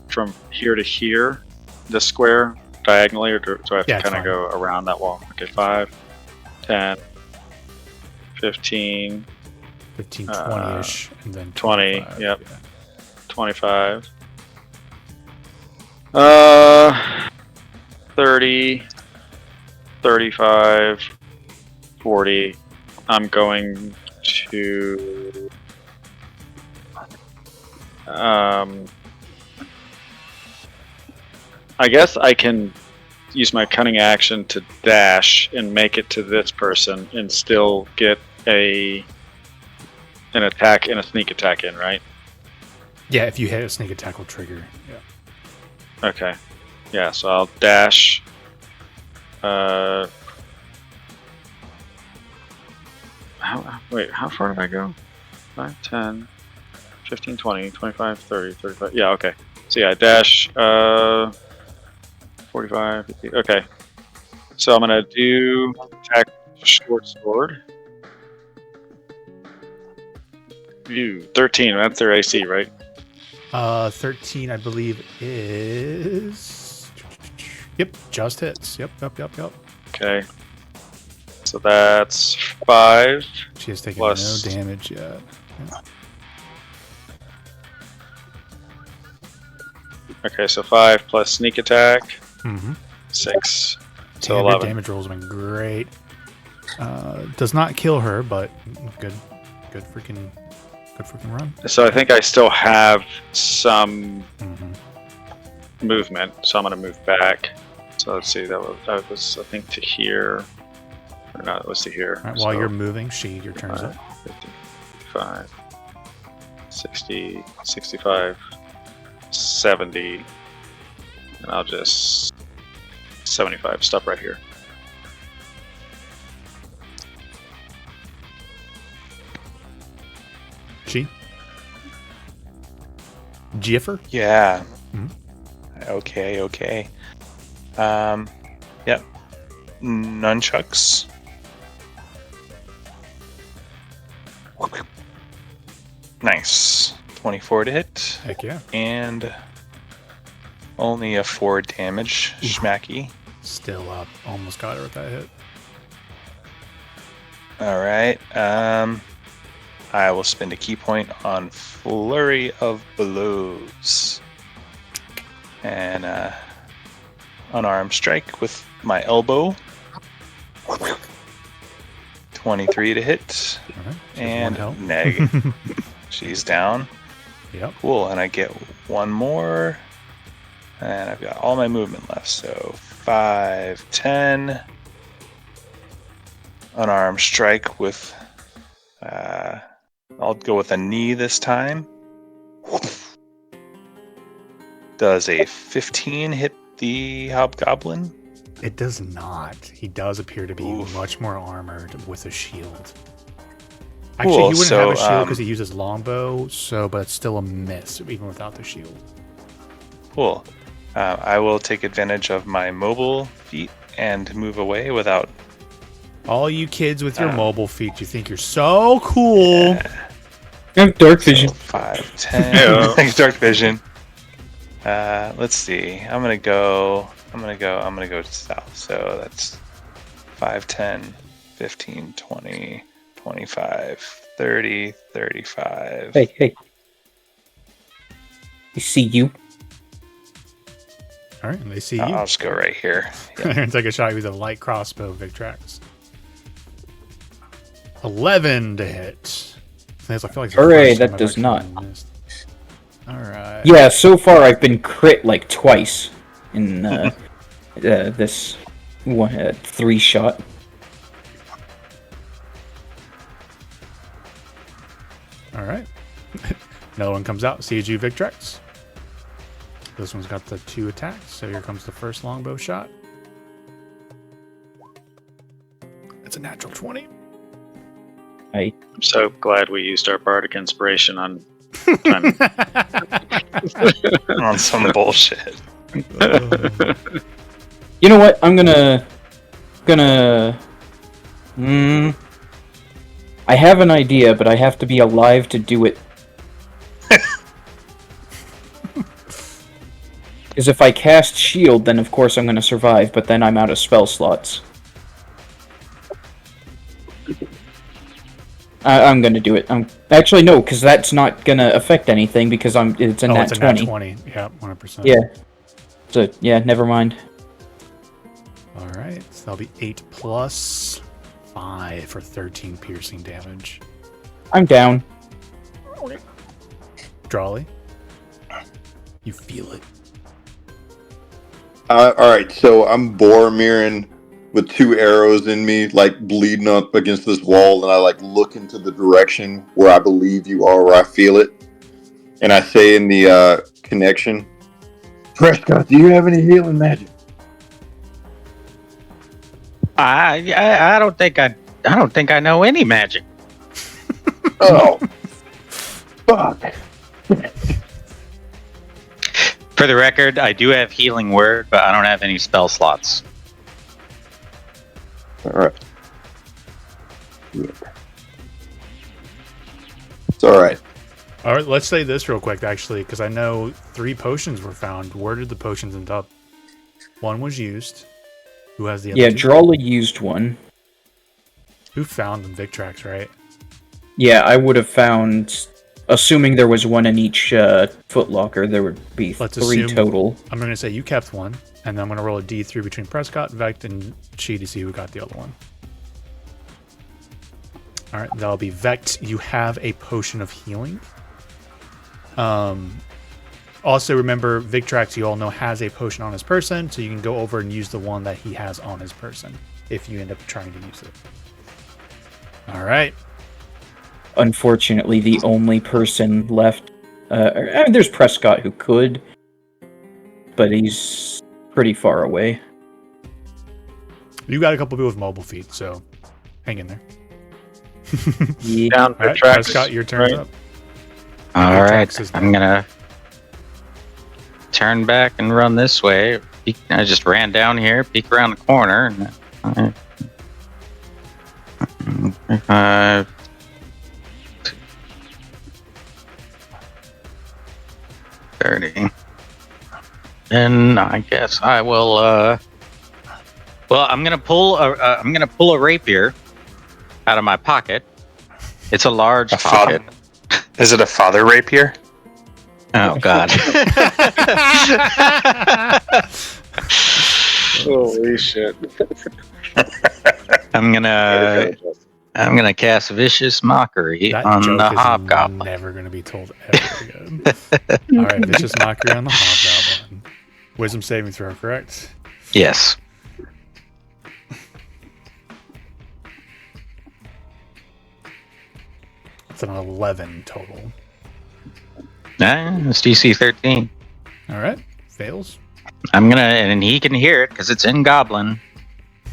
from here to here, the square, diagonally, or do I have to kind of go around that wall? Okay, 5, 10, 15. 15, 20-ish, and then 20. 25, Yep. Yeah. 25. 30, 35, 40. I'm going to I guess I can use my cunning action to dash and make it to this person and still get an attack and a sneak attack in, right? Yeah, if you hit a sneak attack will trigger. Yeah. Okay. Yeah, so I'll dash. Wait, how far did I go? 5, 10, 15, 20, 25, 30, 35. Yeah, okay. So yeah, I dash 45, 50. Okay. So I'm going to do attack short sword. 13, that's their AC, right? 13, I believe, is... Yep, just hits. Yep. Okay. So that's 5. She has taken plus... no damage yet. Yeah. Okay, so 5 plus sneak attack. Mm-hmm. 6. So Your 11. damage rolls have been great. Does not kill her, but good freaking run. So I think I still have some movement, so I'm going to move back. So let's see, that was I think to here. Or no, it was to here. Right, while you're moving, your turn's up. 50, 55, 60, 65, 70, and I'll just 75. Stop right here. Jiffer? Yeah. Okay. Yep. Nunchucks. Nice. 24 to hit. Heck yeah. And only a 4 damage. Schmacky. Still up. Almost got her with that hit. Alright. I will spend a key point on Flurry of Blows. And unarmed strike with my elbow. 23 to hit. Right. And neg. She's down. Yep. Cool. And I get one more. And I've got all my movement left. So 5, 10. Unarmed strike with... I'll go with a knee this time. Does a 15 hit the hobgoblin? It does not. He does appear to be Oof. much more armored with a shield. Cool, Actually, he wouldn't so, have a shield because he uses longbow, but it's still a miss even without the shield. Cool. I will take advantage of my mobile feat and move away without... All you kids with your mobile feet, you think you're so cool. I have dark vision. So 5, 10. Dark vision. Let's see. I'm gonna go south. So that's 5, 10, 15, 20, 25, 30, 35. Hey. I see you. All right, and they see you. I'll just go right here. And take a shot with a light crossbow, Victrax. 11 to hit. I feel like Hooray, that does not. All right. Yeah, so far I've been crit like twice in this one 3-shot. All right. No one comes out. Sees you, Victrax. This one's got the 2 attacks, so here comes the first longbow shot. It's a natural 20. I'm so glad we used our bardic inspiration on On some bullshit. You know what? I'm gonna. I have an idea, but I have to be alive to do it. Because if I cast shield, then of course I'm gonna survive, but then I'm out of spell slots. I'm gonna do it. Actually no, because that's not gonna affect anything because it's a nat 20. Nat 20. Yeah, 100%. Yeah. So yeah, never mind. All right, so that'll be 8 plus 5 for 13 piercing damage. I'm down. Drawley, you feel it. Alright, so I'm Boromiring with 2 arrows in me, like bleeding up against this wall, and I like look into the direction where I believe you are, where I feel it. And I say in the connection, Prescott, do you have any healing magic? I don't think I know any magic. Oh, fuck. For the record, I do have healing word, but I don't have any spell slots. Alright. It's alright. All right, let's say this real quick, actually, because I know 3 potions were found. Where did the potions end up? 1 was used. Who has the other 2? Yeah, Drawley used one. Who found them? Victrax, right? Yeah, I would have found, assuming there was one in each footlocker, there would be Let's 3 assume- total. I'm going to say you kept 1, and then I'm going to roll a D3 between Prescott, Vect, and Chi to see who got the other one. All right, that'll be Vect. You have a potion of healing. Also, remember, Victrax, you all know, has a potion on his person, so you can go over and use the one that he has on his person if you end up trying to use it. All right. Unfortunately, the only person left... I mean, there's Prescott who could, but he's pretty far away. You got a couple people with mobile feet, so hang in there. Yeah. down All for right, tracks. Prescott, your turn's right? up. All right, Victrax is I'm gonna turn back and run this way. I just ran down here, peek around the corner, and 30. And I guess I will. Well, I'm gonna pull a rapier out of my pocket. It's a large A pocket. Is it a father rapier? Oh God. Holy shit. I'm gonna cast Vicious Mockery That on joke the is Hobgoblin. never going to be told ever again. All right, Vicious Mockery on the Hobgoblin. Wisdom saving throw, correct? Yes. It's an 11 total. It's DC 13. All right, fails. I'm gonna, and he can hear it because it's in Goblin.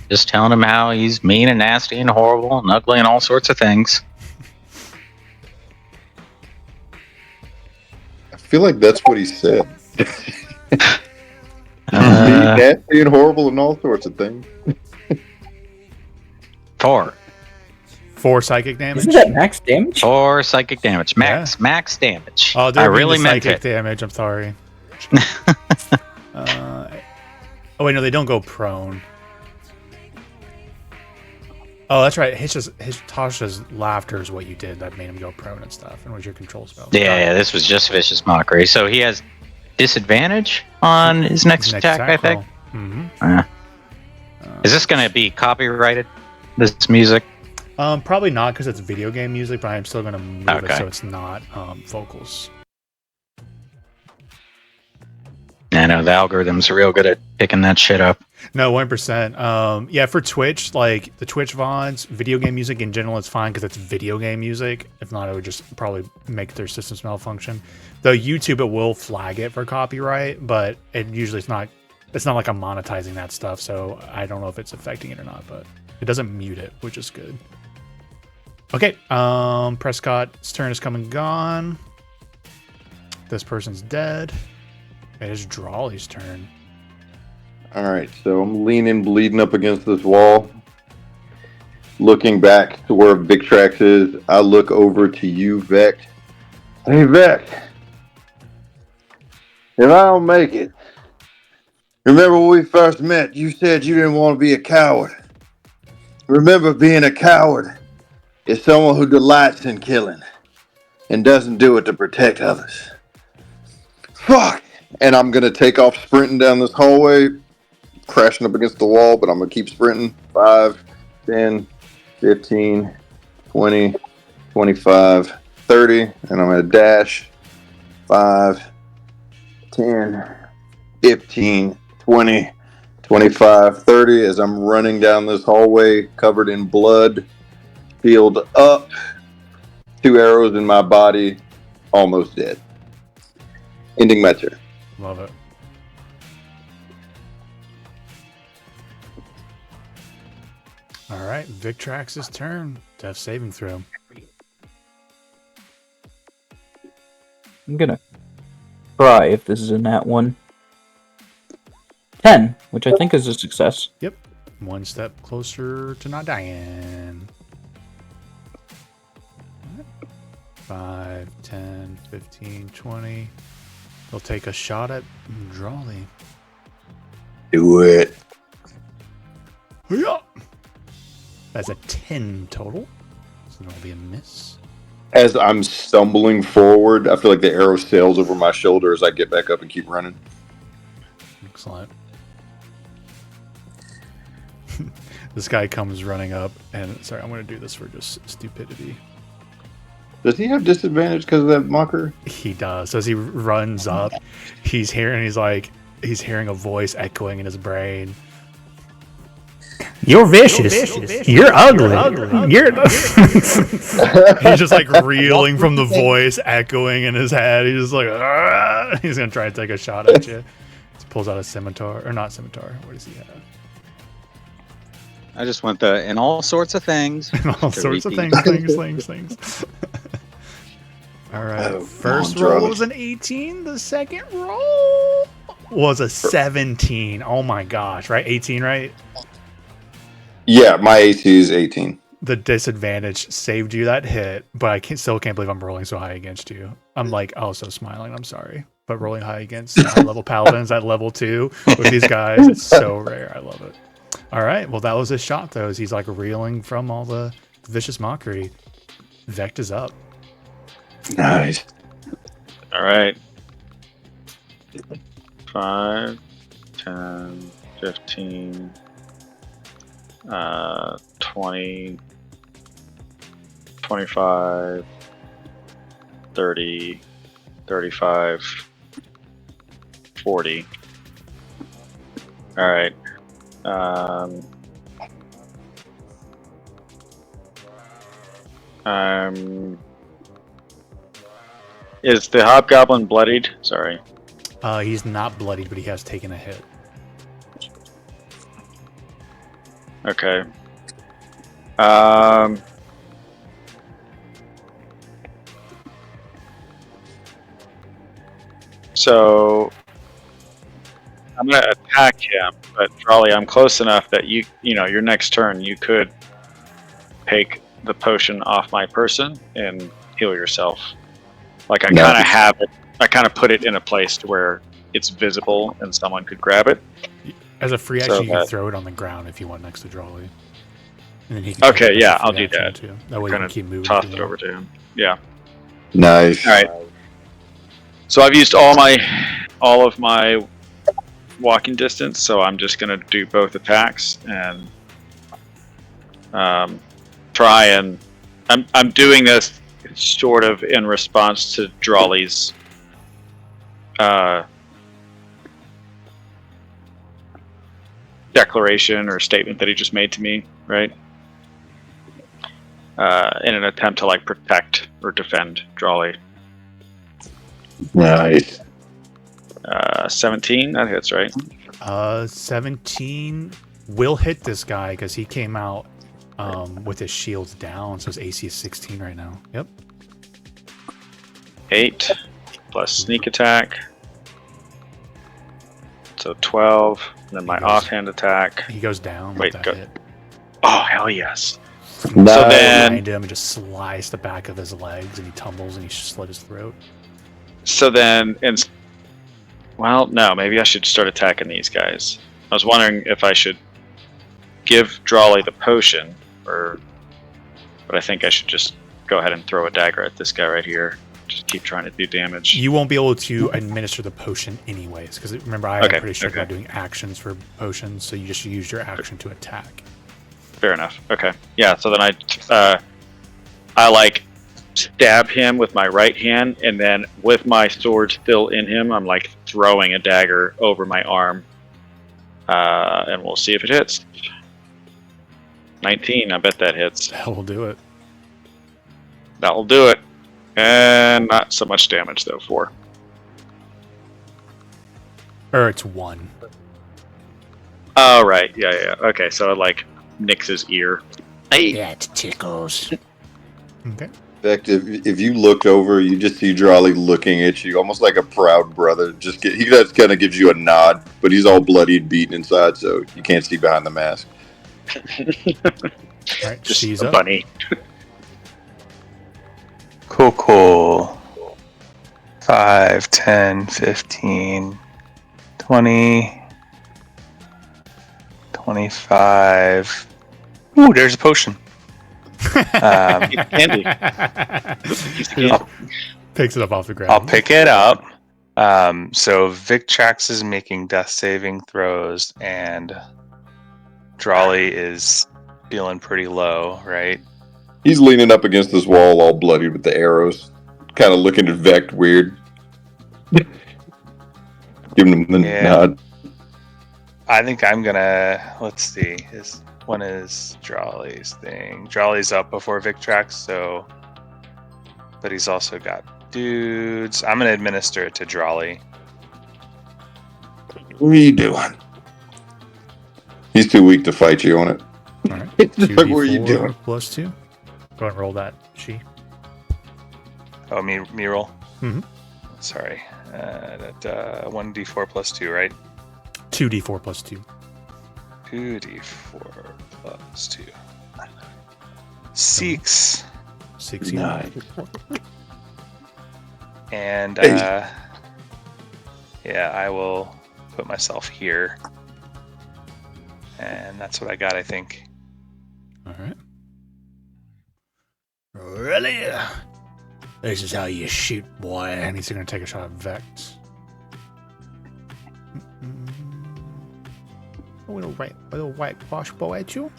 Just telling him how he's mean and nasty and horrible and ugly and all sorts of things. I feel like that's what he said. Mean, Uh, nasty, and horrible, and all sorts of things. 4. 4 psychic damage. Isn't that max damage? 4 psychic damage. Max damage. Oh, I really meant psychic it. damage. I'm sorry. Oh wait, no, they don't go prone. Oh, that's right. His Tasha's laughter is what you did that made him go prone and stuff, and was your control spell. Yeah, this was just vicious mockery. So he has disadvantage on his next attack, I think. Mm-hmm. Is this going to be copyrighted? This music? Probably not because it's video game music, but I'm still going to move it Okay. so it's not vocals. I know the algorithms are real good at picking that shit up. No, 1%. Yeah, for Twitch, like the Twitch VODs, video game music in general is fine because it's video game music. If not, it would just probably make their systems malfunction. Though YouTube, it will flag it for copyright, but it usually it's not like I'm monetizing that stuff, so I don't know if it's affecting it or not, but it doesn't mute it, which is good. Okay, Prescott's turn is come and gone. This person's dead. It is Drawley's turn. All right, so I'm leaning, bleeding up against this wall, looking back to where Victrax is. I look over to you, Vect. Hey, Vect. If I don't make it, remember when we first met, you said you didn't want to be a coward. Remember, being a coward is someone who delights in killing and doesn't do it to protect others. Fuck! And I'm going to take off sprinting down this hallway, crashing up against the wall, but I'm going to keep sprinting. 5, 10, 15, 20, 25, 30, and I'm going to dash. 5, 10, 15, 20, 25, 30 as I'm running down this hallway covered in blood, healed up, 2 arrows in my body, almost dead. Ending my turn. Love it. All right, Victrax's turn. Death saving throw. I'm gonna try if this is a nat 1. 10, which I think is a success. Yep. One step closer to not dying. 5, 10, 15, 20. He'll take a shot at Drawley. Do it. Yeah. That's a 10 total. So that'll be a miss. As I'm stumbling forward, I feel like the arrow sails over my shoulder as I get back up and keep running. Excellent. This guy comes running up, and sorry, I'm going to do this for just stupidity. Does he have disadvantage because of that mocker? He does. As he runs up, he's hearing a voice echoing in his brain. You're vicious. You're ugly. You're He's just like reeling from the voice echoing in his head. He's just like, "Argh!" He's gonna try and take a shot at you. He pulls out a scimitar, or not scimitar. What does he have? I just want the and all sorts of things. And all sorts of things. All right. Oh, First on roll drugs. was an 18. The second roll was a 17. Oh my gosh! Right, 18, right? Yeah, my AC is 18. The disadvantage saved you that hit, but I still can't believe I'm rolling so high against you. I'm like also smiling. I'm sorry, but rolling high against high level paladins at level 2 with these guys, it's so rare. I love it. All right, well that was his shot though. As he's like reeling from all the vicious mockery. Vect is up. Nice. All right. 5, 10, 15, 20, 25, 30, 35, 40. All right. Is the hobgoblin bloodied? Sorry. He's not bloodied, but he has taken a hit. Okay. So I'm gonna attack him, but Raleigh, I'm close enough that your next turn you could take the potion off my person and heal yourself. Like I No. kind of have it. I kind of put it in a place to where it's visible and someone could grab it. As a free So action, you can that- throw it on the ground if you want next to Drawley. And then he can Okay, take it as a yeah, free I'll do action, that. Too. That way you Kind can of keep moving. toss if it you over want. to him. Yeah. Nice. All right. So I've used all of my walking distance, so I'm just gonna do both attacks and try and I'm doing this sort of in response to Drawley's declaration or statement that he just made to me, right? In an attempt to like protect or defend Drawley. Nice. 17, that hits, right? 17 will hit this guy because he came out with his shields down, so his AC is 16 right now. Yep. 8 plus sneak attack. So 12. And then my offhand attack. He goes down Wait, with that go. hit. Oh, hell yes. Nice. So then, Behind him and just slice the back of his legs, and he tumbles and he slit his throat. well, no, maybe I should start attacking these guys. I was wondering if I should give Drawley the potion, but I think I should just go ahead and throw a dagger at this guy right here. Just keep trying to do damage. You won't be able to administer the potion anyways, because remember, I am Okay, pretty strict okay. about doing actions for potions, so you just use your action to attack. Fair enough. Okay. Yeah. So then I like stab him with my right hand, and then with my sword still in him, I'm like throwing a dagger over my arm, and we'll see if it hits. 19. I bet that hits. That will do it. That will do it, and not so much damage though. 4. Or it's 1. Oh right. Yeah. Okay. So it like nicks his ear. Hey. That tickles. Okay. In fact, if you looked over, you just see Drawley looking at you, almost like a proud brother. He just kind of gives you a nod, but he's all bloody and beaten inside, so you can't see behind the mask. All right, Just she's a up. bunny. Cool. 5, 10, 15, 20, 25. Ooh, there's a potion. Candy. Picks it up off the ground. I'll pick it up. So Victrax is making death saving throws, and Drawley is feeling pretty low, right? He's leaning up against this wall, all bloody with the arrows, kind of looking at Vect weird. Giving him the Yeah. nod. I think I'm gonna. Let's see. When is Drawley's thing? Drawley's up before Victrax, so. But he's also got dudes. I'm gonna administer it to Drawley. What are you doing? He's too weak to fight you on it. All right. It's like, what are you 2d4 doing? plus 2. Go ahead and roll that, she. Oh, me roll. Mhm. Sorry. 1d4 plus 2, right? 2d4 plus 2. 2d4 plus 2. 6. 6. Nice. And Hey. yeah, I will put myself here. And that's what I got, I think. All right. Really? This is how you shoot, boy. And he's going to take a shot at Vex. A little whitewash bow at you.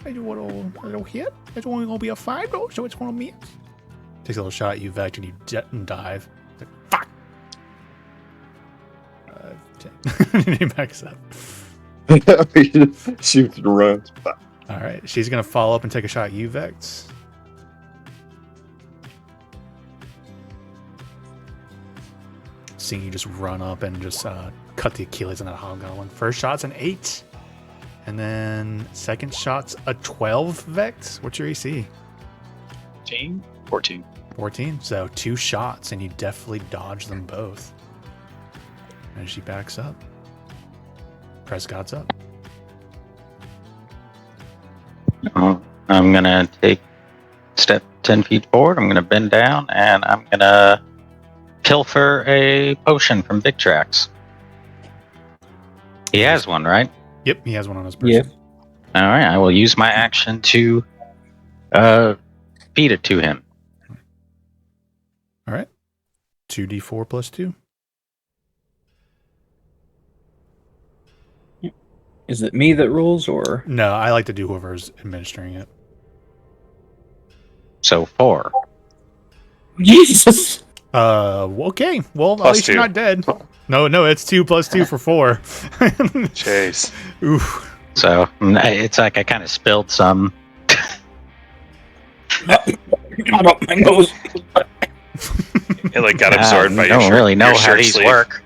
A little hit. It's only going to be a 5 though, so it's going to miss. Takes a little shot at you, Vex, and you dive. It's like, fuck! 10. He backs up. He just shoots and runs. All right, she's gonna follow up and take a shot at you, Vex. Seeing you just run up and just cut the Achilles on that hobgoblin. First shot's an 8, and then second shot's a 12. Vex, what's your AC? 14. 14. So 2 shots, and you definitely dodge them both. And she backs up. Prescott's up. I'm gonna take step 10 feet forward. I'm gonna bend down, and I'm gonna pilfer a potion from Victrax. He has one, right? Yep, he has one on his person. Yeah. All right, I will use my action to feed it to him. All right. 2d4 plus 2. Is it me that rolls, or? No, I like to do whoever's administering it. So 4. Jesus! Okay. Well, Plus at least 2. you're not dead. No, it's 2 plus 2 for 4. Jeez. Oof. So it's like I kind of spilled some. Not up my nose. It like got absorbed by I your don't shirt. really know your how shirt these sleeve. work.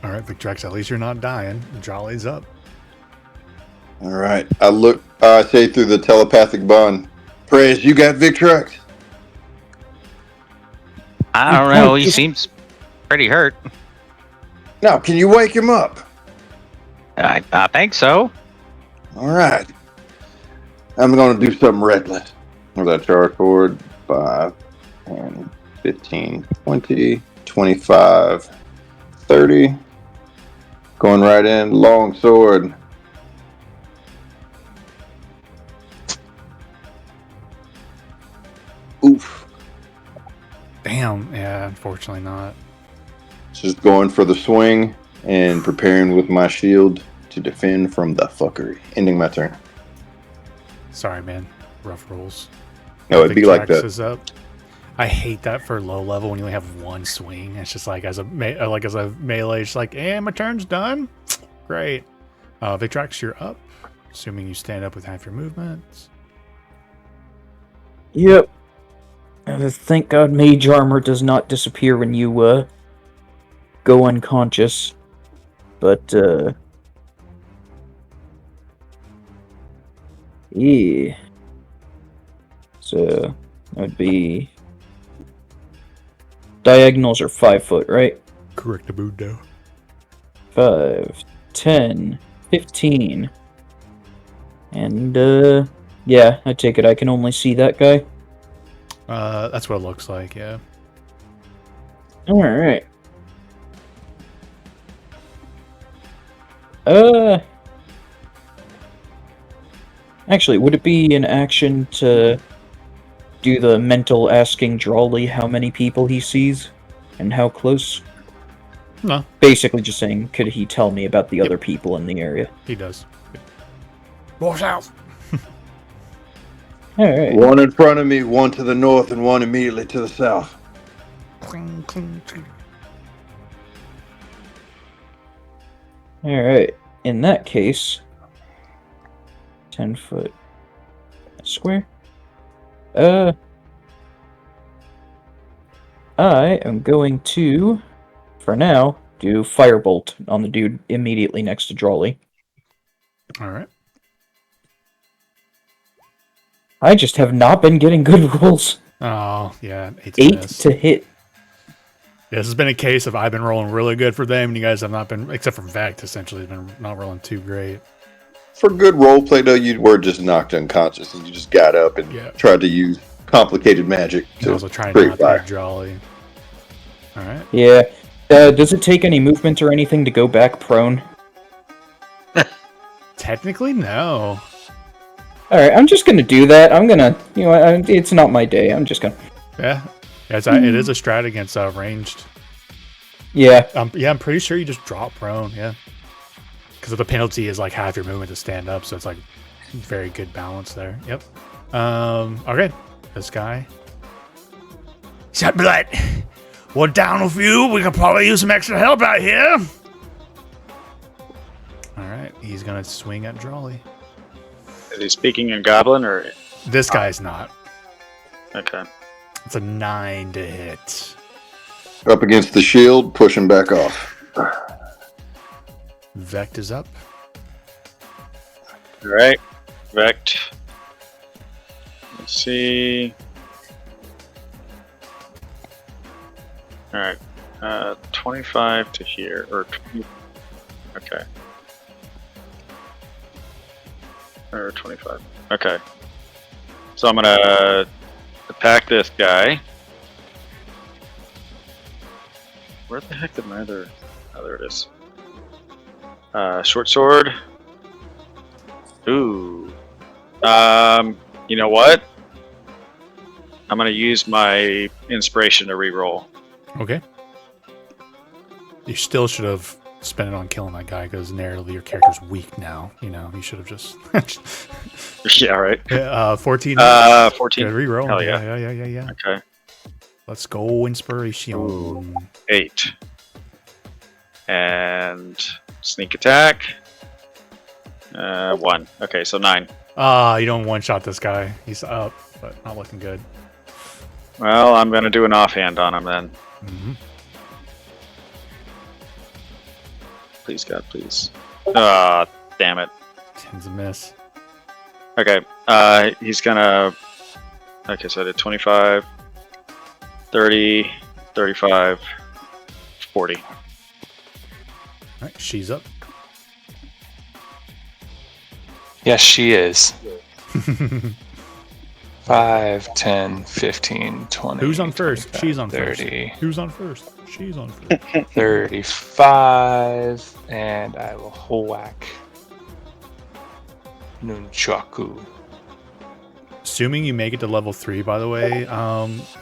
All right, Victrax, at least you're not dying. Jolly's up. All right. I say through the telepathic bond, Prez, you got Victrax? I don't know. He seems pretty hurt. Now, can you wake him up? I think so. All right. I'm going to do something reckless. With that charge forward, 5, 10, 15, 20, 25, 30. Going right in, long sword. Oof. Damn. Yeah, unfortunately not. Just going for the swing and preparing with my shield to defend from the fuckery. Ending my turn. Sorry, man. Rough rolls. No, it'd be like Victrax that. is up. I hate that for low level when you only have one swing. It's just like as a melee, it's like, my turn's done. Great. Victrax, you're up. Assuming you stand up with half your movements. Yep. Thank God mage armor does not disappear when you, go unconscious. But, yeah. So, that would be... Diagonals are 5 foot, right? Correct, Abudo. 5, 10, 15. And, yeah, I take it I can only see that guy. That's what it looks like, yeah. Alright. Actually, would it be an action to do the mental asking Drawley how many people he sees and how close? No. Basically just saying, could he tell me about the other people in the area? He does. Watch out! Alright. One in front of me, one to the north, and one immediately to the south. Cling, cling, cling. Alright. In that case, 10 foot square. I am going to, for now, do Firebolt on the dude immediately next to Drawley. Alright. I just have not been getting good rolls. Oh, yeah. 8 to hit. Yeah, this has been a case of I've been rolling really good for them, and you guys have not been, except for Vect, essentially, has been not rolling too great. For good roleplay, though, you were just knocked unconscious, and you just got up and tried to use complicated magic And to also trying create not to fire. be jolly. Alright. Yeah. Does it take any movement or anything to go back prone? Technically, no. Alright, I'm just gonna do that. I'm gonna, it's not my day. I'm just gonna... Yeah. It is a strat against ranged. Yeah. I'm pretty sure you just drop prone, yeah. Because the penalty is like half your movement to stand up, so it's like very good balance there. Yep. Okay. This guy. Shut blood. We're down with you. We could probably use some extra help out here. All right, he's gonna swing at Drawley. Is he speaking in Goblin or? This guy's not. Okay. It's a 9 to hit. Up against the shield, pushing back off. Vect is up. All right. Vect. Let's see. All right. 25 to here, or 20. Okay. Or 25. Okay. So I'm gonna attack this guy. Where the heck did my other? Oh, there it is. Short sword. Ooh. You know what? I'm gonna use my inspiration to reroll. Okay. You still should have spent it on killing that guy because narratively your character's weak now. You know, you should have just. Yeah, right. 14. 14. Good reroll. Hell yeah. Yeah. Okay. Let's go inspiration. Ooh. 8. And sneak attack. 1. Okay, so 9. You don't one-shot this guy. He's up, but not looking good. Well, I'm gonna do an offhand on him then. Mm-hmm. Please, God, please. Ah, damn it. 10's a miss. Okay, he's gonna... Okay, so I did 25, 30, 35, 40. All right, she's up. Yes, she is. 5, 10, 15, 20. Who's on first? 25, She's on 30, first. Who's on first? She's on first. 35, and I will whack Nunchaku. Assuming you make it to level 3, by the way,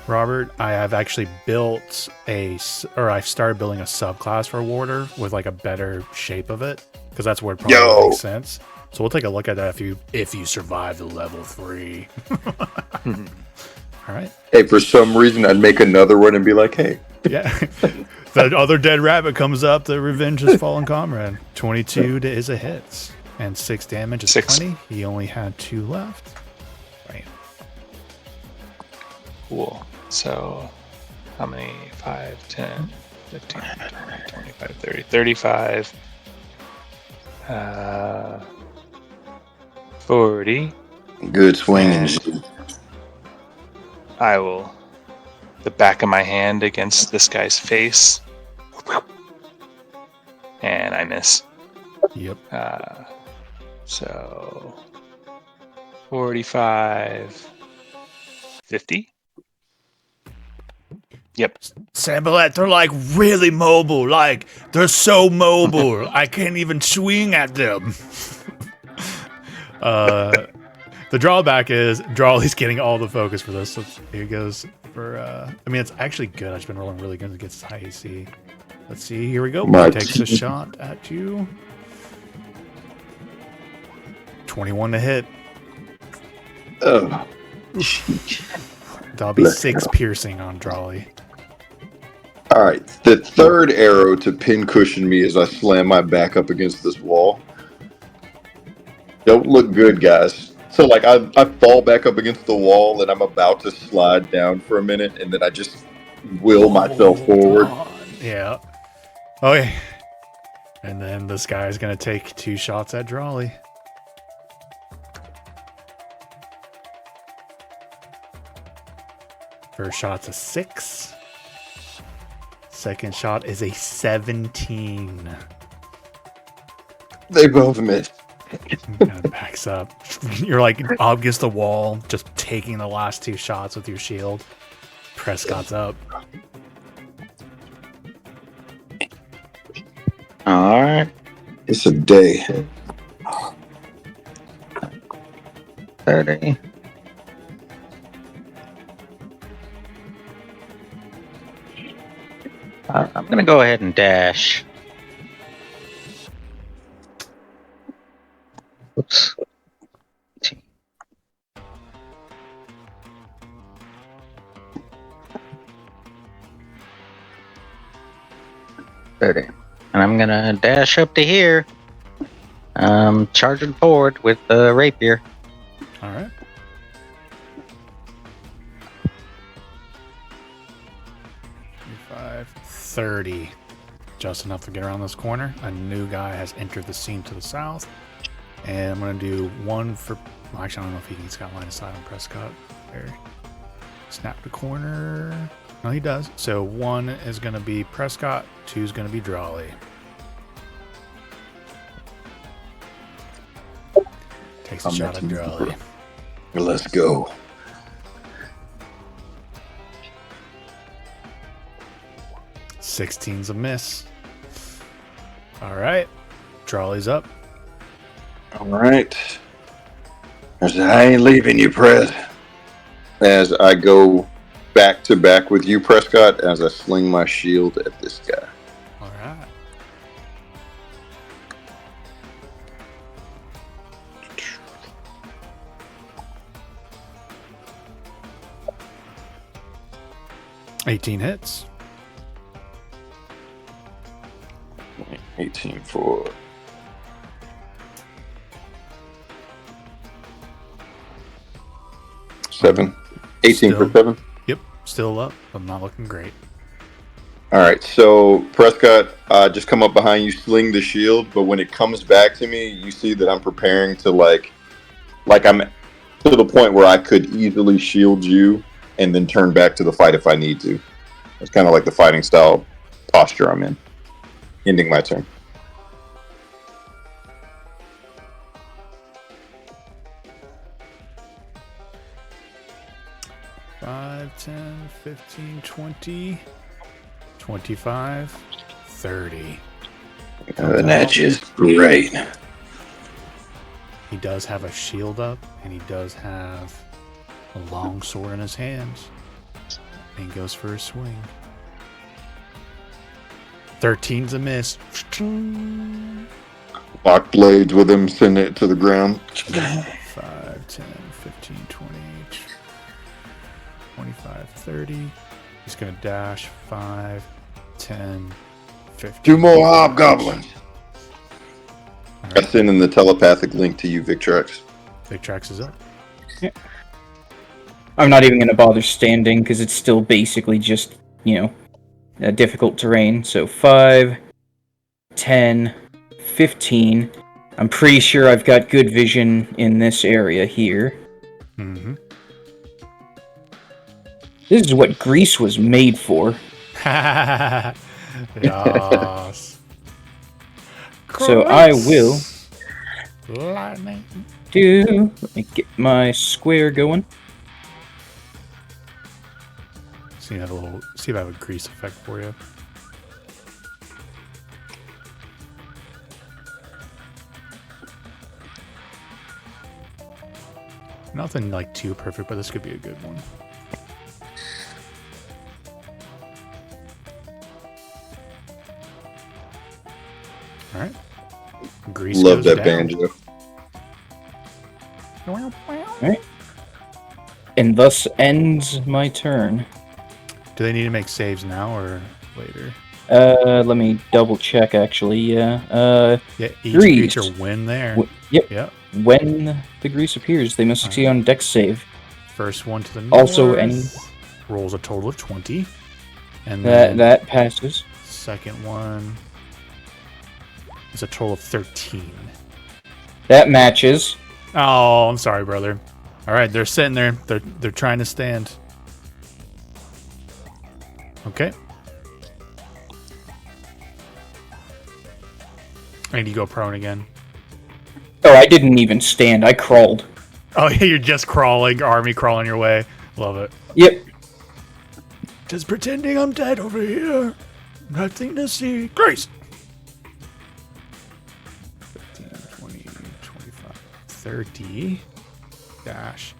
Robert, I have actually built I've started building a subclass for Warder with like a better shape of it, because that's where it probably makes sense. So we'll take a look at that if you survive the level 3. All right. Hey, for some reason, I'd make another one and be like, hey. Yeah. The other dead rabbit comes up. The revenge has fallen comrade. 22 is a hit, and 6 damage is 6. plenty. He only had 2 left. Right. Cool. So, how many? 5, 10, 15, 20, 25, 30, 35, 40. Good swinging. I will, the back of my hand against this guy's face, and I miss. Yep. So 45, 50. Yep. Sambalette, they're like really mobile. Like, they're so mobile. I can't even swing at them. The drawback is Drawley's getting all the focus for this. So here goes for. I mean, it's actually good. I've just been rolling really good against high AC. Let's see. Here we go. My Takes a shot at you. 21 to hit. Oh. That'll be 6 piercing on Drawley. All right. The third arrow to pincushion me as I slam my back up against this wall. Don't look good, guys. So, like, I fall back up against the wall, and I'm about to slide down for a minute, and then I just will myself forward. Yeah. Okay. And then this guy's going to take 2 shots at Drawley. First shot's a 6. Second shot is a 17. They both missed. Kind of backs up. You're like up against the wall, just taking the last 2 shots with your shield. Prescott's up. All right. It's a day. 30. I'm going to go ahead and dash. Oops. 30. And I'm going to dash up to here. Charging forward with the rapier. All right. Five, 30. Just enough to get around this corner. A new guy has entered the scene to the south. And I'm going to do one for... Well, actually, I don't know if he's got line of sight on Prescott. There. Snap the corner. No, he does. So 1 is going to be Prescott. 2 is going to be Drawley. Takes a shot at Drawley. Let's go. Sixteen's a miss. All right. Drawley's up. All right. I ain't leaving you, Prez. As I go back to back with you, Prescott, as I sling my shield at this guy. All right. $18 hits. 18 for... Seven. 18 Still. for 7. Yep. Still up, but not looking great. All right, so Prescott, just come up behind you, sling the shield, but when it comes back to me, you see that I'm preparing to like I'm to the point where I could easily shield you and then turn back to the fight if I need to. It's kind of like the fighting style posture I'm in. Ending my turn. Five, 10, 15, 20, 25, 30. That's just great. He does have a shield up, and he does have a long sword in his hands. And he goes for a swing. 13's a miss. Lock blades with him, send it to the ground. 5, 10, 15, 20, 25, 30. He's going to dash 5, 10, 15. 2 more hobgoblins. I send in the telepathic link to you, Victrax. Victrax is up. I'm not even going to bother standing because it's still basically just, difficult terrain. So 5, 10, 15. I'm pretty sure I've got good vision in this area here. Mm-hmm. This is what Greece was made for. Yes. So I will Lightning. let me get my square going. See if I have a grease effect for you. Nothing like too perfect, but this could be a good one. All right. Grease Love goes that down. banjo. Alright. And thus ends my turn. Do they need to make saves now or later? Let me double check actually, yeah. Yeah, each Grease. creature win there. Yep. Yep. When the grease appears, they must succeed on Dex save. First one to the north. Also, any rolls a total of 20. And then that passes. second one is a total of 13. That matches. Oh, I'm sorry, brother. All right, they're sitting there. They're trying to stand. Okay. And you go prone again. Oh, I didn't even stand. I crawled. Oh, yeah, you're just crawling, army crawling your way. Love it. Yep. Just pretending I'm dead over here. Nothing to see. Grace! 15, 20, 25, 30. Dash.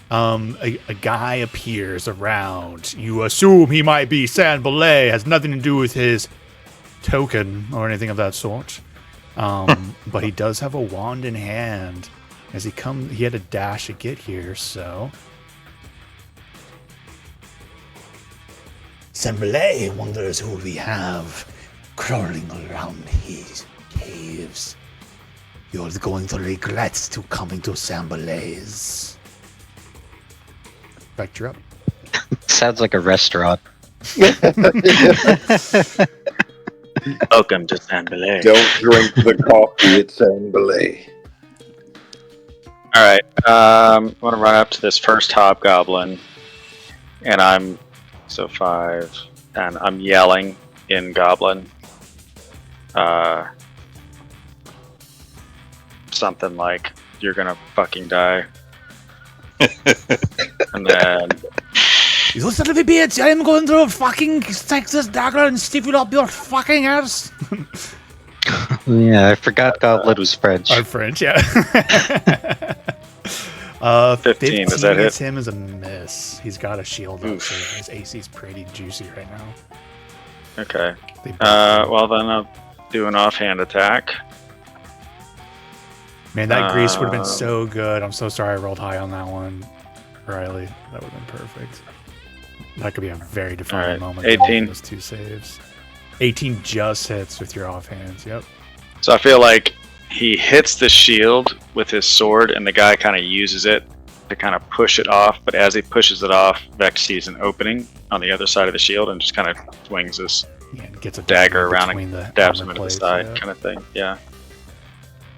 A guy appears around. You assume he might be San Belay. Has nothing to do with his token or anything of that sort. But he does have a wand in hand. As he had a dash to get here, so. Semblé wonders who we have crawling around his caves. You're going to regret to coming to Sambalese. Back, you're up. Sounds like a restaurant. Welcome to San Belay. Don't drink the coffee at San Belay. All right. I want to run up to this first hobgoblin, and I'm 5, and I'm yelling in Goblin. Something like, "You're gonna fucking die," and then You son of a bitch! I am going to fucking take this dagger and stick it up your fucking ass! Yeah, I forgot Goblet was French. Our French, yeah. 15, does that hits hit? him as a miss. He's got a shield up, Oof. so his AC's pretty juicy right now. Okay. They both- Well then I'll do an offhand attack. Man, that grease would have been so good. I'm so sorry I rolled high on that one, Riley. That would have been perfect. That could be a very defining Alright, moment. 18. Those 2 saves. 18 just hits with your offhands. Yep. So I feel like he hits the shield with his sword, and the guy kind of uses it to kind of push it off. But as he pushes it off, Vex sees an opening on the other side of the shield and just kind of swings his Yeah, and gets a dagger around between and the stabs him armor into the plates, side, yeah. kind of thing. Yeah.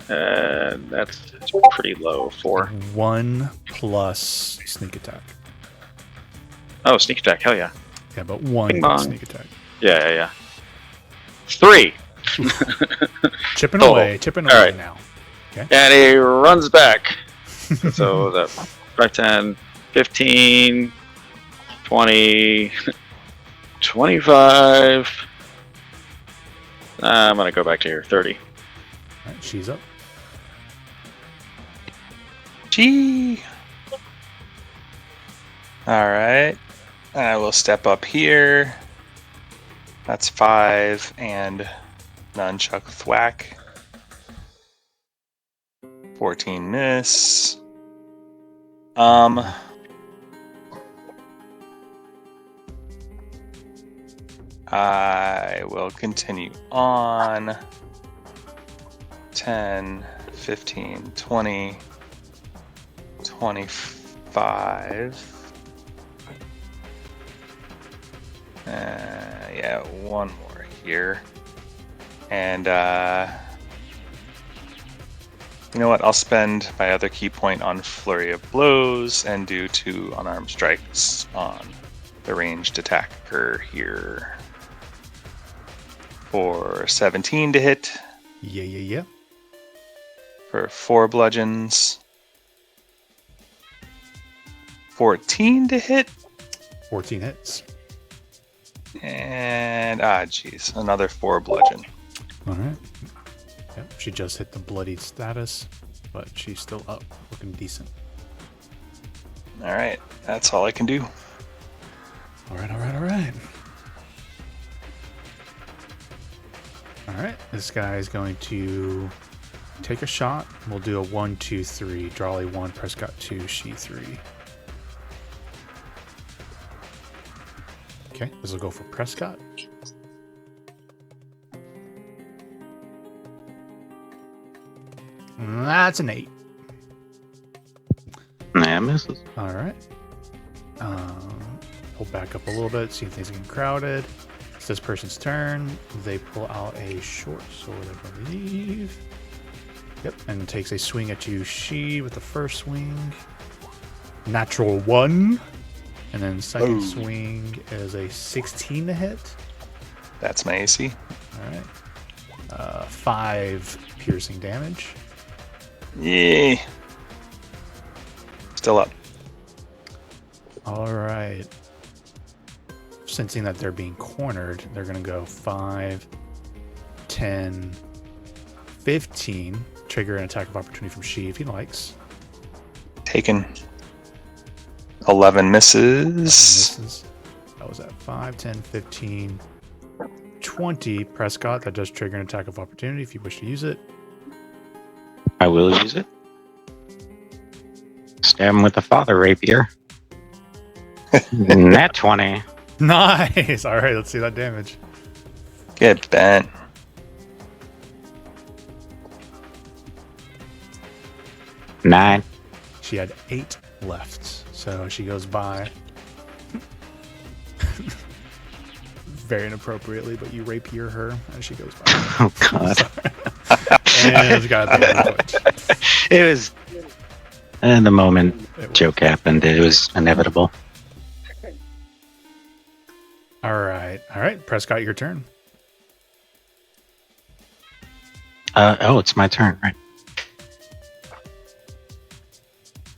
That's pretty low. 4. 1 plus sneak attack. Oh, sneak attack! Hell yeah! Yeah, but 1 Bing plus bong. sneak attack. Yeah. 3. Chipping Oh, away all now. right. And he runs back. So that 5, 10, 15, 20, 25. I'm going to go back to here. 30. Alright, she's up. Gee. All right. I will step up here. That's 5 and nunchuck thwack. 14 miss. I will continue on. 10, 15, 20, 25. Yeah, one more here. And, you know what? I'll spend my other key point on Flurry of Blows and do 2 unarmed strikes on the ranged attacker here. For 17 to hit. Yeah. For 4 bludgeons. 14 to hit. 14 hits. And, jeez, another 4 bludgeon. Alright. Yep, she just hit the bloodied status, but she's still up, looking decent. Alright, that's all I can do. Alright. Alright, this guy is going to take a shot. We'll do a 1, 2, 3. Drawley 1, Prescott 2, she 3. Okay, this will go for Prescott. That's an 8. Nah, misses. Alright. Pull back up a little bit, see if things are getting crowded. It's this person's turn. They pull out a short sword, I believe. Yep, and takes a swing at you, she, with the first swing. Natural 1. And then second swing is a 16 to hit. That's my AC. Alright. 5 piercing damage. Yeah. Still up. Alright. Sensing that they're being cornered, they're going to go 5, 10, 15. Trigger an attack of opportunity from she if he likes. Taken. 11 misses. Misses. That was at 5, 10, 15, 20. Prescott, that does trigger an attack of opportunity if you wish to use it. I will use it. Stab him with the father rapier. Nat 20. Nice! Alright, let's see that damage. Get bent. 9. She had 8 left, so she goes by. Very inappropriately, but you rapier her as she goes by. Oh God! And it's got a bit of a twitch. It was. And the moment joke happened, it was inevitable. All right, Prescott, your turn. It's my turn, right?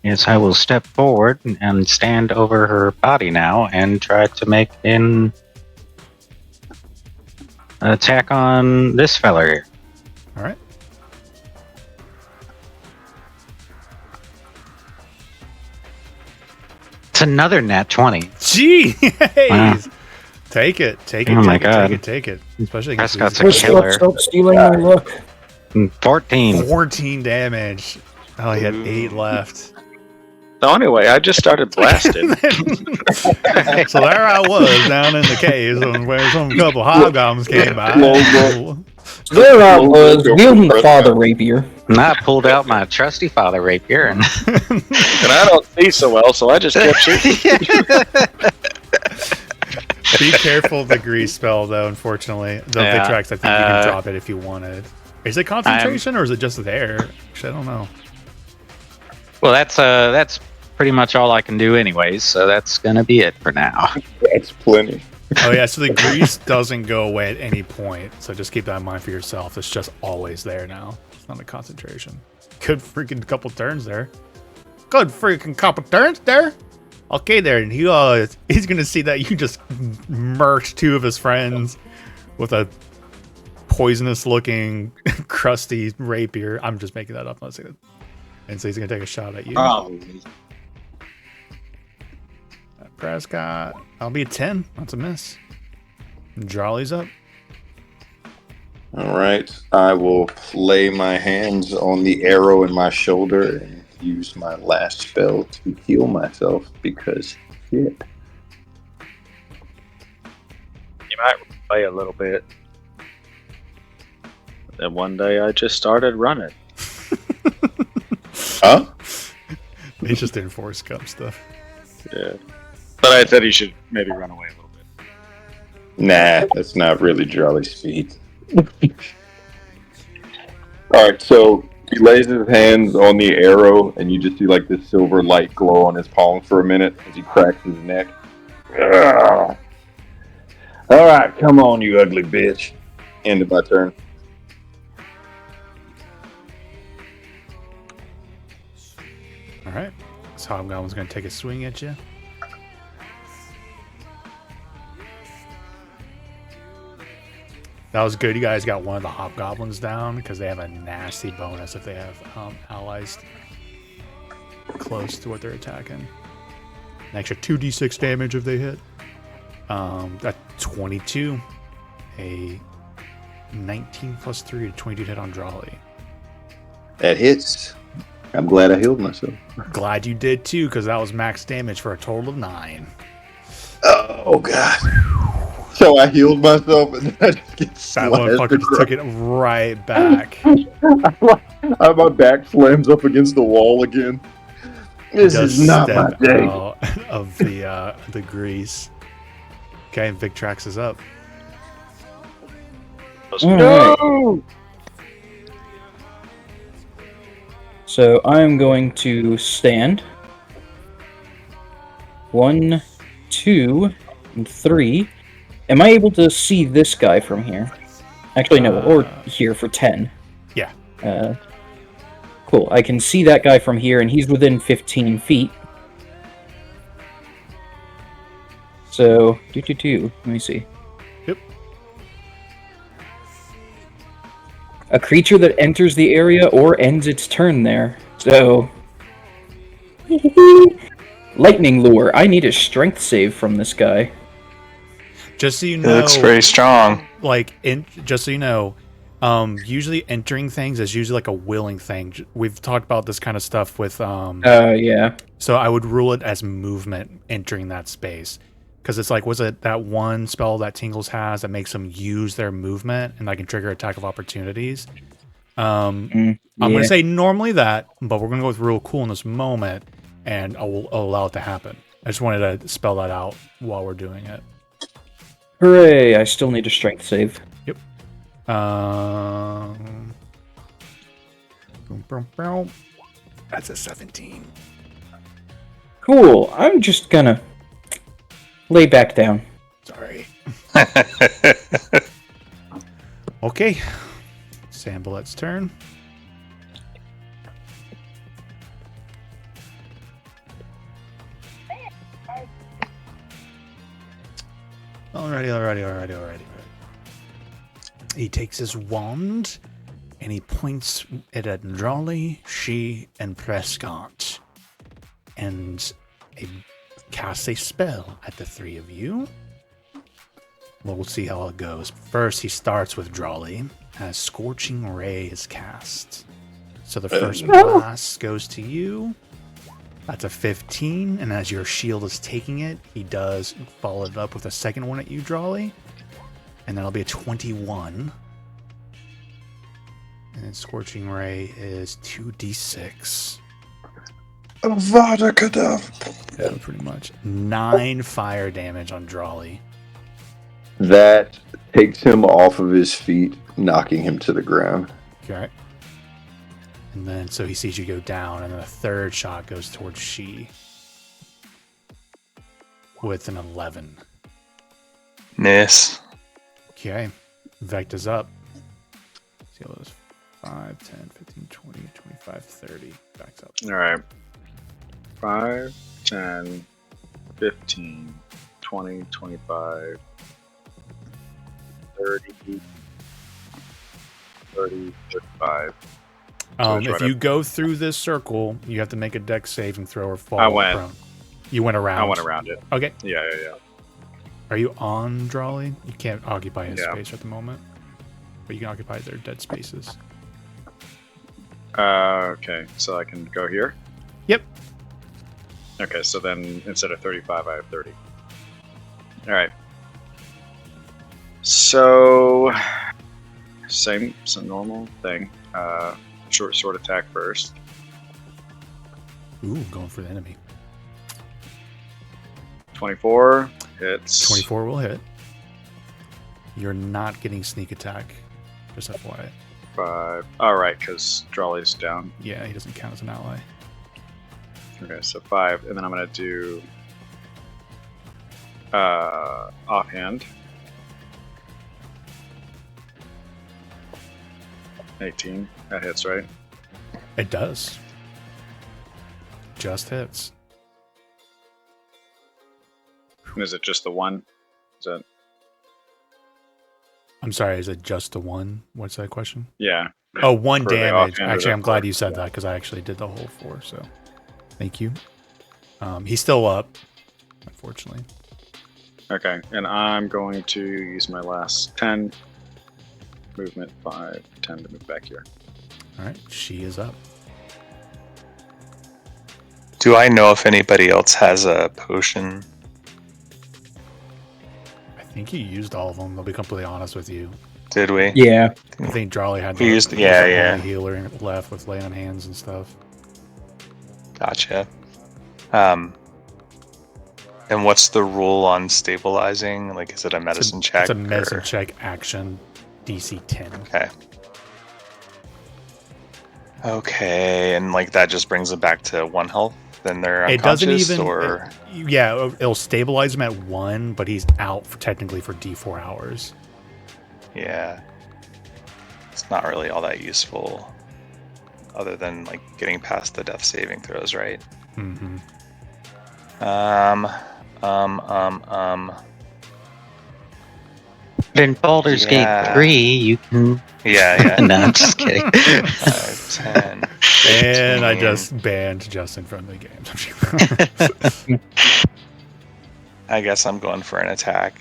Yes, I will step forward and stand over her body now and try to make an attack on this fella here. All right. It's another nat 20. Jeez! Wow. Take it. Oh my God. Take it. Especially against Prescott's a these- killer. Stop stealing my luck. 14. 14 damage. Oh, he had 8 left. So anyway, I just started blasting. So there I was down in the caves where some couple hobgoblins came by. There I was, wielding the father rapier. And I pulled out my trusty father rapier and And I don't see so well, so I just kept shooting. Be careful of the grease spell, though, unfortunately. The Yeah. Victrax, I think you can drop it if you wanted. Is it concentration or is it just there? Actually, I don't know. well, that's pretty much all I can do anyways, so that's gonna be it for now. That's plenty. Oh, yeah, so the grease doesn't go away at any point. So just keep that in mind for yourself. It's just always there now. It's not a concentration. Good freaking couple turns there. Good freaking couple turns there. Okay, there. And he's going to see that you just murked 2 of his friends with a poisonous-looking, crusty rapier. I'm just making that up. And so he's going to take a shot at you. Prescott. I'll be a 10. That's a miss. Jolly's up. All right. I will lay my hands on the arrow in my shoulder and use my last spell to heal myself because shit. You might play a little bit. Then one day I just started running. Huh? He's just doing Forrest Gump stuff. Yeah. But I said he should maybe run away a little bit. Nah, that's not really Jolly speed. Alright, so he lays his hands on the arrow, and you just see like this silver light glow on his palm for a minute as he cracks his neck. Alright, come on, you ugly bitch. End of my turn. All right. So Hobgoblin's going to take a swing at you. That was good. You guys got one of the Hobgoblins down because they have a nasty bonus if they have allies close to what they're attacking. An extra 2d6 damage if they hit. That 22. A 19 plus 3 to 22 hit on Drawley. That hits. I'm glad I healed myself. Glad you did too, because that was max damage for a total of 9. Oh, God. So I healed myself and then I just get That slashed motherfucker just took it right back. My back slams up against the wall again. This Does is not my step day. out of the grease. Okay, Victrax is up. Alright. So I'm going to stand. 1, 2, and 3. Am I able to see this guy from here? Actually, no, or here for 10. Yeah. Cool. I can see that guy from here, and he's within 15 feet. So, Let me see. Yep. A creature that enters the area or ends its turn there. So, lightning lure. I need a strength save from this guy. Just so you It know, looks very strong. just so you know, usually entering things is usually like a willing thing. We've talked about this kind of stuff with Yeah. So I would rule it as movement entering that space. Because it's like, was it that one spell that Tingles has that makes them use their movement and like can trigger attack of opportunities? I'm going Yeah. to say normally that, but we're going to go with real cool in this moment, and I'll allow it to happen. I just wanted to spell that out while we're doing it. Hooray! I still need a strength save. Yep. That's a 17. Cool. I'm just gonna lay back down. Sorry. Okay. Sambalet's turn. Alrighty. He takes his wand and he points it at Drawley, she, and Prescott. And he casts a spell at the three of you. Well, we'll see how it goes. First, he starts with Drawley, as Scorching Ray is cast. So the first blast goes to you. That's a 15, and as your shield is taking it, he does follow it up with a second one at you, Drawley. And that'll be a 21. And then Scorching Ray is 2d6. Avada Kedavra. Yeah, pretty much. 9 fire damage on Drawley. That takes him off of his feet, knocking him to the ground. Okay. And then, so he sees you go down, and then a third shot goes towards she. With an 11. Miss. Okay. Vect is up. Let's see how those 5, 10, 15, 20, 25, 30. Backs up. All right. 5, 10, 15, 20, 25, 30, 35. So it's If right you up. go through this circle, you have to make a dex saving throw or fall I went. prone. You went around. I went around it. Okay. Yeah. Are you on Drawley? You can't occupy his Yeah. space at the moment. But you can occupy their dead spaces. Okay, so I can go here? Yep. Okay, so then instead of 35, I have 30. Alright. So, same normal thing. Short sword attack first. Ooh, going for the enemy. 24 hits. 24 will hit. You're not getting sneak attack. Just FYI. 5. Alright, because Drawley's down. Yeah, he doesn't count as an ally. Okay, so 5, and then I'm going to do offhand. 18. That hits, right? It does. Just hits. And is it just the one? Is that? I'm sorry, is it just the one? What's that question? Yeah. Oh, 1 For the damage. offhand or Actually, the I'm glad four. you said that because I actually did the whole 4, so thank you. He's still up, unfortunately. Okay, and I'm going to use my last 10 movement, 5, 10 to move back here. All right, she is up. Do I know if anybody else has a potion? I think you used all of them. I'll be completely honest with you. Did we? Yeah. I think Drawley had We used- the yeah. only healer left with lay on hands and stuff. Gotcha. And what's the rule on stabilizing? Like, is it a medicine check? It's a medicine or- check action, DC 10. Okay. Okay, and like that just brings them back to 1 health. Then they're It doesn't unconscious, even. or Yeah, it'll stabilize him at 1, but he's out technically for D4 hours. yeah, it's not really all that useful, other than like getting past the death saving throws, right? Mm-hmm. But in Baldur's Yeah. Gate 3, you can. Yeah. No, I'm just kidding. 5, 10, And I 15. just banned Justin from the game. I guess I'm going for an attack.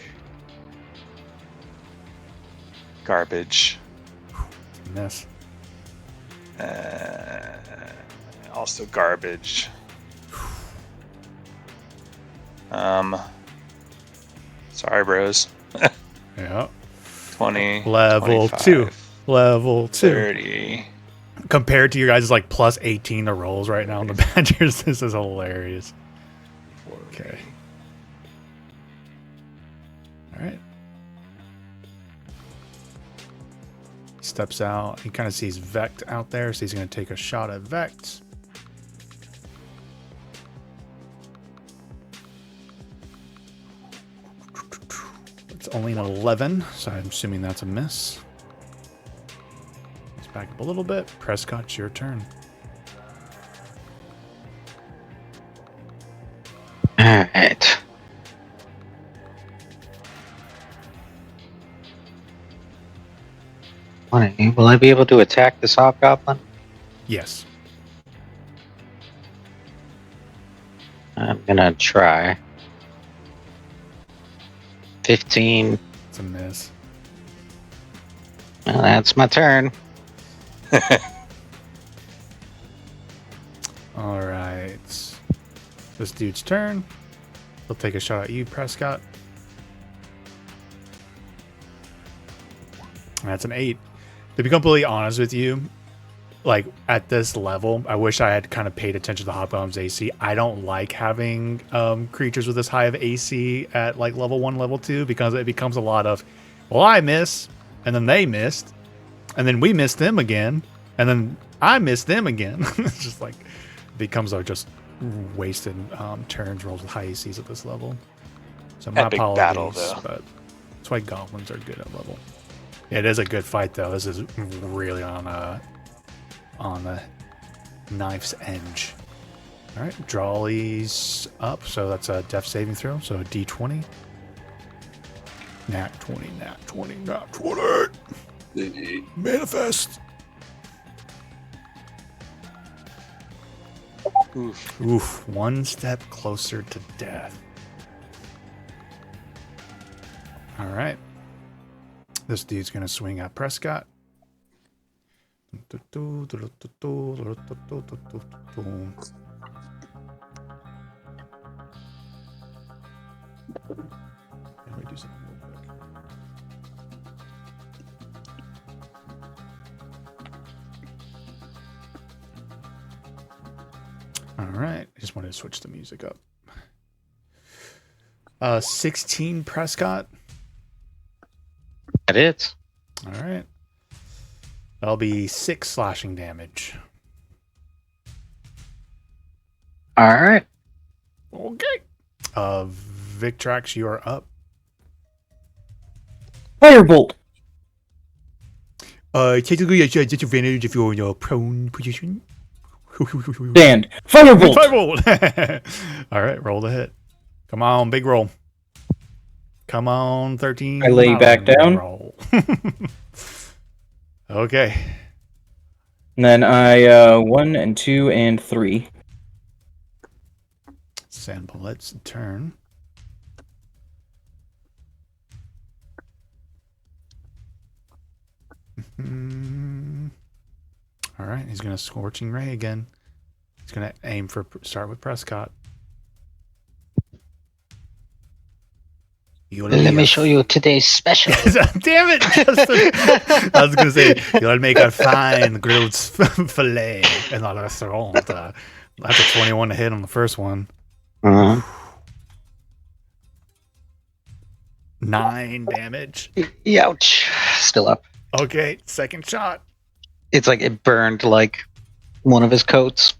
Garbage. Miss. Also garbage. Sorry, bros. Yeah. 20. Level 25. 2. Level 2. 30. Compared to your guys' like plus 18 to rolls right now on the Badgers, this is hilarious. Okay. All right. He steps out. He kind of sees Vect out there, so he's going to take a shot at Vect. It's only an 11, so I'm assuming that's a miss. Let's back up a little bit. Prescott, it's your turn. All right. Will I be able to attack this hobgoblin? Yes. I'm gonna try. 15. It's a miss. Well, that's my turn. All right. This dude's turn. He'll take a shot at you, Prescott. That's an 8. To be completely honest with you, like at this level, I wish I had kind of paid attention to the Hobgoblin's AC. I don't like having creatures with this high of AC at like level 1, level 2, because it becomes a lot of, well, I miss, and then they missed, and then we missed them again, and then I missed them again. It's just like, it becomes just wasted turns rolls with high ACs at this level. So my Epic apologies, battle, though. but that's why goblins are good at level. It is a good fight, though. This is really on the knife's edge. All right, Drawley's up, so that's a death saving throw. So a D20. Nat 20, nat 20, nat 20. Manifest. Oof, one step closer to death. All right. This dude's going to swing at Prescott. Let me do something real quick. All right. I just wanted to switch the music up. 16 Prescott. That is. All right. That'll be 6 slashing damage. All right. Okay. Victrax, you are up. Firebolt. Technically, I should disadvantage if you're in a prone position. Stand. Firebolt. Firebolt. All right, roll the hit. Come on, big roll. Come on, 13. I lay back down. Roll. Okay. And then I 1 and 2 and 3. Sandpalette's turn. All right, he's going to Scorching Ray again. He's going to aim for start with Prescott. Let me show you today's special. Damn it, Justin. I was going to say, you'll make a fine grilled filet in la restaurant. That's a 21 to hit on the first one. 9 damage. Ouch. Still up. Okay, second shot. It's like it burned like one of his coats.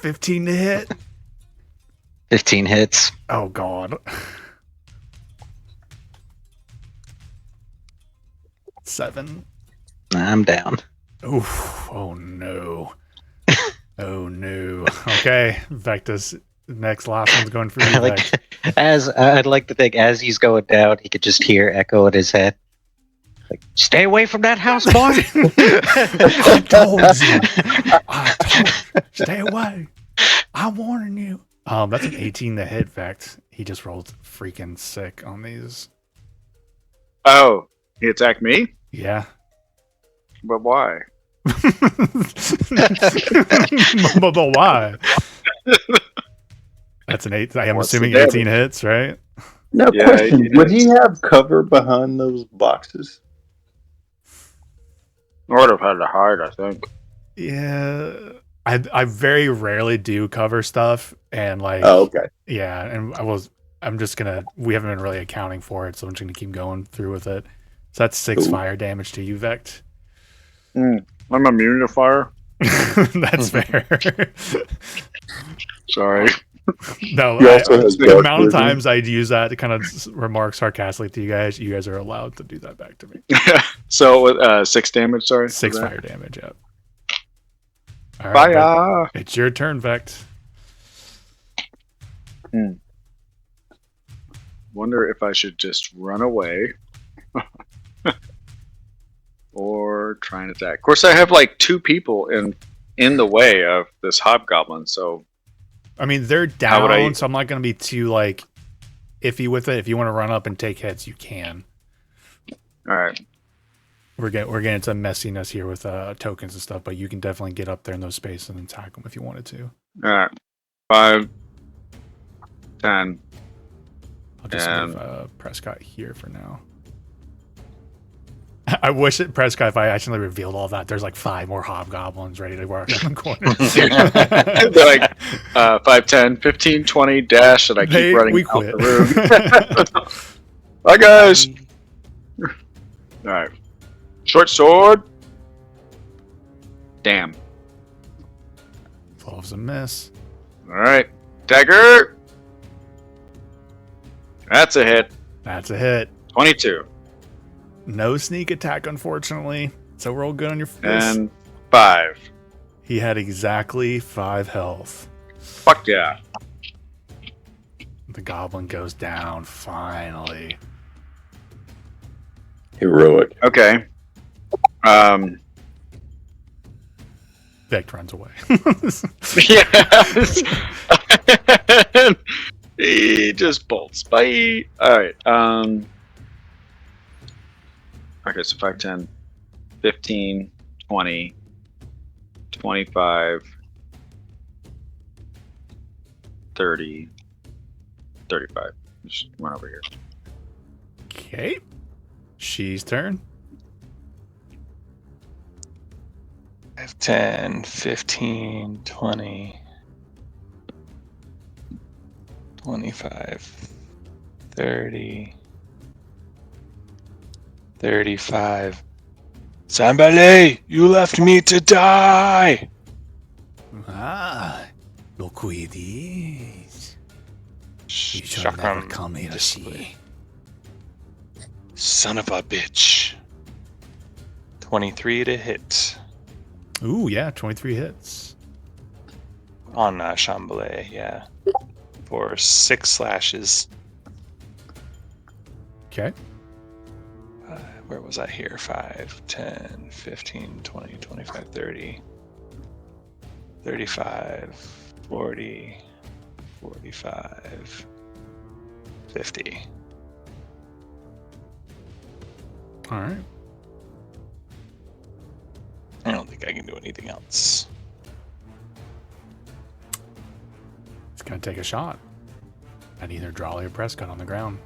15 to hit. 15 hits. Oh, God. 7. I'm down. Oof. Oh, no. Oh, no. Okay, Vecta's next last one's going for you, Vect. I'd like to think as he's going down, he could just hear echo in his head. Like, stay away from that house, boy. I told you. Stay away. I'm warning you. That's an 18 to hit, Vect. He just rolled freaking sick on these. Oh, he attacked me? Yeah. But why? But why? That's an 8. I'm What's assuming the 18 hits, right? No Yeah, question. he Would is. he have cover behind those boxes? I would have had to hide, I think. Yeah, I very rarely do cover stuff, and like, Oh, okay. yeah, and I'm just gonna. We haven't been really accounting for it, so I'm just gonna keep going through with it. So that's 6 Cool. fire damage to you, Vect. I'm immune to fire. That's fair. Sorry. No, He also has the dark amount of vision. times I'd use that to kind of remark sarcastically to you guys are allowed to do that back to me. So with 6 damage, sorry. 6 was that? fire damage, yeah. All right, Fire! Vect, it's your turn, Vect. Wonder if I should just run away. Or try and attack. Of course, I have like 2 people in the way of this hobgoblin, so I mean, they're How would I- down, so I'm not going to be too like iffy with it. If you want to run up and take hits, you can. alright. We're getting into messiness here with tokens and stuff, but you can definitely get up there in those spaces and attack them if you wanted to. Alright. 5, 10. I'll just move Prescott here for now. I wish it Prescott, if I actually revealed all that, there's like 5 more hobgoblins ready to work in the corner. They're like 5, 10, 15, 20, dash, and I keep running we out quit. the room. Bye, guys! Alright. Short sword. Damn. 12's a miss. Alright. Dagger! That's a hit. That's a hit. 22. No sneak attack, unfortunately. So we're all good on your face. And 5. He had exactly 5 health. Fuck yeah. The goblin goes down, finally. Heroic. Okay. Vect runs away. Yes. He just bolts. Bye. Alright. Okay, so 5, 10, 15, 20, 25, 30, 35. Just run over here. Okay. She's turn. 5, 10, 15, 20, 25, 30, 35. Somebody, you left me to die! Ah, look who it is. You shall never Shakram come here to see. Son of a bitch. 23 to hit Ooh, yeah, 23 hits. on Shambhala, yeah. For 6 slashes. Okay. Where was I here? 5, 10, 15, 20, 25, 30, 35, 40, 45, 50. All right. I don't think I can do anything else. It's going to take a shot at either Drawley or Prescott on the ground.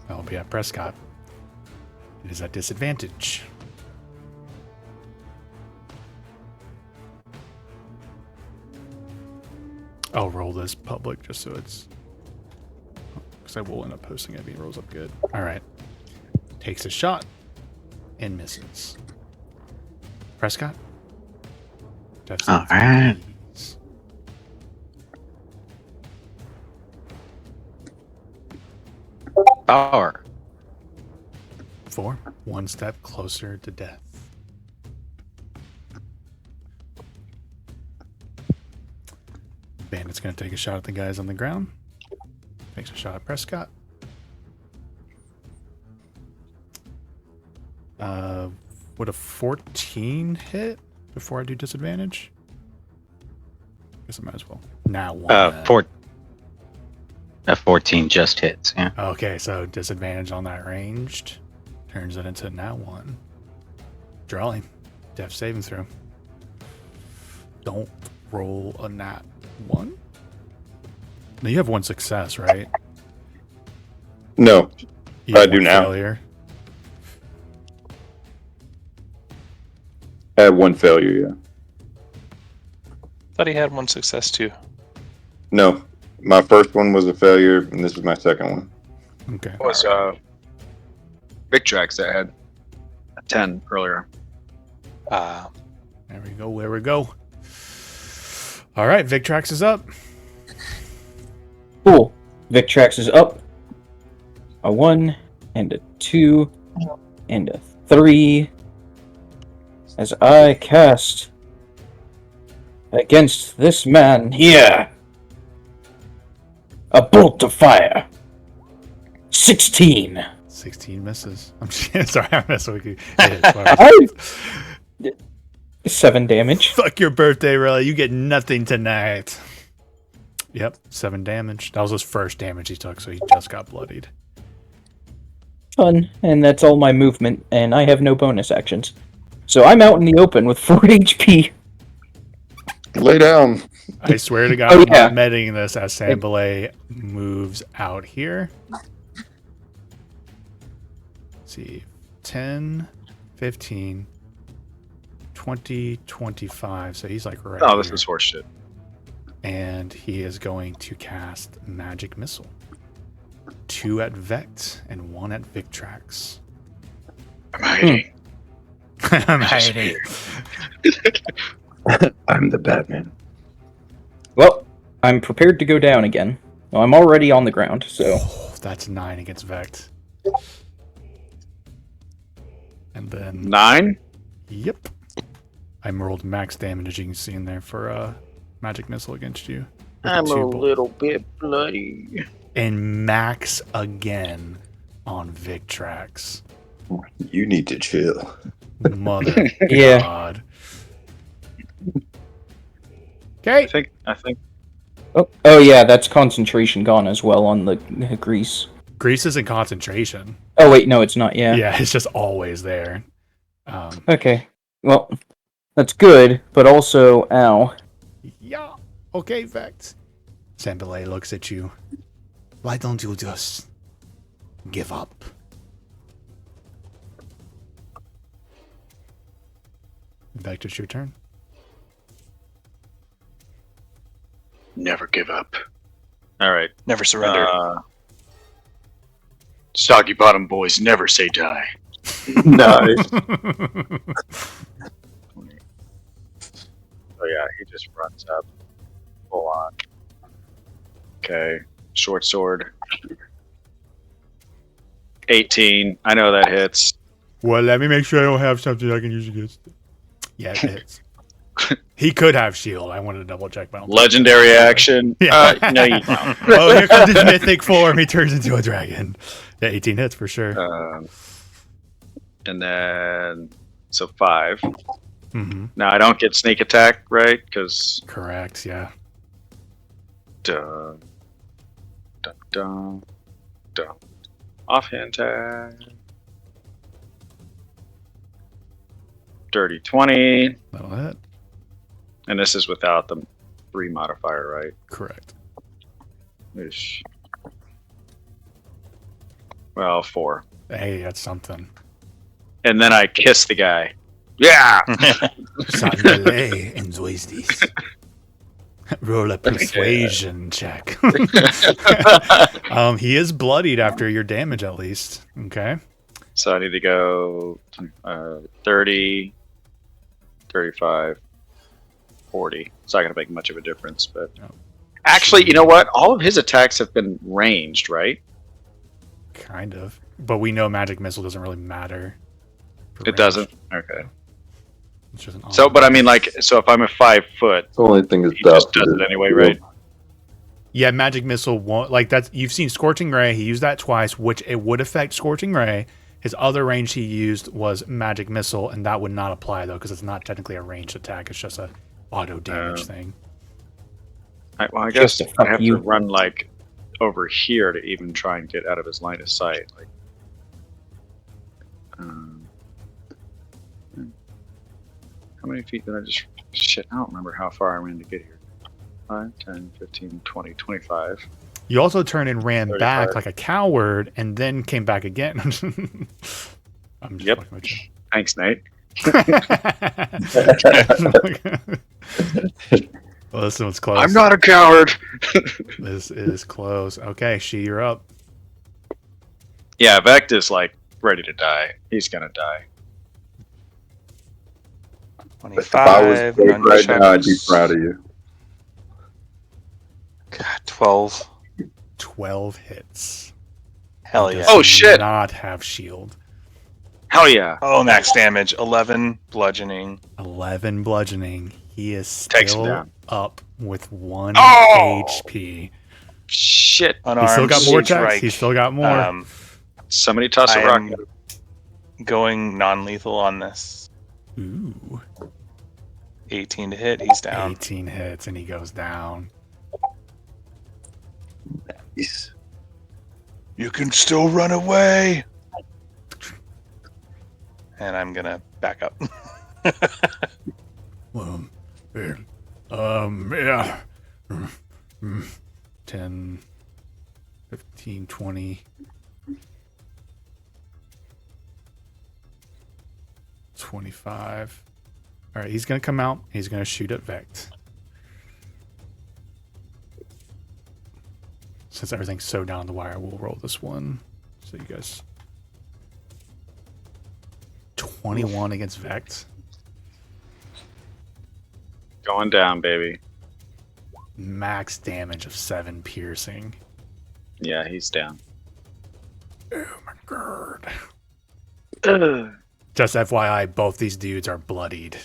That'll be at Prescott. It is at disadvantage. I'll roll this public just so it's... Because I will end up posting it if he rolls up good. Alright. Takes a shot and misses. Prescott? All right. Power. 4. One step closer to death. Bandit's going to take a shot at the guys on the ground. Takes a shot at Prescott. Would a 14 hit before I do disadvantage? Guess I might as well. Now one. A 14 just hits, yeah. Okay, so disadvantage on that ranged. Turns it into now 1. Drawley. Death saving throw. Don't roll a nat 1. Now you have 1 success, right? No, You I have do one now. failure. I had one failure, yeah. Thought he had one success too. No, my first one was a failure, and this is my second one. Okay. It was Victrax that had a 10 earlier. Uh, There we go. There we go. All right, Victrax is up. Cool. Victrax is up. A 1 and a 2 and a 3. As I cast against this man here a bolt of fire. 16. 16 misses. I'm sorry, I'm messing with you. It is, 7 damage. fuck your birthday, really. You get nothing tonight. Yep, 7 damage. That was his first damage he took, so he just got bloodied. Fun. And that's all my movement, and I have no bonus actions. So I'm out in the open with 4 HP. Lay down. I swear to God, Oh, I'm yeah. not medding this as Sambalay moves out here. Let's see. 10, 15, 20, 25. So he's like right Oh, this here. is horseshit. And he is going to cast Magic Missile. 2 at Vect and 1 at Victrax. I'm hiding. I'm hiding. I'm the Batman. Well, I'm prepared to go down again. Well, I'm already on the ground, so... Oh, that's 9 against Vect. And then... 9? Yep. I rolled max damage, as you can see in there, for Magic Missile against you. With I'm the a 2 bolts. little bit bloody. And max again on Victrax. You need to chill. Mother Yeah. God. Okay. I think Oh yeah, that's concentration gone as well on the grease. Grease is in concentration. Oh wait, no, it's not. Yeah. Yeah, it's just always there. Okay. Well, that's good, but also, ow. Yeah. Okay, Vex. Sambalay looks at you. Why don't you just give up? Vex, it's your turn. never give up. All right. Never surrender. Soggy Bottom boys never say die. Nice. Oh yeah, he just runs up. Full on. Okay. Short sword. 18. I know that hits. Well, let me make sure I don't have something I can use against it. Yeah, it hits. He could have shield. I wanted to double check, but I don't think Legendary action. Yeah. No, you don't. Oh, here comes his mythic form. He turns into a dragon. Yeah, 18 hits for sure. And then, so 5. Mm-hmm. Now I don't get sneak attack, right? Because Correct, yeah. dun, dun, dun, dun. Offhand tag. Dirty 20. That'll hit. And this is without the 3 modifier, right? Correct. Ish. Well, 4. Hey, that's something. And then I kiss the guy. Yeah! Sandalay enjoys this. Roll a persuasion check. He is bloodied after your damage, at least. Okay. So I need to go 30, 35, 40. It's not going to make much of a difference, but... No. Actually, you know what? All of his attacks have been ranged, right? Kind of. But we know magic missile doesn't really matter. for It range. doesn't? Okay. It's just an So, but I mean, like, so if I'm a 5 foot, The only thing is he just does it anyway, right? Yeah, magic missile won't like that's. You've seen Scorching Ray. He used that twice, which it would affect Scorching Ray. His other range he used was magic missile, and that would not apply though because it's not technically a ranged attack. It's just a auto damage thing. I guess Just to I fuck have you. to run like over here to even try and get out of his line of sight. Like, how many feet did I just? Shit, I don't remember how far I ran to get here. 5, 10, 15, 20, 25. You also turned and ran 35. back like a coward, and then came back again. I'm just Yep. fucking with you. Thanks, Nate. Well, this one's close. I'm not a coward. This is close. Okay, She, you're up. Yeah, Vect is like ready to die. He's gonna die. If I was 25. dead right now, I'd be nunchucks. proud of you. God, 12. 12 hits. Hell He yeah. does Oh, shit. Not have shield. Hell yeah. Oh, max damage. 11 bludgeoning. 11 bludgeoning. He is Takes him still down. up with 1 Oh! HP. Shit. Unarmed. He's still got more strike. attacks. He's still got more. Somebody toss a I rock. am going non-lethal on this. Ooh. 18 to hit. He's down. 18 hits and he goes down. Nice. You can still run away. And I'm gonna back up. Yeah. 10, 15, 20. 25. All right, he's going to come out. He's going to shoot at Vect. Since everything's so down the wire, we'll roll this one. So you guys... 21 against Vect. Going down, baby. Max damage of 7 piercing. Yeah, he's down. Oh my god. Ugh. Just FYI, both these dudes are bloodied.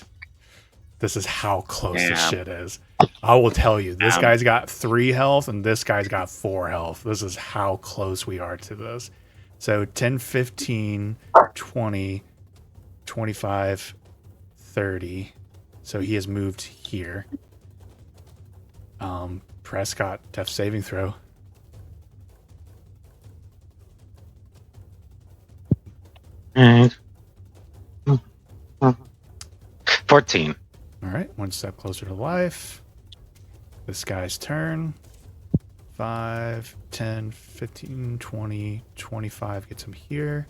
This is how close this Damn. shit is. I will tell you, this Damn. guy's got 3 health and this guy's got 4 health. This is how close we are to this. So 10, 15, 20, 25, 30. So he has moved here. Prescott, death saving throw. Alright. 14. All right, one step closer to life. This guy's turn. 5, 10, 15, 20, 25 gets him here.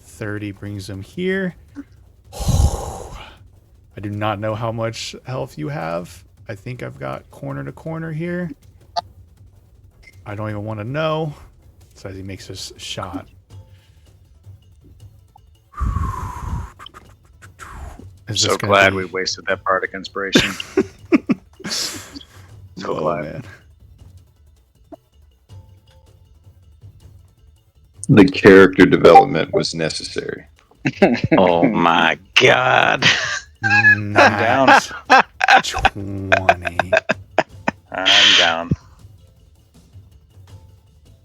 30 brings him here. I do not know how much health you have. I think I've got corner to corner here. I don't even want to know. So as he makes his shot. Is So this gonna glad be- we wasted that bardic inspiration. So Oh, glad. man. The character development was necessary. Oh my god. I'm down. 20. I'm down.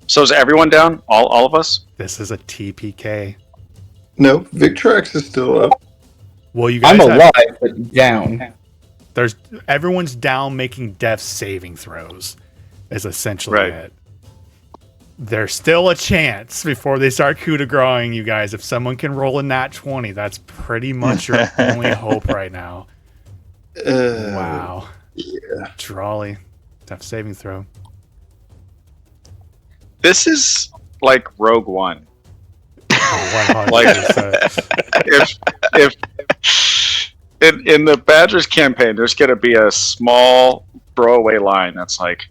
So is everyone down? All of us? This is a TPK. No, Victrex is still up. Well, you guys I'm have- alive, but down. there's everyone's down making death saving throws is essentially Right. it. There's still a chance before they start coup de grace you guys. If someone can roll a nat 20, that's pretty much your only hope right now. Wow. Yeah. Drawley, death saving throw. This is like Rogue One. Oh, 100%. If in the Badgers campaign, there's going to be a small throwaway line that's like,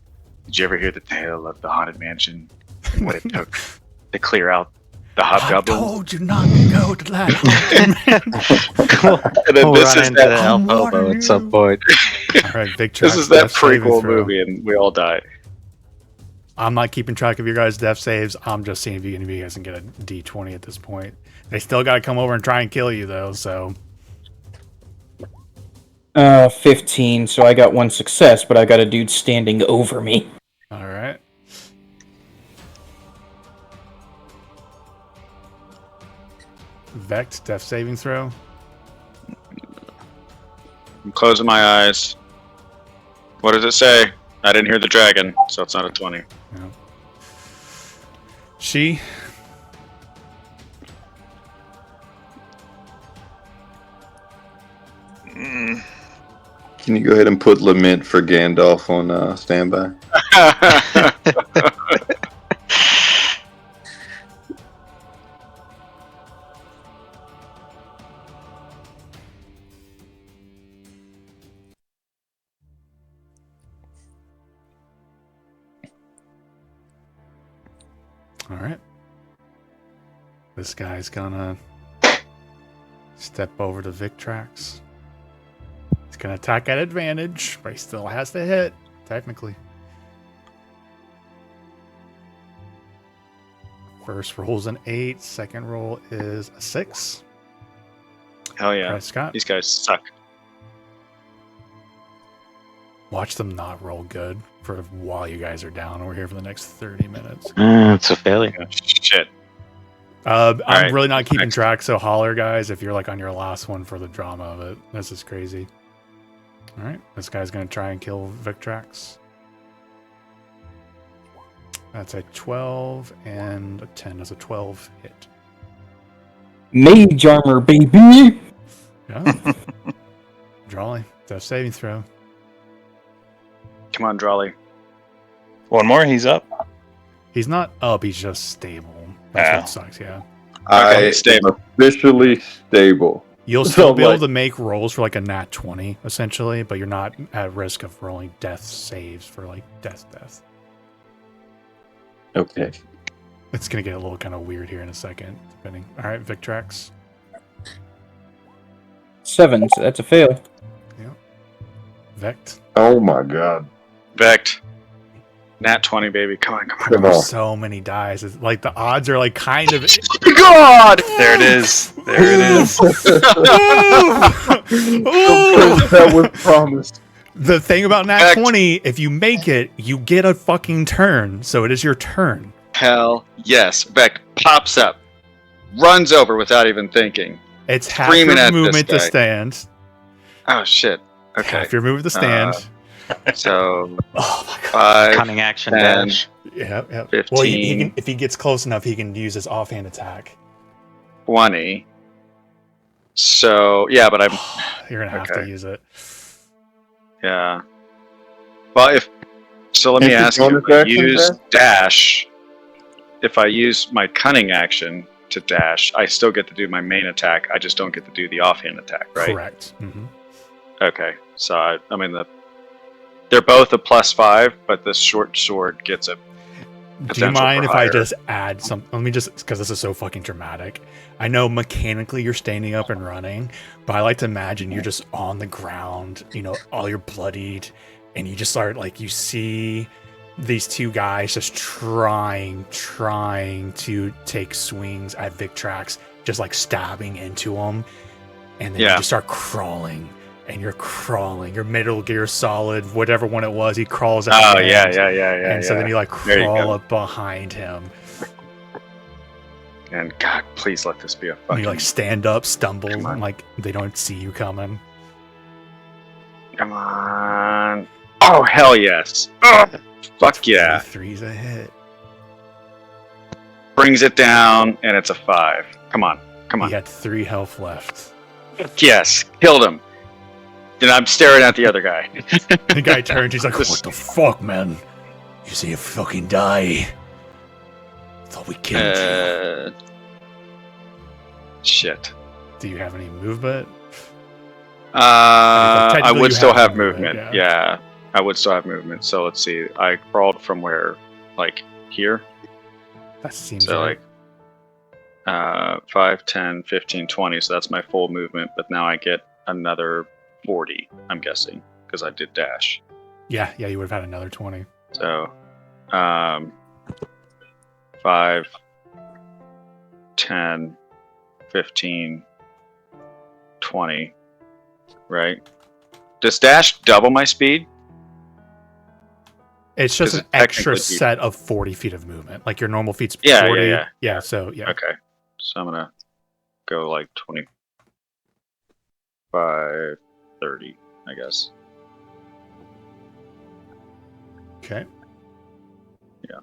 "Did you ever hear the tale of the haunted mansion and what it took to clear out the I hobgoblins?" told you not to go to that. And then We'll this run is into that. the I'm elbow warning at some you. point. All right, Victrex, This is that death saving prequel throw. movie, and we all die. I'm not keeping track of your guys' death saves. I'm just seeing if any of you guys can get a D20 at this point. They still got to come over and try and kill you, though. So 15, so I got 1 success, but I got a dude standing over me. all right. Vect, death saving throw. I'm closing my eyes. What does it say? I didn't hear the dragon, so it's not a 20. She. Can you go ahead and put Lament for Gandalf on standby? All right. This guy's gonna step over to Victrax. He's gonna attack at advantage, but he still has to hit, technically. First roll's an 8. Second roll is a 6. Hell yeah. Prescott, These guys suck. watch them not roll good for while you guys are down. We're here for the next 30 minutes. It's a failure. Oh, shit. I'm right. really not keeping Next. track, so holler, guys, if you're like on your last one for the drama of it. This is crazy. All right, this guy's gonna try and kill Victrax. That's a 12 and a 10. That's a 12 hit. Mage armor, baby! Yeah. Drawley, death saving throw. Come on, Drawley. One more, he's up. He's not up, he's just stable. That's Ah. what sucks, yeah. I am stable. officially stable. You'll So, still be able like- to make rolls for like a nat 20, essentially, but you're not at risk of rolling death saves for like death. Okay. It's gonna get a little kind of weird here in a second, depending. All right, Victrax. 7, so that's a fail. Vect. Oh my god. Vect. Nat 20, baby. Come on, come on. Come There's on. so many dice. It's like the odds are like kind of. God! There it is. There it is. That was promised. The thing about nat Vect. 20, if you make it, you get a fucking turn. So it is your turn. Hell yes. Vect pops up, runs over without even thinking. It's half Screaming your at this movement to guy. stand. Oh, shit. Okay. Half your movement to stand. So, Oh my god. 5, Cunning action 10, dash. Yep. 15. Well, he can, if he gets close enough, he can use his offhand attack. 20. So, yeah, but I'm. You're gonna have to Okay. use it. Yeah. Well, if. So let me If ask it's you. If bonus I action, use Zach? dash. If I use my cunning action to dash, I still get to do my main attack. I just don't get to do the offhand attack, right? Correct. Hmm. Okay. So, I mean, they're both a +5, but the short sword gets a. Do you Potential mind for if I higher. just add some? Let me just, because this is so fucking dramatic. I know mechanically you're standing up and running, but I like to imagine you're just on the ground, you know, all you're bloodied, and you just start like you see these two guys just trying to take swings at Victrax, just like stabbing into them, and then you Yeah. just start crawling. And you're crawling. Your Metal Gear Solid, whatever one it was, he crawls at Oh, the yeah, end. yeah. And so then you like There you crawl go. up behind him. And God, please let this be a And fucking. you like stand up, stumble, Come on. and like they don't see you coming. Come on. Oh, hell yes. Ugh, fuck yeah. 3's a hit. Brings it down, and it's a 5. Come on. Come He on. had 3 health left. Yes. Killed him. And I'm staring at the other guy. The guy turns, he's like, This- "What the fuck, man? You see you fucking die. Thought we killed you." Shit. Do you have any movement? I technically would you still have have movement, movement. yeah. Yeah. I would still have movement. So let's see. I crawled from where? Like here? That seems So like like 5, 10, 15, 20. So that's my full movement. But now I get another 40, I'm guessing, because I did dash. yeah, you would have had another 20. So 5, 10, 15, 20, right? Does dash double my speed? It's just 'Cause an it extra technically- set of 40 feet of movement. Like your normal feet's Yeah, 40. yeah. Yeah, so yeah. Okay. So I'm going to go like 25, 30, I guess. Okay. Yeah.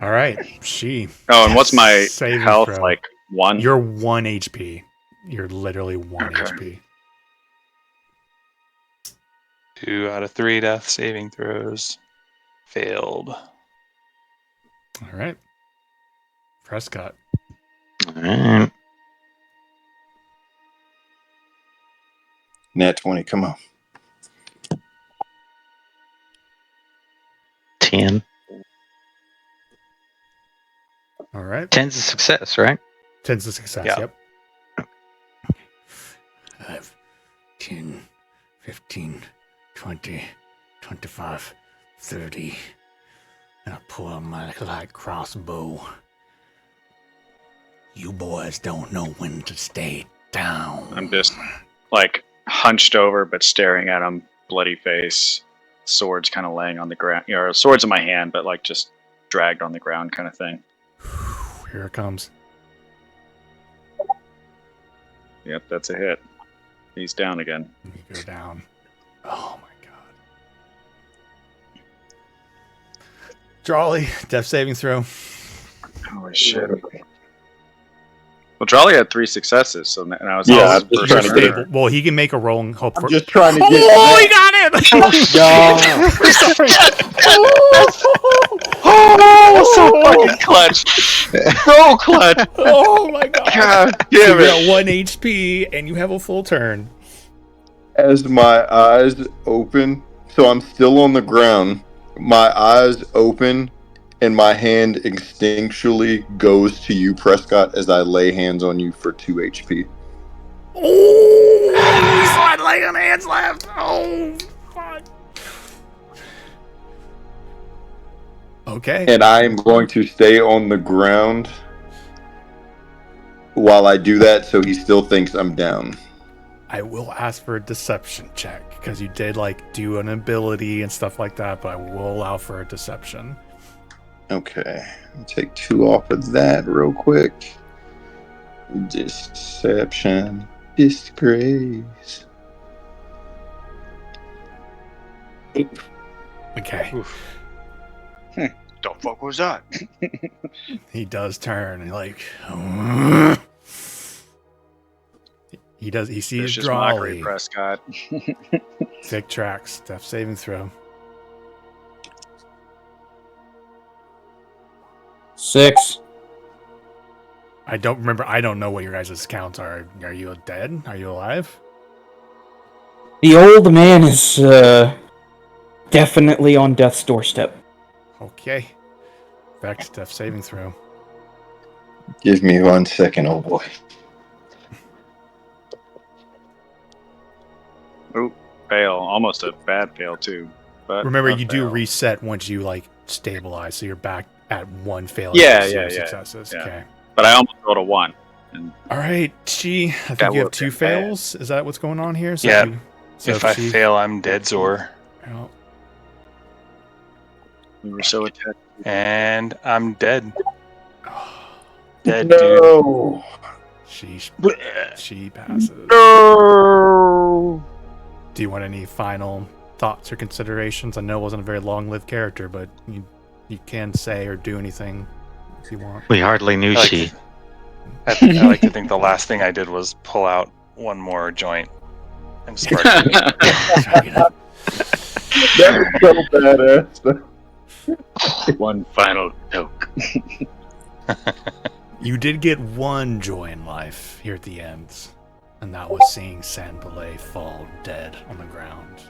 All right. She. Oh, and what's my Saving health? throw. Like 1? You're 1 HP. You're literally 1 Okay. HP. 2 out of 3 death saving throws failed. All right. Prescott. Alright. Nat 20, come on. 10. right. 10's a success, right? 10's a success. Yeah. Yep. 5, 10, 15, 20, 25, 30. And I pull out my light crossbow. You boys don't know when to stay down. I'm just like hunched over, but staring at him, bloody face, swords kind of laying on the ground. You know, swords in my hand, but like just dragged on the ground, kind of thing. Here it comes. Yep, that's a hit. He's down again. You go down. Oh my god. Jolly, death saving throw. Holy shit. Well, Jolly had 3 successes, so and I was Yeah, also I'm just first trying to turn. get- Stable. Well, he can make a roll and hope for. I'm just trying to get. Oh, he got it! Oh, so fucking clutch. So clutch. Oh my god. God So damn you're it. at 1 HP and you have a full turn. As my eyes open, so I'm still on the ground. My eyes open, and my hand instinctually goes to you, Prescott, as I lay hands on you for 2 HP. Oh, he's not laying hands left. Oh, fuck. Okay. And I am going to stay on the ground while I do that, so he still thinks I'm down. I will ask for a deception check because you did like do an ability and stuff like that, but I will allow for a deception. Okay, I'll take 2 off of that real quick. Deception, disgrace. Okay. Don't fuck with that. He does turn and like he does. He sees Vicious mockery, Drawley. Prescott. Thick tracks. Death saving throw. 6. I don't remember. I don't know what your guys' counts are. Are you dead? Are you alive? The old man is definitely on death's doorstep. Okay. Back to death saving throw. Give me 1 second, oh boy. Fail. Almost a bad fail, too. But Remember, a you do fail. reset once you like stabilize, so you're back at 1 failure. Yeah, and 0 yeah, yeah, successes. yeah. Okay. But I almost rolled a 1. And All right, Chi. I think That you have worked 2 out bad. fails. Is that what's going on here? So Yeah. So if I Chi- fail, I'm dead, Zor. Oh, we were so attached. And I'm dead. oh, Dead, dude. No! she passes. No! Do you want any final thoughts or considerations? I know it wasn't a very long-lived character, but you can say or do anything if you want. We hardly knew I like, she. I like to think the last thing I did was pull out one more joint and spark it. That was so badass. One final joke. You did get 1 joy in life here at the end, and that was seeing Sandbelay fall dead on the ground.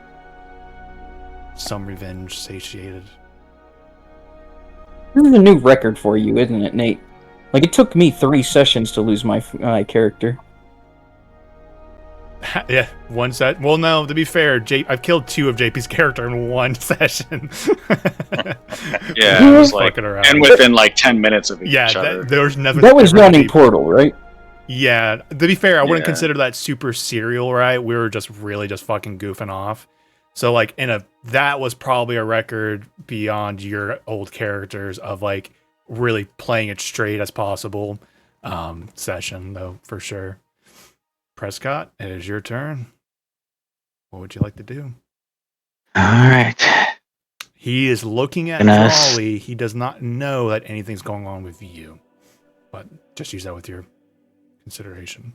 Some revenge satiated. This is a new record for you, isn't it, Nate? Like, it took me 3 sessions to lose my character. Yeah, 1 set. Well, no, to be fair, I've killed 2 of JP's character in 1 session. Yeah, it was like, Fucking around. and within like 10 minutes of each Yeah, other. there was never. That was never running deep- Portal, right? Yeah, to be fair, I wouldn't Yeah. consider that super serial, right? We were just really just fucking goofing off. So like that was probably a record beyond your old characters of like really playing it straight as possible. Session though, for sure. Prescott, it is your turn. What would you like to do? All right. He is looking at Gonna- Raleigh. He does not know that anything's going on with you, but just use that with your consideration.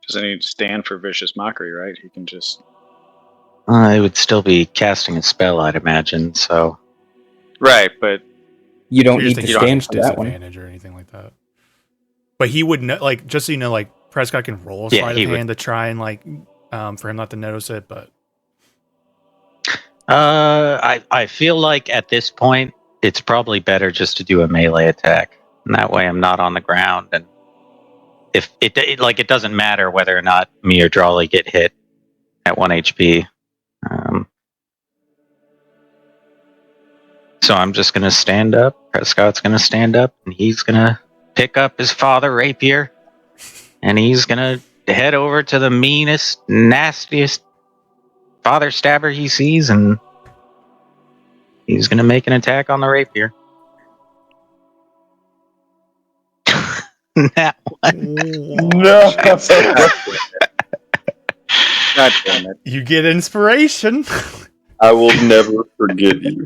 Doesn't need to stand for vicious mockery, right? He can just. I would still be casting a spell, I'd imagine. So Right, but You don't You're need just to thinking stand for that one. disadvantage or anything like that. But he would know, like, just so you know, like Prescott can roll a Yeah, sleight he of would. hand to try and like, for him not to notice it. But I feel like at this point it's probably better just to do a melee attack. And that way I'm not on the ground. And if it doesn't matter whether or not me or Drawley get hit at 1 HP. So I'm just going to stand up. Prescott's going to stand up, and he's going to pick up his father rapier, and he's going to head over to the meanest, nastiest father stabber he sees, and he's going to make an attack on the rapier. That one. No. God damn it. You get inspiration. I will never forget you.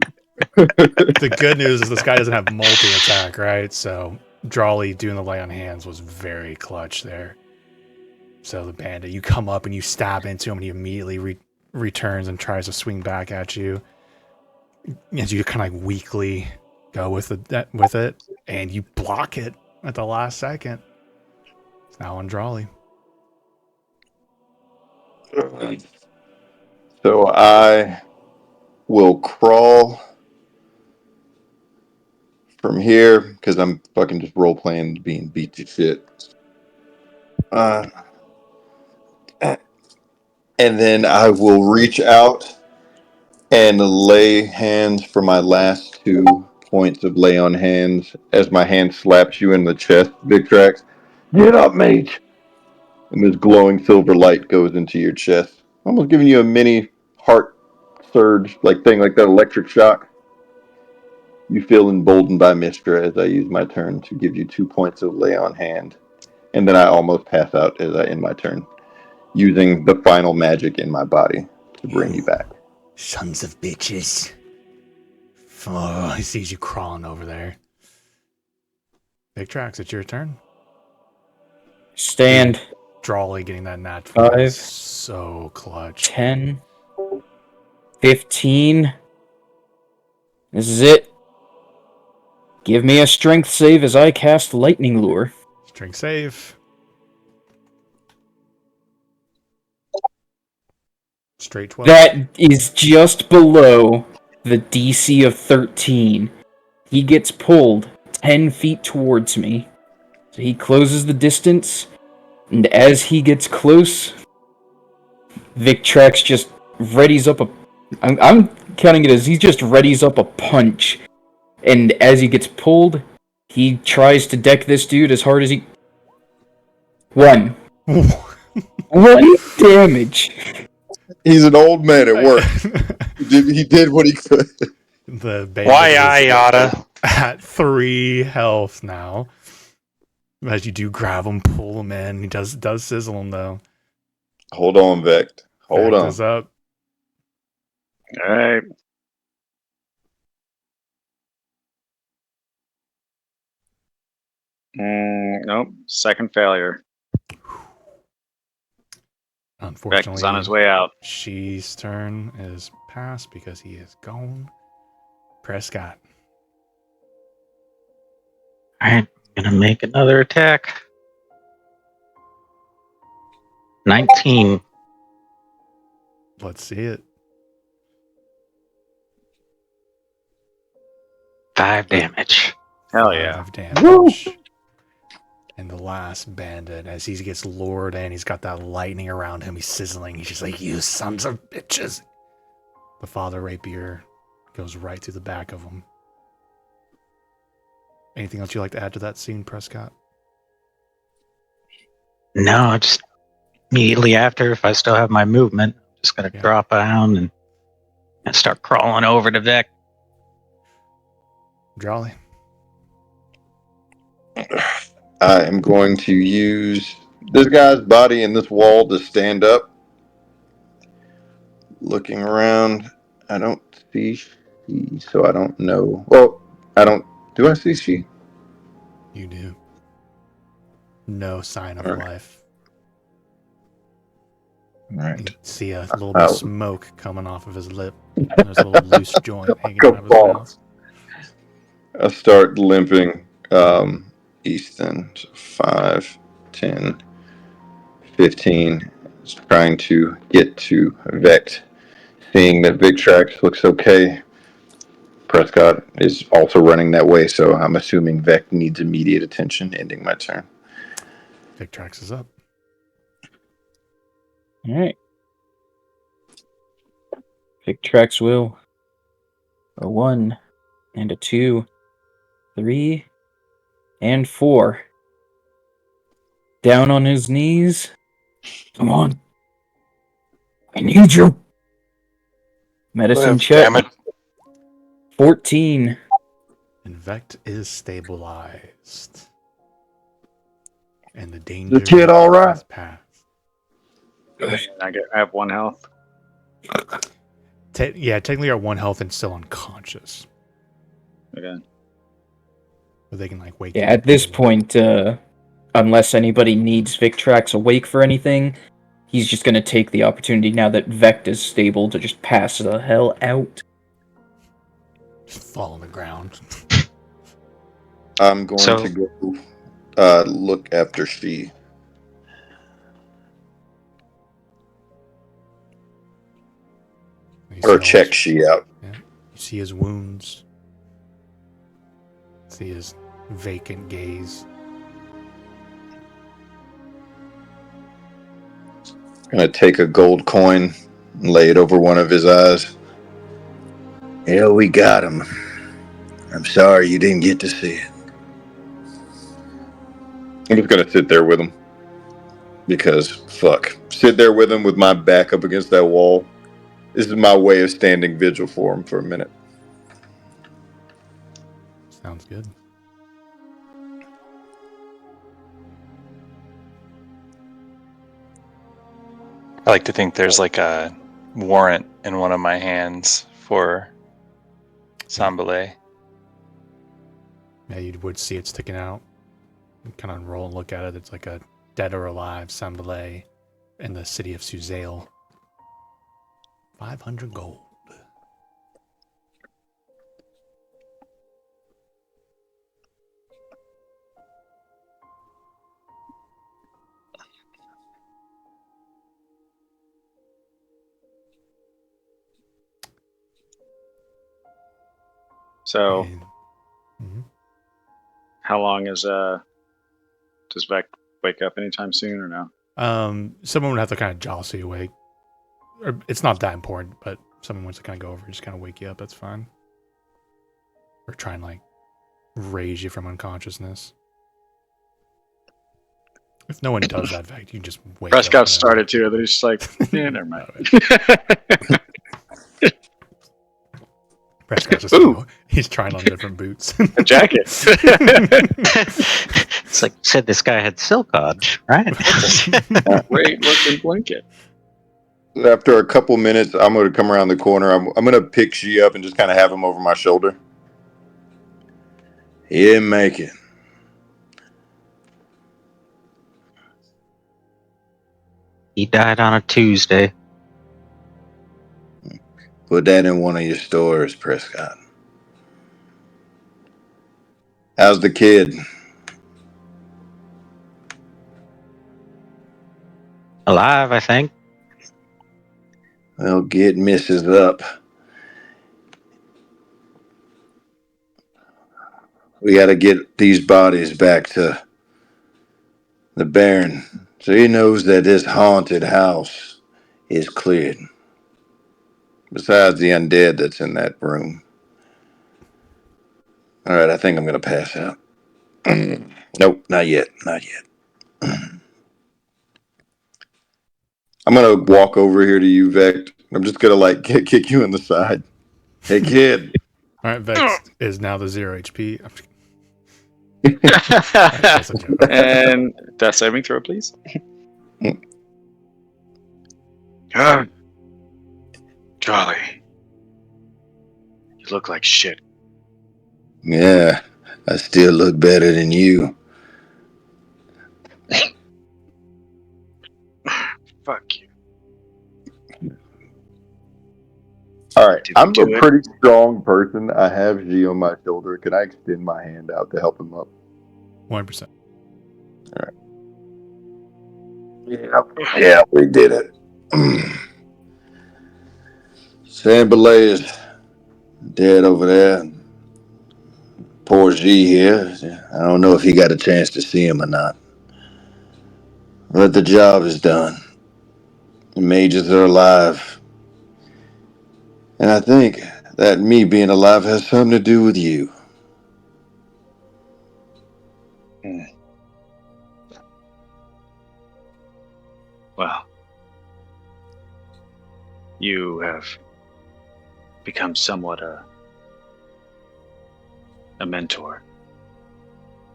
The good news is this guy doesn't have multi-attack, right? So Drawley doing the lay on hands was very clutch there. So the bandit, you come up and you stab into him, and he immediately returns and tries to swing back at you. As you kind of like weakly go with it, and you block it at the last second. It's now on Drawley. So I will crawl from here because I'm fucking just role playing being beat to shit. And then I will reach out and lay hands for my last 2 points of lay on hands as my hand slaps you in the chest, Big Tracks. Get up, mate! And this glowing silver light goes into your chest, almost giving you a mini heart surge like thing, like that electric shock. You feel emboldened by Mistra as I use my turn to give you 2 points of lay on hand. And then I almost pass out as I end my turn, using the final magic in my body to bring you back. Sons of bitches. Oh, he sees you crawling over there. Big Tracks, it's your turn. Stand. Drawley getting that nat 20 5, is so clutch. 10, 15. This is it. Give me a strength save as I cast Lightning Lure. Strength save. Straight 12. That is just below the DC of 13. He gets pulled 10 feet towards me. So he closes the distance, and as he gets close, Victrax just readies up a... I'm counting it as he just readies up a punch. And as he gets pulled, he tries to deck this dude as hard as he... 1. 1 damage. He's an old man at work. He did what he could. The Why I yada? at 3 health now. As you do grab him, pull him in. He does sizzle him though. Hold on, Vect. Hold Vect on. is up. All right. Nope. Second failure. Unfortunately, Beck's on his way out. She's turn is passed because he is gone. Prescott. I'm gonna make another attack. 19. Let's see it. 5 damage. Hell yeah. 5 damage. And the last bandit, as he gets lured in, he's got that lightning around him. He's sizzling. He's just like, you sons of bitches. The father rapier goes right through the back of him. Anything else you'd like to add to that scene, Prescott? No, just immediately after, if I still have my movement, I'm just gonna drop down and start crawling over to Vic. Drawley. I am going to use this guy's body and this wall to stand up. Looking around, I don't see she, so I don't know. Well, I don't. Do I see she? You do. No sign of All right. life. All right. You see a little bit of smoke coming off of his lip. There's a little loose joint hanging out of his mouth. I start limping east then. So 5, 10, 15. Just trying to get to Vect. Seeing that Victrax looks okay. Prescott is also running that way, so I'm assuming Vec needs immediate attention, ending my turn. Victrax is up. Alright. Victrax will. A 1, and a 2, 3, and 4. Down on his knees. Come on. I need you. Medicine Live, check. damn it. 14. And Vect is stabilized. And the danger The kid all right? has passed. I have 1 health. Technically are 1 health and still unconscious. Okay. But they can like wake Yeah, you up at this easily. point, unless anybody needs Victrax awake for anything, he's just going to take the opportunity now that Vect is stable to just pass the hell out. Just fall on the ground. I'm going So- to go look after she. You Or see all check his- she out. You see his wounds. See his vacant gaze. Gonna take a gold coin and lay it over one of his eyes. Yeah, we got him. I'm sorry you didn't get to see it. I'm just gonna sit there with him. Because, fuck. Sit there with him with my back up against that wall. This is my way of standing vigil for him for a minute. Sounds good. I like to think there's like a warrant in one of my hands for Sambale. Yeah, you would see it sticking out. You kind of roll and look at it. It's like a dead or alive Sambale in the city of Suzail. 500 gold. So, And- Mhm. how long is does Vec wake up anytime soon or no? Someone would have to kind of jostle you awake. Or it's not that important, but someone wants to kind of go over and just kind of wake you up. That's fine. Or try and like raise you from unconsciousness. If no one does that, Vect, you can just wake up. Prescott whenever. started too. They're just like, yeah, never mind. Prescott's just Ooh. he's trying on different boots. A jacket. It's like you said this guy had silk on, right? Great looking blanket. After a couple minutes, I'm going to come around the corner. I'm going to pick she up and just kind of have him over my shoulder. He didn't make it. He died on a Tuesday. Put that in one of your stores, Prescott. How's the kid? Alive, I think. Well, get Mrs. up. We got to get these bodies back to the Baron so he knows that this haunted house is cleared. Besides the undead that's in that room. All right, I think I'm going to pass out. Nope, not yet. Not yet. I'm going to walk over here to you, Vect. I'm just going to like kick you in the side. Hey, kid. All right, Vex is now the 0 HP. That's a joke. And death saving throw, please. Charlie, you look like shit. Yeah, I still look better than you. Fuck you. All right, Did we I'm do a it? pretty strong person. I have G on my shoulder. Can I extend my hand out to help him up? 100%. Yeah, we did it. Sambalay is dead over there. Poor G here. I don't know if he got a chance to see him or not. But the job is done. The mages are alive. And I think that me being alive has something to do with you. Well, you have become somewhat a mentor.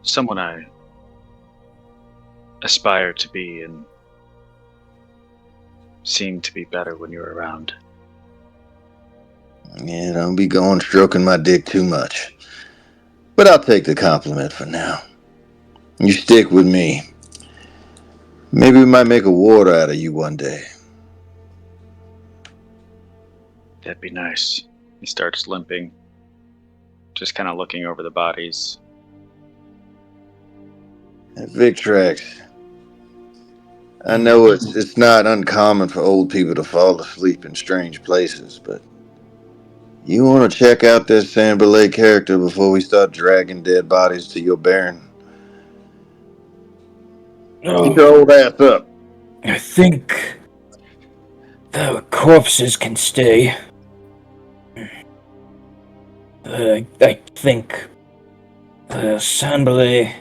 Someone I aspire to be and seem to be better when you're around. Yeah, don't be going stroking my dick too much. But I'll take the compliment for now. You stick with me. Maybe we might make a warder out of you one day. That'd be nice. He starts limping, just kind of looking over the bodies. And Victrax, I know it's not uncommon for old people to fall asleep in strange places, but you want to check out this San Belay character before we start dragging dead bodies to your baron? Keep your old ass up. I think the corpses can stay. I think San Belay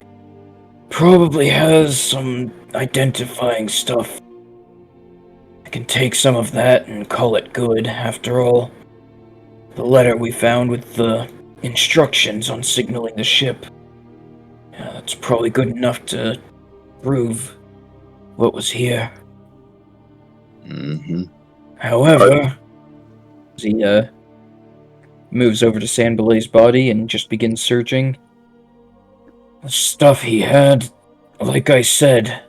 probably has some identifying stuff. I can take some of that and call it good, after all. The letter we found with the instructions on signaling the ship. That's probably good enough to prove what was here. Mm-hmm. However, he moves over to San Belay's body and just begins searching. The stuff he had, like I said,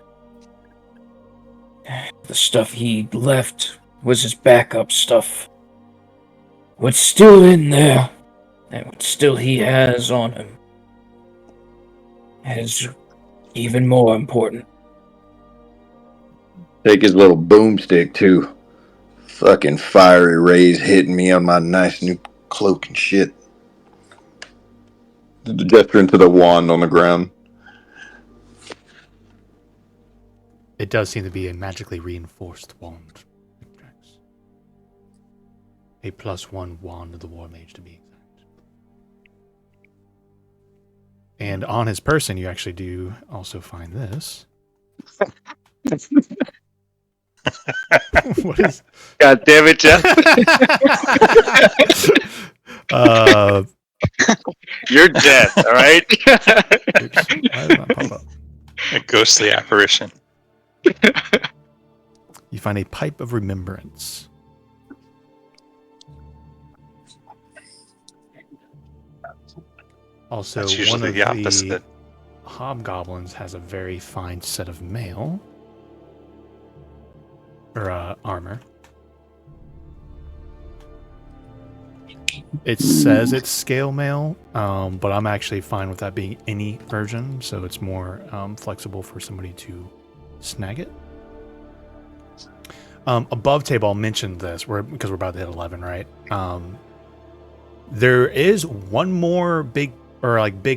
the stuff he left was his backup stuff. What's still in there, and what still he has on him, is even more important. Take his little boomstick, too. Fucking fiery rays hitting me on my nice new cloak and shit. The gesture into the wand on the ground. It does seem to be a magically reinforced wand. A +1 wand of the War Mage, to be exact. And on his person, you actually do also find this. What is? God damn it, Jeff! You're dead. All right. Oops, why did that pop up? A ghostly apparition. You find a pipe of remembrance. Also, That's one usually of the opposite. the hobgoblins has a very fine set of mail. Or armor. It says it's scale mail, but I'm actually fine with that being any version, so it's more flexible for somebody to snag it. Above table, I'll mention this because we're about to hit 11, right? There is one more big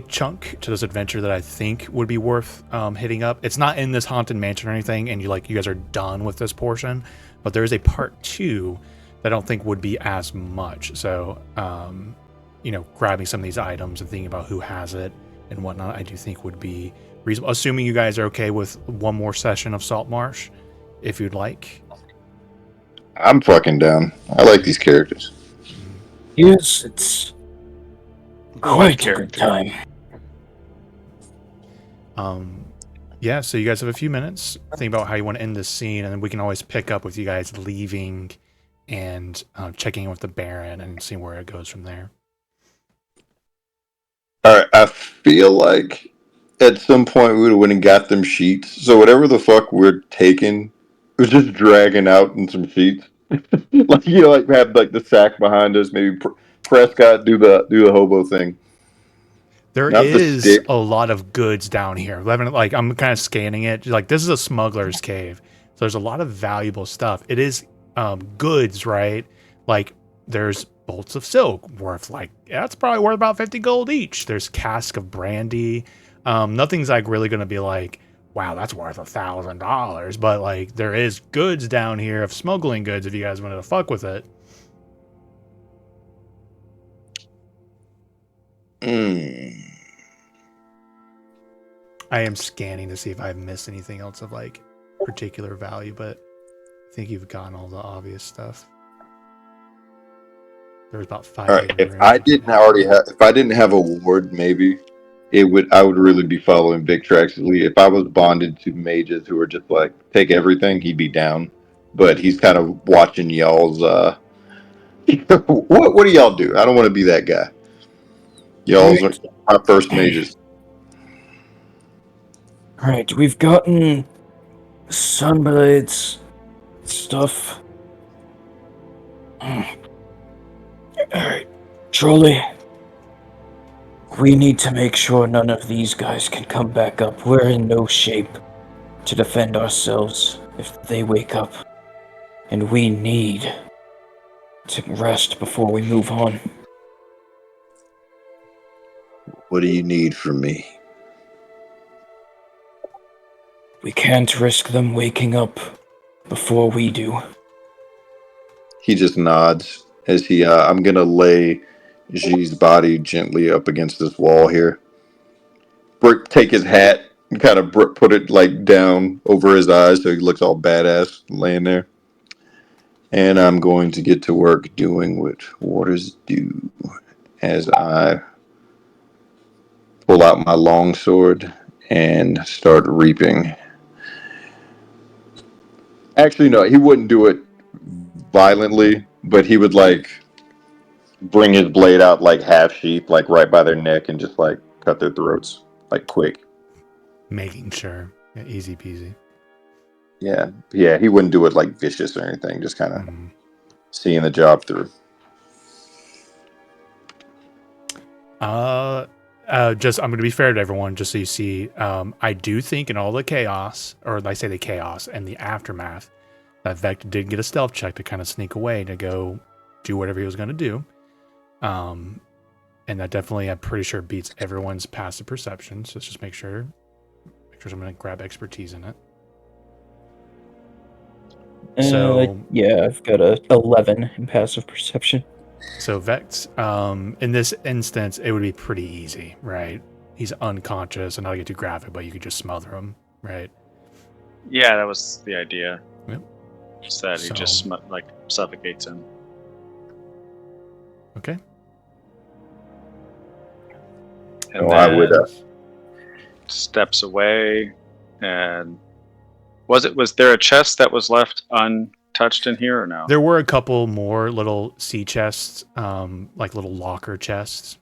chunk to this adventure that I think would be worth hitting up. It's not in this haunted mansion or anything, and you guys are done with this portion, but there is a part 2 that I don't think would be as much. So, grabbing some of these items and thinking about who has it and whatnot, I do think would be reasonable. Assuming you guys are okay with one more session of Saltmarsh, if you'd like. I'm fucking down. I like these characters. Yes, it's quite a good time. Yeah, so you guys have a few minutes. Think about how you want to end this scene, and then we can always pick up with you guys leaving and checking in with the Baron and seeing where it goes from there. Alright, I feel like at some point we would have went and got them sheets. So whatever the fuck we're taking was just dragging out in some sheets. Have the sack behind us, maybe Prescott do the hobo thing. There Not the is stick. a lot of goods down here. I'm kind of scanning it. This is a smuggler's cave. So there's a lot of valuable stuff. It is goods, right? Like there's bolts of silk worth that's probably worth about 50 gold each. There's cask of brandy. Nothing's like really going to be like, wow, that's worth $1,000. But like there is goods down here of smuggling goods if you guys wanted to fuck with it. I am scanning to see if I've missed anything else of like particular value, but I think you've gotten all the obvious stuff. There was about 5 All right. hidden If I rooms. didn't have a ward, maybe I would really be following Big Tracks. If I was bonded to mages who are just like take everything, he'd be down. But he's kind of watching y'all's. What do y'all do? I don't want to be that guy. Y'all's Right. my first mages. Alright, we've gotten Sunblade's stuff. Alright, Trolley. We need to make sure none of these guys can come back up. We're in no shape to defend ourselves if they wake up. And we need to rest before we move on. What do you need from me? We can't risk them waking up before we do. He just nods as he. I'm gonna lay G's body gently up against this wall here. Take his hat and kind of put it like down over his eyes so he looks all badass laying there. And I'm going to get to work doing what waters do as I pull out my longsword and start reaping. Actually, no, he wouldn't do it violently, but he would like bring his blade out like half sheath, like right by their neck, and just like cut their throats, like quick. Making sure. Yeah, easy peasy. Yeah, he wouldn't do it like vicious or anything, just kind of seeing the job through. Just I'm going to be fair to everyone, just so you see. I do think in all the chaos, or I say the chaos and the aftermath, that Vect did get a stealth check to kind of sneak away to go do whatever he was going to do. And that definitely, I'm pretty sure, beats everyone's passive perception. So let's just make sure I'm going to grab expertise in it. So yeah, I've got a 11 in passive perception. So Vex, in this instance, it would be pretty easy, right? He's unconscious, and not to get too graphic, but you could just smother him, right? Yeah, that was the idea. Yep. Just that he just suffocates him. Okay. And I would. Steps away, and was there a chest that was left untouched in here or no? There were a couple more little sea chests, like little locker chests.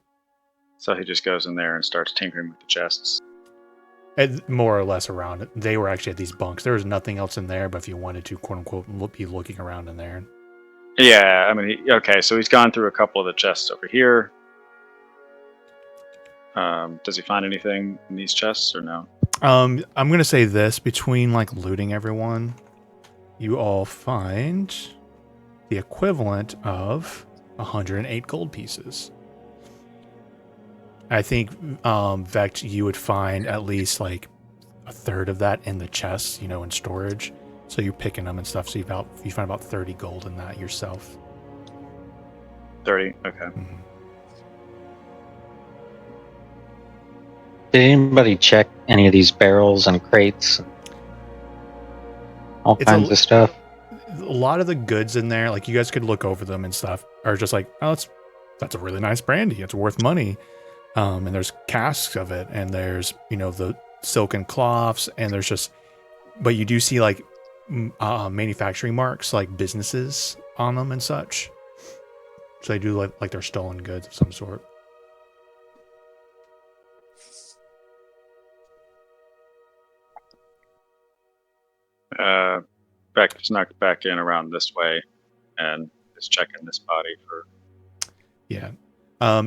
So he just goes in there and starts tinkering with the chests. And more or less around it. They were actually at these bunks. There was nothing else in there, but if you wanted to, quote unquote, be looking around in there. Yeah, I mean, okay, so he's gone through a couple of the chests over here. Does he find anything in these chests or no? I'm gonna say this: between like looting everyone, you all find the equivalent of 108 gold pieces. I think, Vect, you would find at least like a third of that in the chests, in storage. So you're picking them and stuff. So you find about 30 gold in that yourself. 30. Okay. Mm-hmm. Did anybody check any of these barrels and crates? All kinds of stuff. A lot of the goods in there, like you guys could look over them and stuff, are just like, oh, that's a really nice brandy. It's worth money. And there's casks of it, and there's the silken cloths, and there's just, but you do see like manufacturing marks, like businesses on them and such. So they do like they're stolen goods of some sort. Beck snuck back in around this way and is checking this body for. Yeah.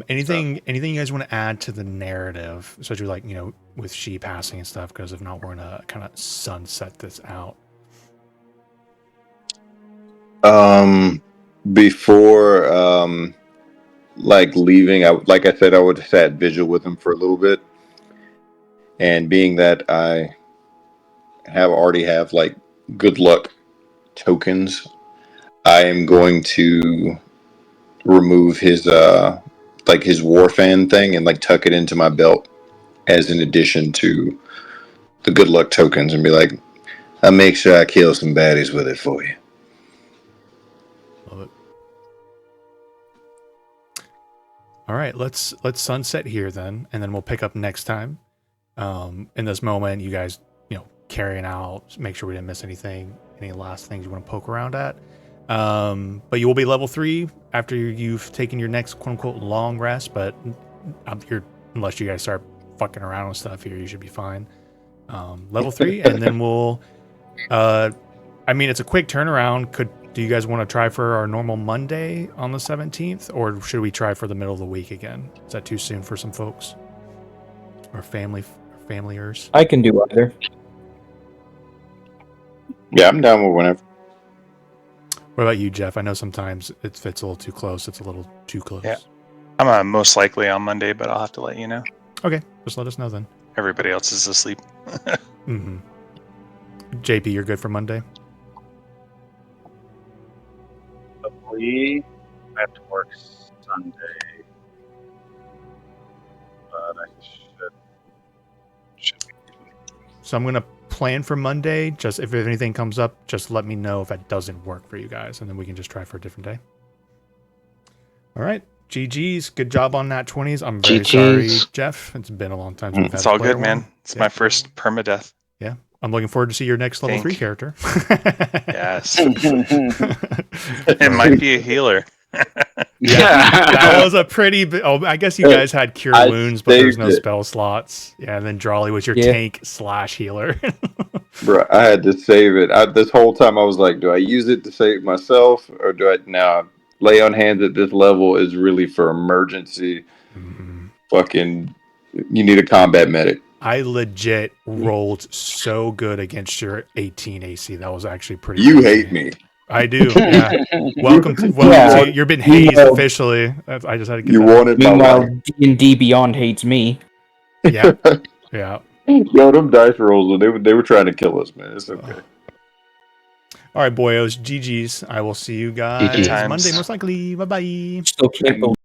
Anything you guys want to add to the narrative, such as like, with she passing and stuff? Because if not, we're gonna kind of sunset this out. Before like leaving, like I said, I would have sat vigil with him for a little bit, and being that I already have like good luck tokens, I am going to remove his like his war fan thing and like tuck it into my belt as an addition to the good luck tokens, and be like, I'll make sure I kill some baddies with it for you. Love it. All right, let's sunset here then, and then we'll pick up next time. In this moment, you guys, carrying out, make sure we didn't miss anything, any last things you want to poke around at. But you will be level 3 after you've taken your next quote unquote long rest. But unless you guys start fucking around with stuff here, you should be fine. Level 3, and then we'll. It's a quick turnaround. Do you guys want to try for our normal Monday on the 17th, or should we try for the middle of the week again? Is that too soon for some folks? Or familyers? I can do either. Yeah, I'm down with whenever. What about you, Jeff? I know sometimes it fits a little too close. It's a little too close. Yeah. I'm most likely on Monday, but I'll have to let you know. Okay, just let us know then. Everybody else is asleep. Mm-hmm. JP, you're good for Monday? Probably I have to work Sunday, but I should be. So I'm going to plan for Monday. Just if anything comes up, just let me know if that doesn't work for you guys, and then we can just try for a different day. All right. GG's. Good job on that 20s. I'm very sorry, Jeff. It's been a long time since we've had It's all to play good, man. It's my first permadeath. Yeah. I'm looking forward to see your next level 3 character. Yes. It might be a healer. Yeah, that was a pretty. I guess you guys had cure wounds, but there's no spell slots. Yeah, and then Drawley was your tank / healer. Bro, I had to save it. This whole time I was like, do I use it to save myself, or do I now lay on hands at this level is really for emergency? Fucking, you need a combat medic. I legit rolled so good against your 18 AC. That was actually pretty. You crazy. hate me. I do. Yeah. Welcome to you've been hazed officially. I just had to get you that wanted my Meanwhile, life. D&D Beyond hates me. Yeah. Yeah. Yo, them dice rolls, they were trying to kill us, man. It's okay. All right, boyos. GG's. I will see you guys Monday, most likely. Bye-bye. Still can't believe